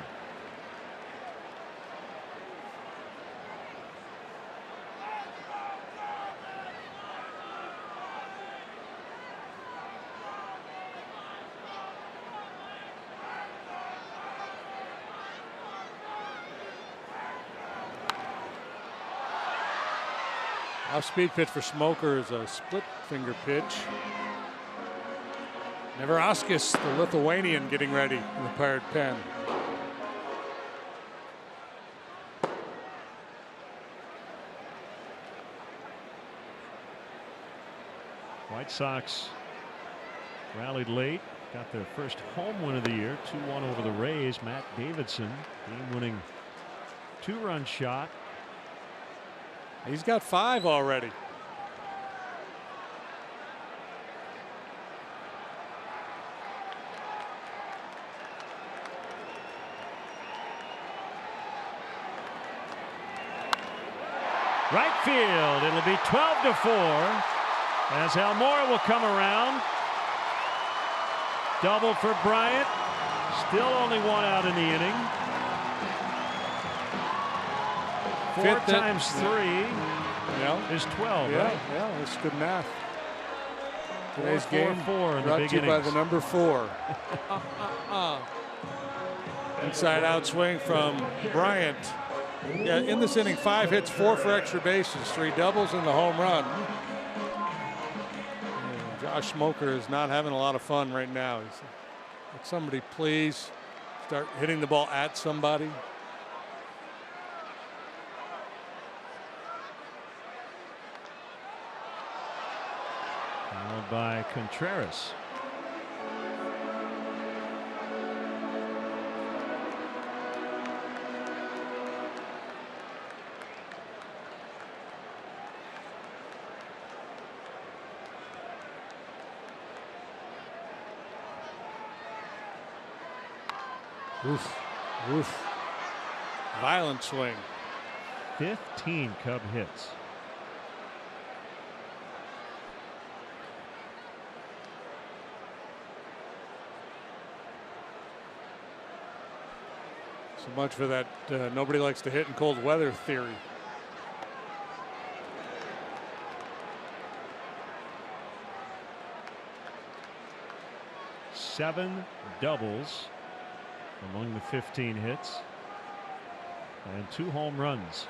Off-speed pitch for Smoker is a split finger pitch. Neverauskas, the Lithuanian, getting ready in the Pirate pen. White Sox rallied late, got their first home win of the year, 2-1 over the Rays. Matt Davidson, game-winning 2-run shot. He's got 5 already. Right field, it'll be 12-4 as Almora will come around. Double for Bryant. Still only 1 out in the inning. 4 times 3 is 12. Yeah, right? yeah, that's good math. Today's 4-4-4 game in the brought big to you by innings. the number 4. Inside out swing from Bryant. Yeah, in this inning, 5 hits, 4 for extra bases, 3 doubles and the home run. And Josh Smoker is not having a lot of fun right now. He's like, somebody please start hitting the ball at somebody. Followed by Contreras. Oof, oof. Violent swing. 15 Cub hits. So much for that nobody likes to hit in cold weather theory. Seven doubles among the 15 hits and 2 home runs.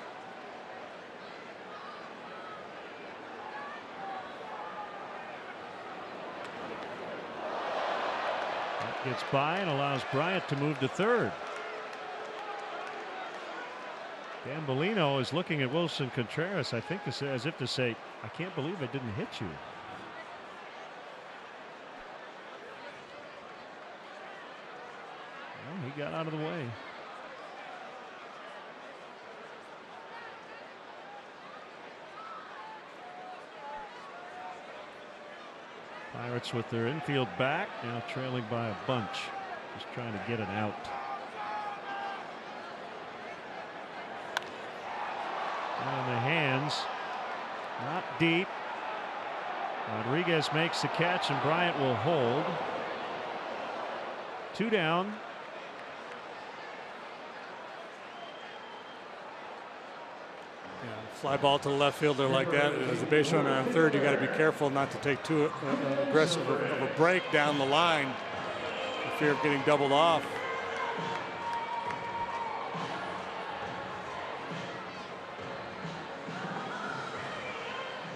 That gets by and allows Bryant to move to third. Dan Bellino is looking at Wilson Contreras, I think, as if to say, I can't believe I didn't hit you. Well, he got out of the way. Pirates with their infield back, now trailing by a bunch, just trying to get it out. On the hands, not deep. Rodriguez makes the catch and Bryant will hold. 2 down. Yeah, fly ball to the left fielder like that. As a base runner on third, you got to be careful not to take too aggressive of a break down the line for fear of getting doubled off.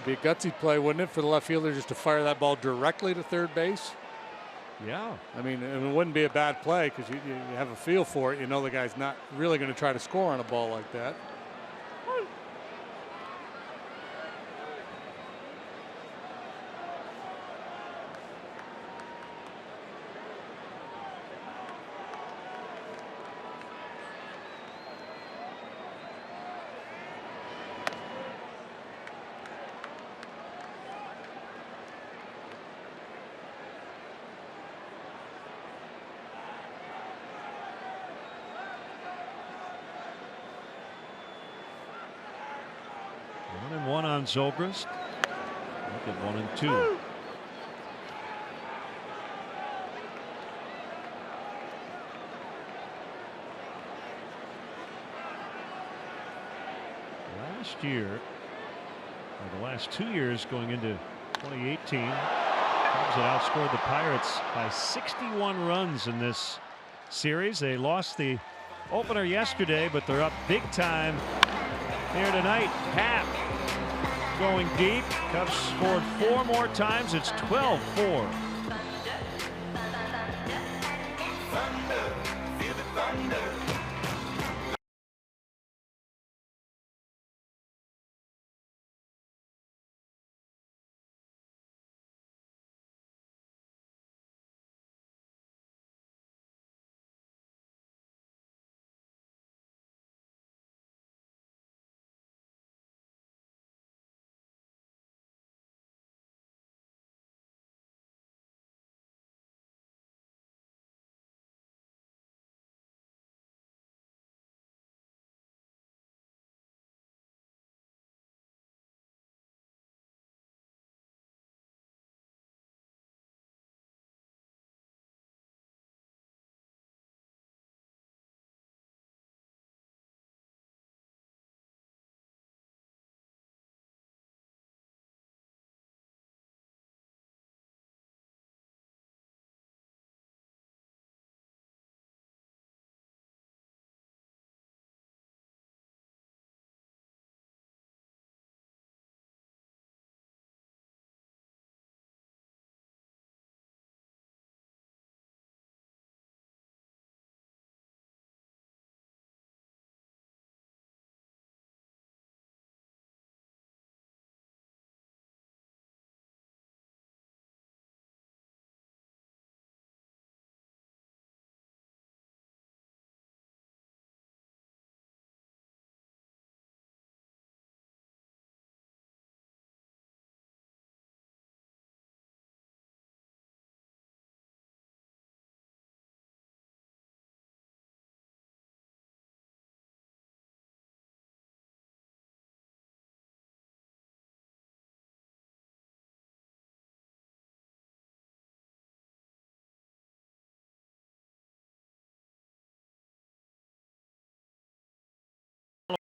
Be a gutsy play, wouldn't it, for the left fielder just to fire that ball directly to third base? Yeah. I mean, it wouldn't be a bad play because you have a feel for it. You know the guy's not really going to try to score on a ball like that. One on Zobrist. Look at 1 and 2. Last year, or the last 2 years going into 2018, Cubs had outscored the Pirates by 61 runs in this series. They lost the opener yesterday, but they're up big time here tonight. Happ going deep. Cubs scored 4 more times. It's 12-4.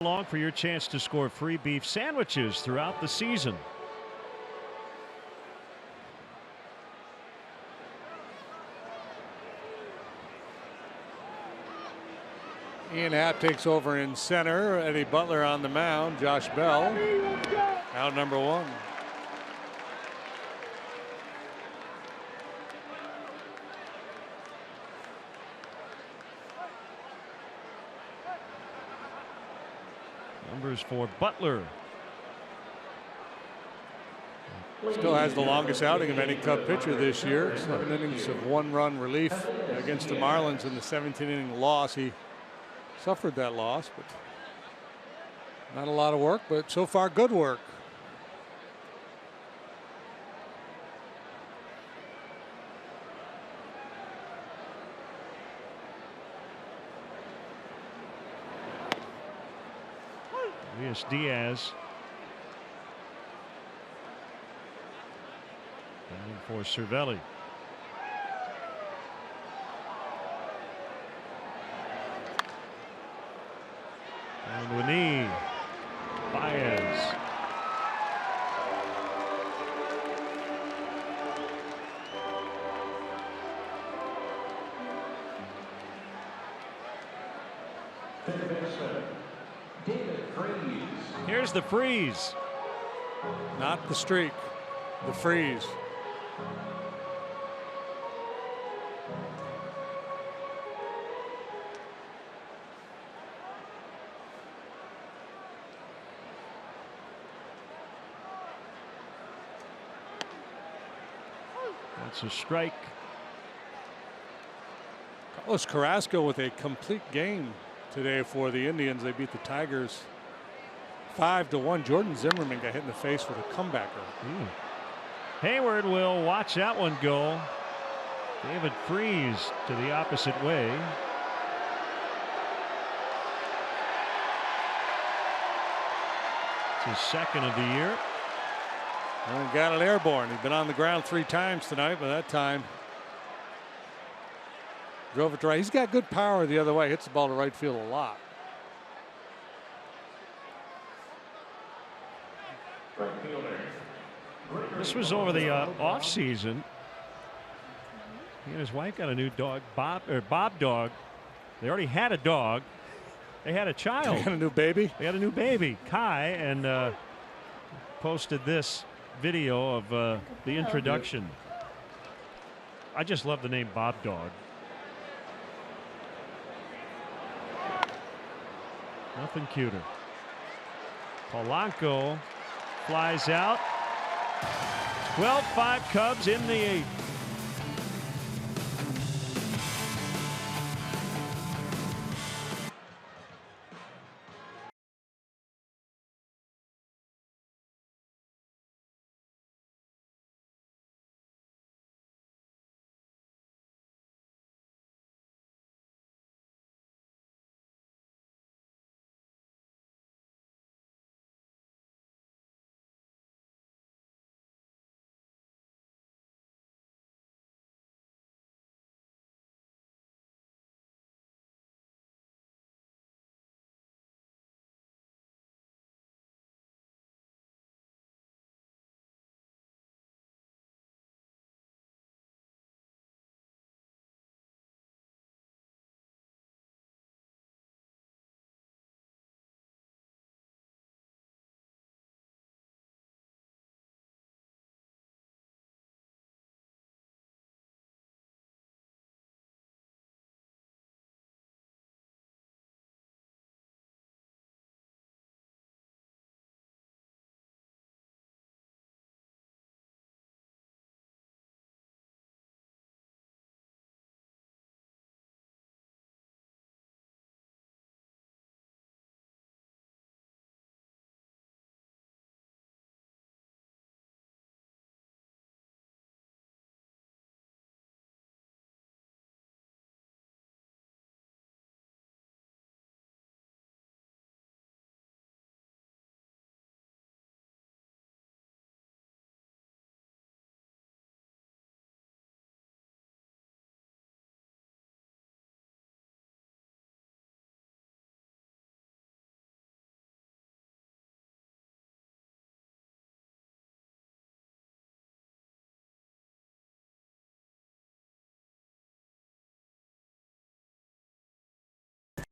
along for your chance to score free beef sandwiches throughout the season. Ian Happ takes over in center. Eddie Butler on the mound. Josh Bell out number 1. Numbers for Butler. Still has the longest outing of any Cub pitcher this year. 7 innings of 1-run relief against the Marlins in the 17-inning loss. He suffered that loss, but not a lot of work, but so far good work. Luis Diaz batting for Cervelli. And Winnie Baez. Here's the freeze. Not the streak, the freeze. That's a strike. Carlos Carrasco with a complete game today for the Indians. They beat the Tigers 5-1. Jordan Zimmerman got hit in the face with a comebacker. Hayward will watch that one go. David Freese to the opposite way. It's his second of the year. And got it airborne. He's been on the ground 3 times tonight, but that time drove it to right. He's got good power the other way. Hits the ball to right field a lot. This was over the off season. He and his wife got a new dog, Bob Dog. They already had a dog. They had a child. They got a new baby. They had a new baby, Kai, and posted this video of the introduction. I just love the name Bob Dog. Nothing cuter. Polanco flies out. 12-5 Cubs in the 8th.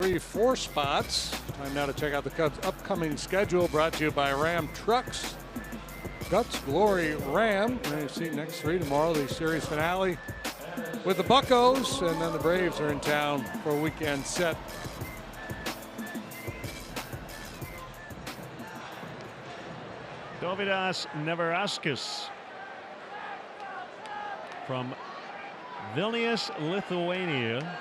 3-4 spots. Time now to check out the Cubs' upcoming schedule, brought to you by Ram Trucks. Guts, Glory, Ram. And you see next 3 tomorrow, the series finale with the Buccos, and then the Braves are in town for a weekend set. Dovydas Neverauskas from Vilnius, Lithuania.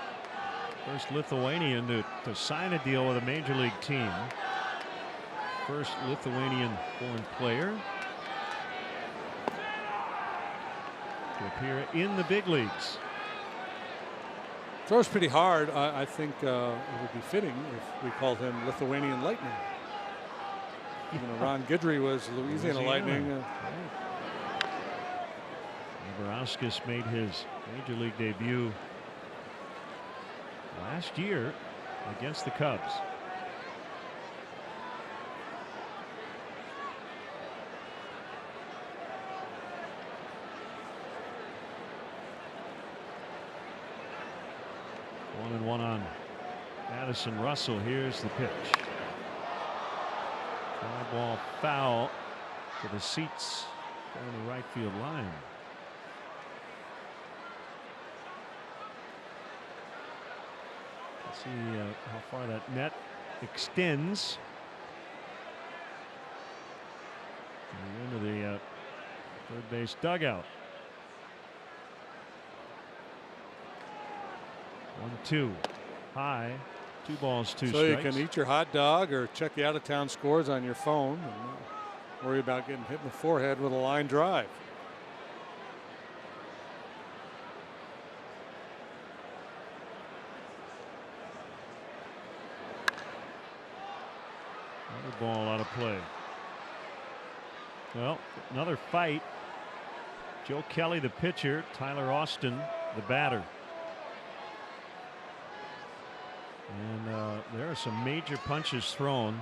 First Lithuanian to sign a deal with a major league team. First Lithuanian-born player to appear in the big leagues. Throws pretty hard. I think it would be fitting if we called him Lithuanian Lightning. You know, Ron Guidry was Louisiana Lightning. Neverauskas made his major league debut last year against the Cubs. One and one on Addison Russell. Here's the pitch. Fly ball foul to the seats on the right field line. Let's see how far that net extends. Into the third base dugout. 1-2 high, 2 balls, 2 strikes. So you can eat your hot dog or check the out-of-town scores on your phone and not worry about getting hit in the forehead with a line drive. Another ball out of play. Well, another fight. Joe Kelly, the pitcher, Tyler Austin, the batter. And there are some major punches thrown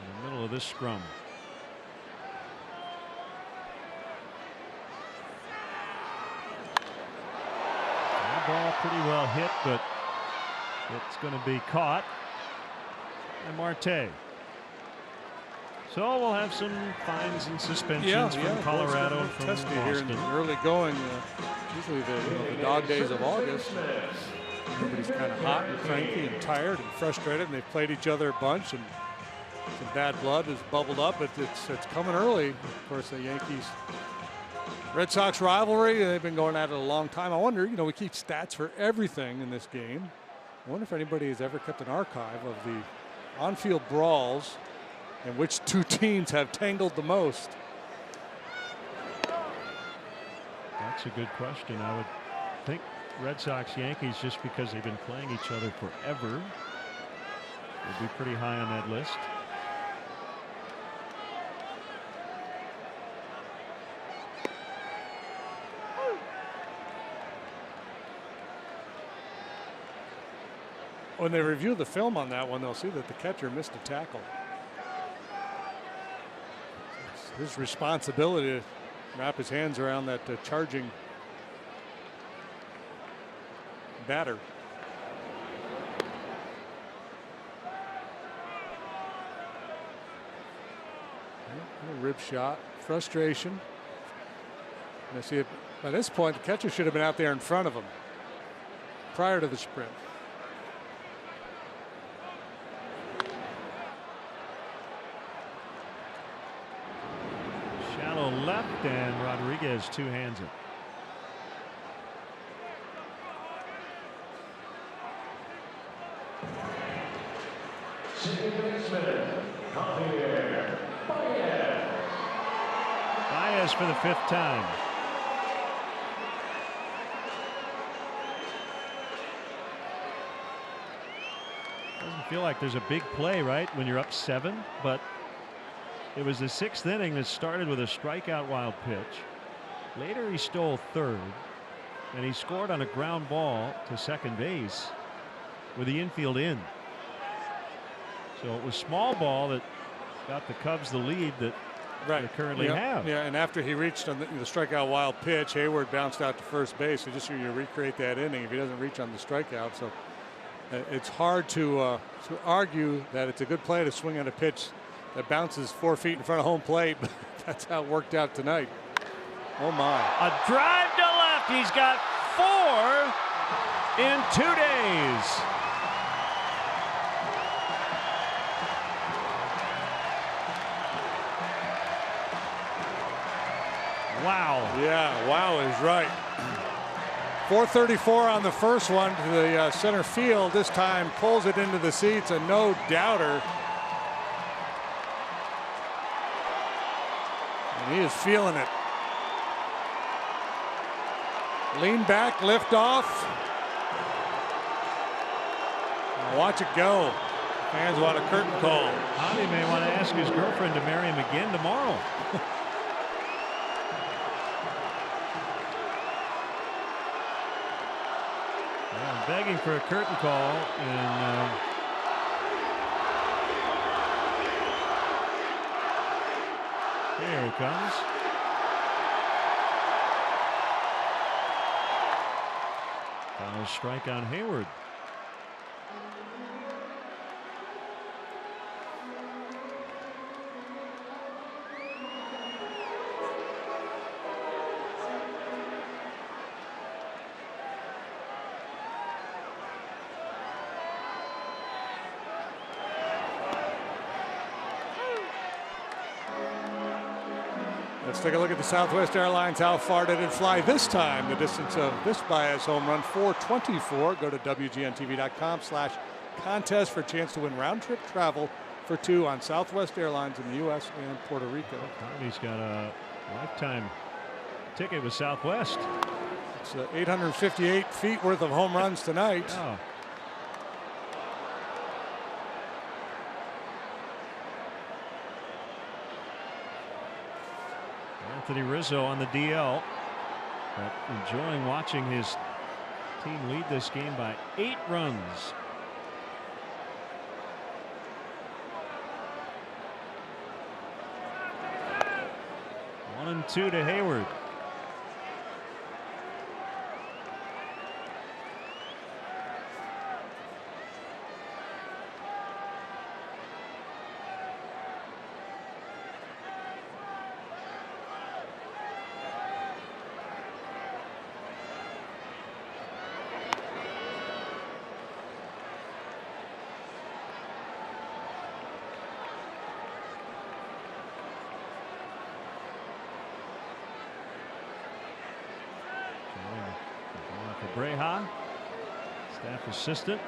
in the middle of this scrum. That ball pretty well hit, but it's going to be caught by Marte. So we'll have some fines and suspensions from Colorado and from Boston. Boston. Here in the early going. Usually the dog days of August. Everybody's kind of hot and cranky and tired and frustrated, and they've played each other a bunch, and some bad blood has bubbled up. But it's coming early. Of course, the Yankees Red Sox rivalry, they've been going at it a long time. I wonder, we keep stats for everything in this game. I wonder if anybody has ever kept an archive of the on-field brawls and which 2 teams have tangled the most. That's a good question. I would think Red Sox Yankees, just because they've been playing each other forever, would be pretty high on that list. When they review the film on that one, they'll see that the catcher missed a tackle. It's his responsibility to wrap his hands around that charging batter. A rib shot, frustration. And I see it by this point, the catcher should have been out there in front of him prior to the sprint. Shallow left, and Rodriguez two-hands it. Baez for the 5th time. Doesn't feel like there's a big play, right, when you're up 7, but it was the 6th inning that started with a strikeout wild pitch. Later he stole 3rd, and he scored on a ground ball to second base with the infield in. So it was small ball that got the Cubs the lead that they currently have. Yeah, and after he reached on the strikeout wild pitch, Hayward bounced out to first base. So just you recreate that inning if he doesn't reach on the strikeout. So it's hard to argue that it's a good play to swing at a pitch that bounces 4 feet in front of home plate. But that's how it worked out tonight. Oh my! A drive to left. He's got 4 in 2 days. Wow. Yeah, wow is right. 434 on the first one to the center field. This time pulls it into the seats, a no doubter. And he is feeling it. Lean back, lift off. Watch it go. Fans want a curtain call. Javi may want to ask his girlfriend to marry him again tomorrow. Begging for a curtain call, and here he comes. Final strike on Hayward. Let's take a look at the Southwest Airlines. How far did it fly this time? The distance of this Baez home run, 424. Go to WGNTV.com/contest for a chance to win round-trip travel for 2 on Southwest Airlines in the U.S. and Puerto Rico. He's got a lifetime ticket with Southwest. It's 858 feet worth of home runs tonight. Oh. Anthony Rizzo on the DL, but enjoying watching his team lead this game by 8 runs. One and 2 to Hayward. Breha, staff assistant.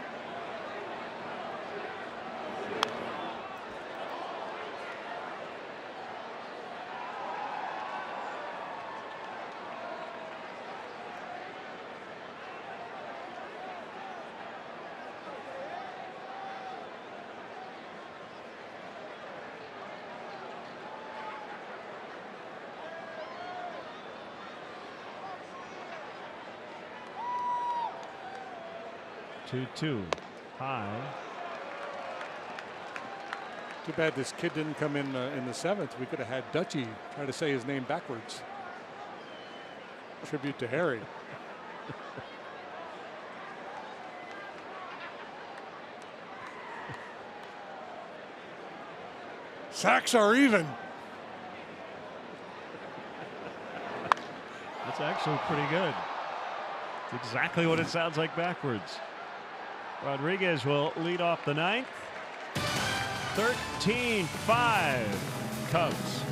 Two high. Too bad this kid didn't come in the 7th. We could have had Dutchie try to say his name backwards. Tribute to Harry. Sacks are even. That's actually pretty good. It's exactly what it sounds like backwards. Rodriguez will lead off the 9th. 13-5 Cubs.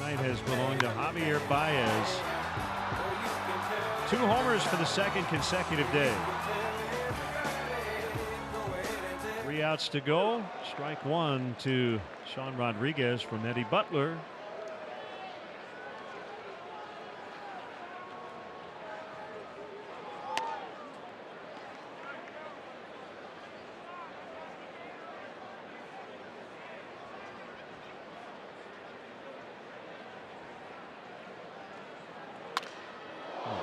night has belonged to Javier Baez. 2 homers for the second consecutive day. 3 outs to go. Strike 1 to Sean Rodriguez from Eddie Butler.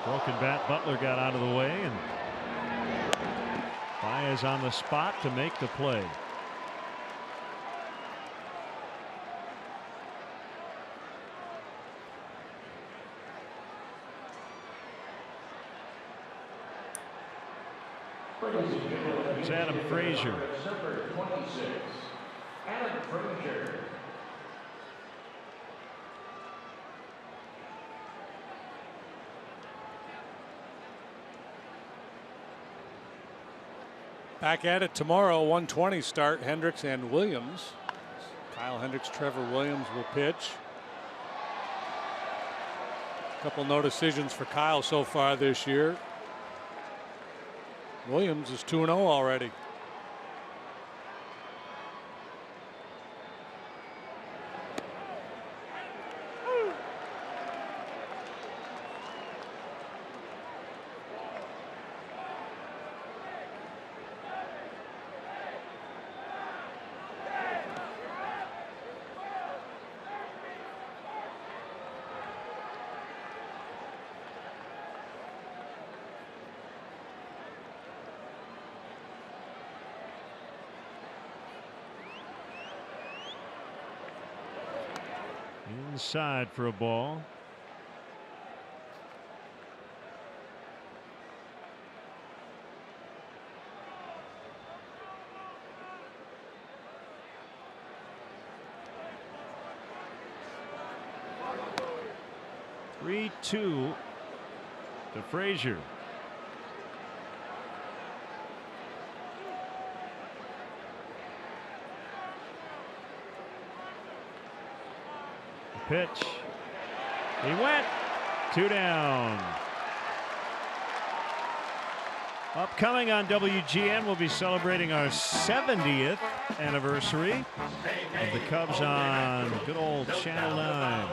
Broken bat, Butler got out of the way, and Baez on the spot to make the play. It's Adam Frazier. Number 26, Adam Frazier. Back at it tomorrow, 1:20 start, Hendricks and Williams. Kyle Hendricks, Trevor Williams will pitch. A couple no decisions for Kyle so far this year. Williams is 2-0 already. Inside for a ball. Three, 2 to Frazier. Pitch. He went. 2 down. Upcoming on WGN, we'll be celebrating our 70th anniversary of the Cubs on good old Channel 9.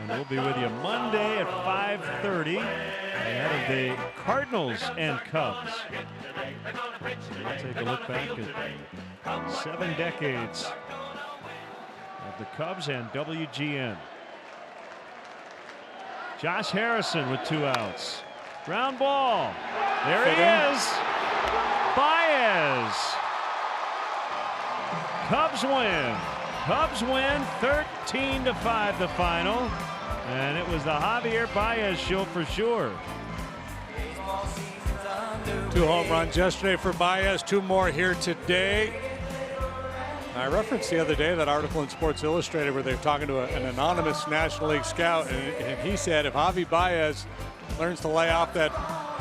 And we'll be with you Monday at 5:30 ahead of the Cardinals and Cubs. We'll take a look back at 7 decades of the Cubs and WGN. Josh Harrison with 2 outs. Ground ball. There he is. Baez. Cubs win. Cubs win 13-5 the final. And it was the Javier Baez show for sure. 2 home runs yesterday for Baez, 2 more here today. I referenced the other day that article in Sports Illustrated where they're talking to an anonymous National League scout, and he said if Javi Baez learns to lay off that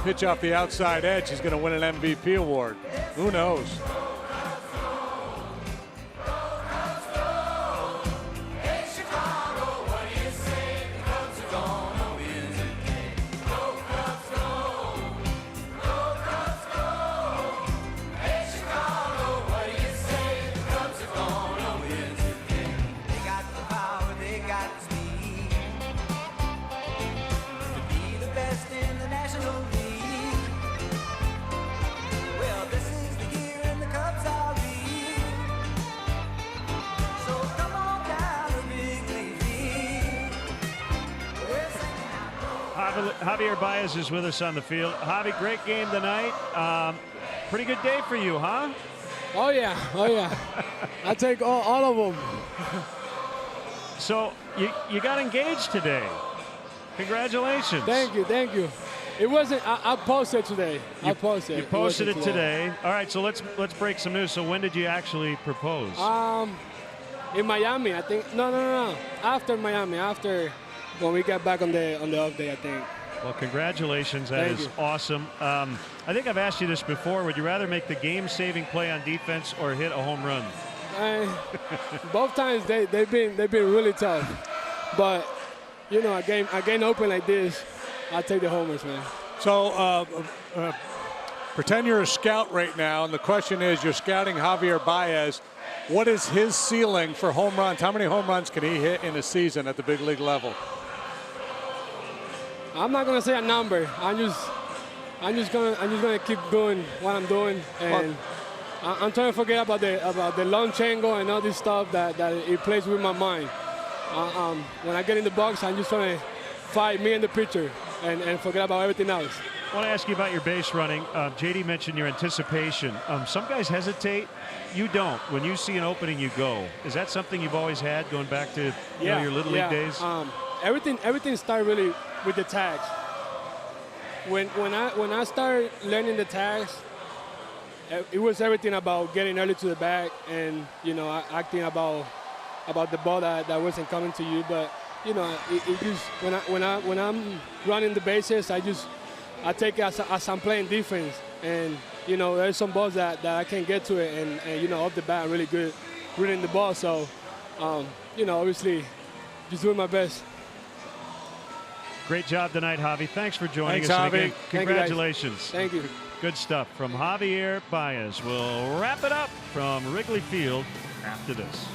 pitch off the outside edge, he's going to win an MVP award. Who knows? Javier Baez is with us on the field. Javi, great game tonight. Pretty good day for you, huh? Oh yeah, oh yeah. I take all of them. So you got engaged today. Congratulations. Thank you, thank you. It wasn't. I posted today. You posted it today. All right, so let's break some news. So when did you actually propose? In Miami, I think. No. After Miami, after when we got back on the off day, I think. Well, congratulations. That is awesome. I think I've asked you this before. Would you rather make the game-saving play on defense or hit a home run? Both times they've been really tough, but you know, a game open like this, I take the homers, man. So pretend you're a scout right now, and the question is, you're scouting Javier Baez. What is his ceiling for home runs? How many home runs can he hit in a season at the big league level? I'm not gonna say a number. I'm just gonna keep doing what I'm doing, and I'm trying to forget about the launch angle and all this stuff that it plays with my mind. When I get in the box, I'm just trying to fight me and the pitcher and forget about everything else. I want to ask you about your base running. JD mentioned your anticipation. Some guys hesitate. You don't. When you see an opening, you go. Is that something you've always had going back to your Little League days? Everything started really with the tags. When I started learning the tags, it was everything about getting early to the bag and, you know, acting about the ball that wasn't coming to you. But, you know, it just when I'm running the bases, I take it as I'm playing defense. And, you know, there's some balls that I can't get to it, and you know, off the bat, I'm really good reading the ball. So, you know, obviously, just doing my best. Great job tonight, Javi. Thanks for joining Thanks, us. Javi. Again, congratulations. Thank you. Good stuff from Javier Baez. We'll wrap it up from Wrigley Field after this.